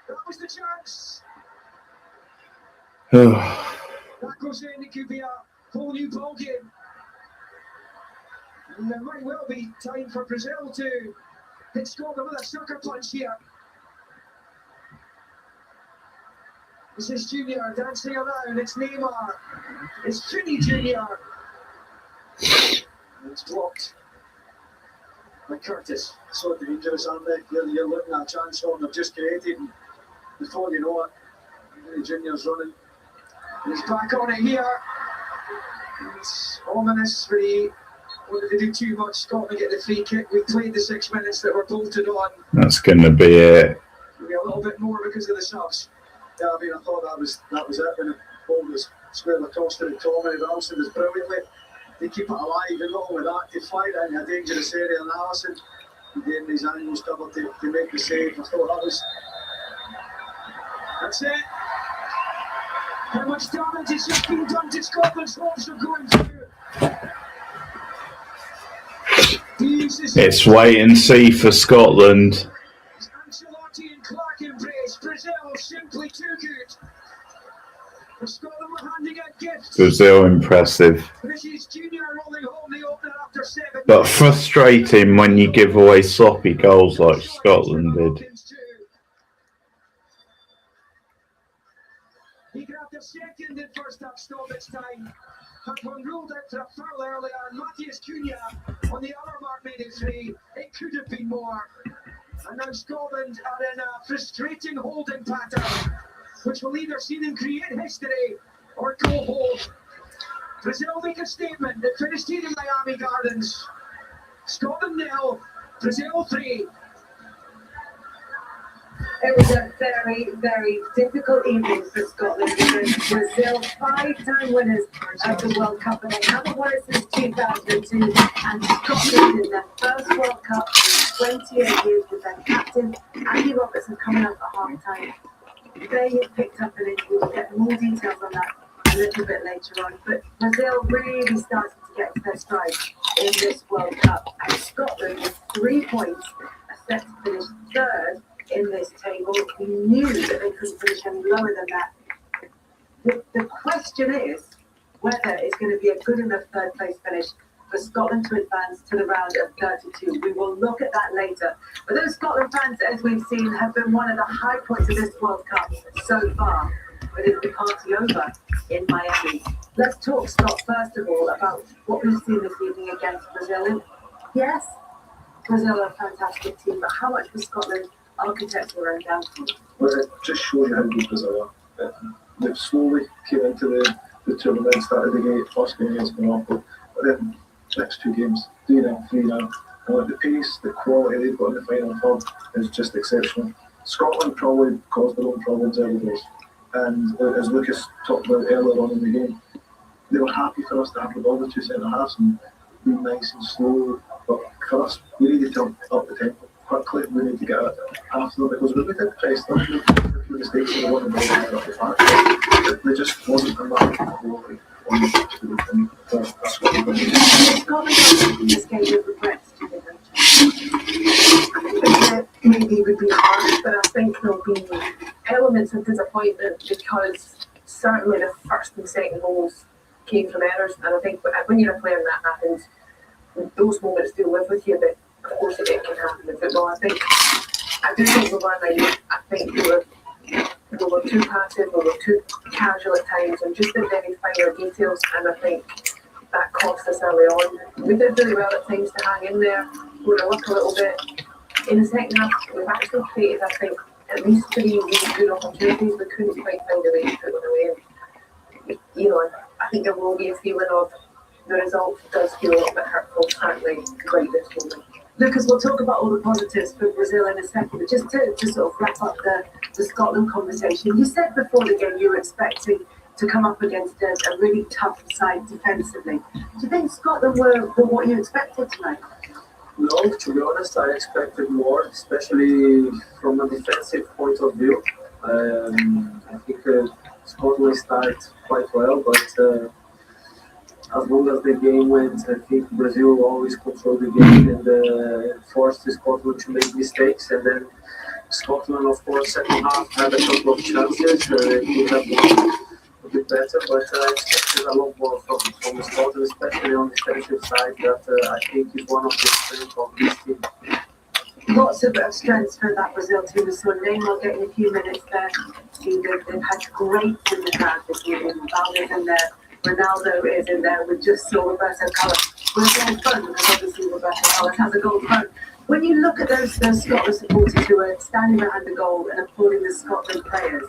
That was the chance. That goes in, it could be a whole new ball game. And there might well be time for Brazil to hit Scotland with a sucker punch here. This is Junior dancing around. It's Neymar. It's Trini Junior. And it's blocked by Curtis. So dangerous, aren't they? You're looking at a chance on they've just created. And before you know it, Trini Junior's running. And he's back on it here. It's ominous for the. Wanted to do too much. Scotland get the free kick. We played the 6 minutes that were bolted on. That's going to be it. Maybe a little bit more because of the subs. Yeah, I mean, I thought that was it when the ball was squared across to the Tommy. Ralston was brilliantly. They keep it alive, and not with that, they find it in a dangerous area. And Allison, getting these angles covered to make the save. I thought that was. That's it. How much damage has just been done to Scotland's hopes of going through? It's wait and see for Scotland. Ancelotti and Clark embrace. Brazil simply too good. For Scotland were handing out gifts. Brazil impressive. This is Junior rolling home the opener after 7. But frustrating when you give away sloppy goals like Scotland did. He grabbed a second in first half stoppage time. Had one ruled out for a foul earlier, and Matthias Cunha on the other mark made it 3. It could have been more. And now Scotland are in a frustrating holding pattern, which will either see them create history or go home. Brazil make a statement that finished here in Miami Gardens. Scotland 0, Brazil 3. It was a very, very difficult evening for Scotland because Brazil 5-time winners of the World Cup, and they haven't won it since 2002. And Scotland in their first World Cup in 28 years with their captain Andy Robertson coming up at half-time. They have picked up an injury. We'll get more details on that a little bit later on. But Brazil really started to get to their stride in this World Cup, and Scotland with 3 points are set to finish third in this table. We knew that they couldn't finish any lower than that. The question is whether it's going to be a good enough third place finish for Scotland to advance to the round of 32. We will look at that later. But those Scotland fans, as we've seen, have been one of the high points of this World Cup so far. But it's the party over in Miami. Let's talk, Scott, first of all, about what we've seen this evening against Brazil. And yes, Brazil are a fantastic team, but how much was Scotland architects their own downfall? Well, it just shows you how good Brazil are. They've slowly came into the tournament, started the game, first game against Morocco, but then next 2 games, 3-0, 3-0. And the pace, the quality they've got in the final third is just exceptional. Scotland probably caused their own problems early days. And as Lucas talked about earlier on in the game, they were happy for us to have the ball with 2 centre halves and be nice and slow. But for us, we needed to up the tempo. quickly. We need to get it after them because we did press them. A few mistakes in the one ball and up the back. They just wasn't enough quality on the pitch, and that's what we're doing. Scotland in this game of regrets, do you think? Maybe it would be harsh, but I think there'll be elements of disappointment because certainly the first and second goals came from errors, and I think when you're a player and that happens, those moments do live with you, but of course it can happen in football. I do think we were naive. I think we were too passive, we were too casual at times, and just the very finer details, and I think that cost us early on. We did really well at times to hang in there, we were up a little bit. In the second half, we've actually created, I think, at least 3 really good opportunities. We couldn't quite find a way to put them away. You know, I think there will be a feeling of the result does feel a little bit hurtful, certainly right this moment. Lucas, we'll talk about all the positives for Brazil in a second, but just to sort of wrap up the Scotland conversation, you said before the game you were expecting to come up against a really tough side defensively. Do you think Scotland were what you expected tonight? No, to be honest, I expected more, especially from a defensive point of view. I think Scotland started quite well, but as long as the game went, I think Brazil always controlled the game and forced Scotland to make mistakes. And then Scotland, of course, second half had a couple of chances. Could have won a bit better, but I expected a lot more from Scotland, especially on the defensive side, that I think is one of the strengths of this team. Lots of strengths for that Brazil team. So Neymar getting a few minutes there. They've had great in the ground this year. Valdes in there. Ronaldo is in there. We just saw Roberto Carlos. We're going fun because obviously Roberto Carlos has a goal front. When you look at those Scotland supporters who are standing behind the goal and applauding the Scotland players,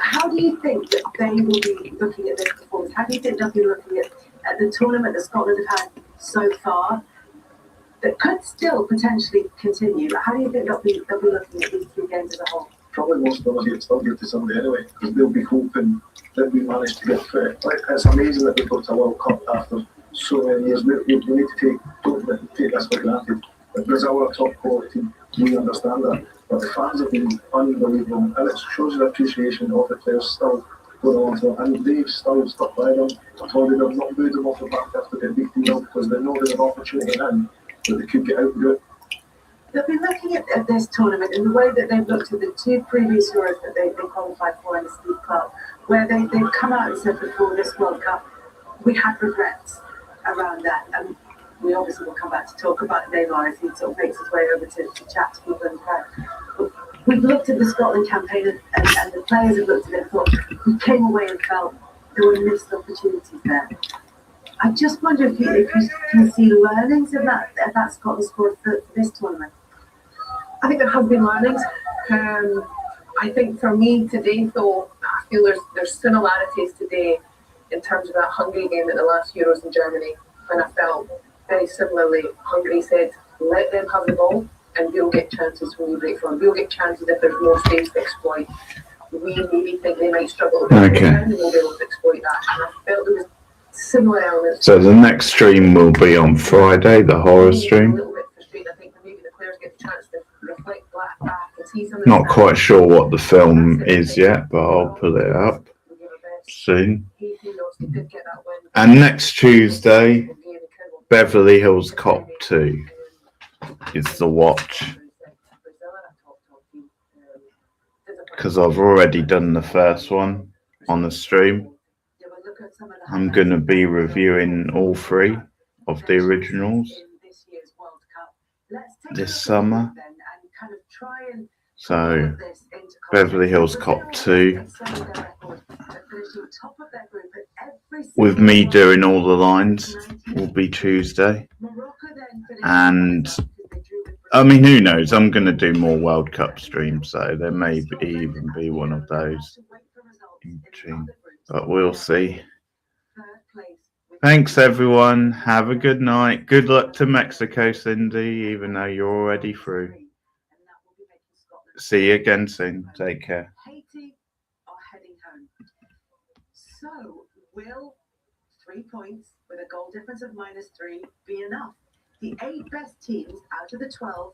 how do you think that they will be looking at this performance? How do you think they'll be looking at the tournament that Scotland have had so far that could still potentially continue? How do you think they'll be looking at these 2 games as a whole? Probably most of them will still give to somebody anyway, because they'll be hoping that we managed to get through. Like, it's amazing that we got to a World Cup after so many years. We need to don't take this for granted. But Brazil are a top quality team, we understand that. But the fans have been unbelievable, and it shows the appreciation of the players still going on to them. And they've still stuck by them. I told you they've not booed them off the back after they beat them because they know there's an opportunity in that they could get out and do it. They'll be looking at this tournament in the way that they've looked at the 2 previous Euros that they qualified for in the Steve Club, where they've come out and said before this World Cup, we had regrets around that. And we obviously will come back to talk about Neymar as he sort of makes his way over to chat to people in the crowd. But we've looked at the Scotland campaign and the players have looked at it and thought, we came away and felt there were missed opportunities there. I just wonder if you can see learnings in that Scotland squad for this tournament. I think there have been learnings. I think for me today, though, I feel there's similarities today in terms of that Hungary game at the last Euros in Germany, when I felt very similarly. Hungary said, let them have the ball and we'll get chances when we break from. We'll get chances if there's more space to exploit. We maybe think they might struggle a bit, and we'll be able to exploit that. And I felt there was similar elements. So the next stream will be on Friday, the horror stream. A little bit frustrated. I think maybe the players get the chance to reflect back and see some of Not quite sure what the film is yet, but I'll pull it up soon. And next Tuesday, Beverly Hills Cop 2 is the watch. Because I've already done the first one on the stream. I'm going to be reviewing all 3 of the originals this summer. So, Beverly Hills Cop 2, with me doing all the lines, will be Tuesday. And, I mean, who knows? I'm going to do more World Cup streams, so there may even be one of those in between. But we'll see. Thanks, everyone. Have a good night. Good luck to Mexico, Cindy, even though you're already through. See you again soon. Take care. Haiti are heading home. So, will 3 points with a goal difference of -3 be enough? The 8 best teams out of the 12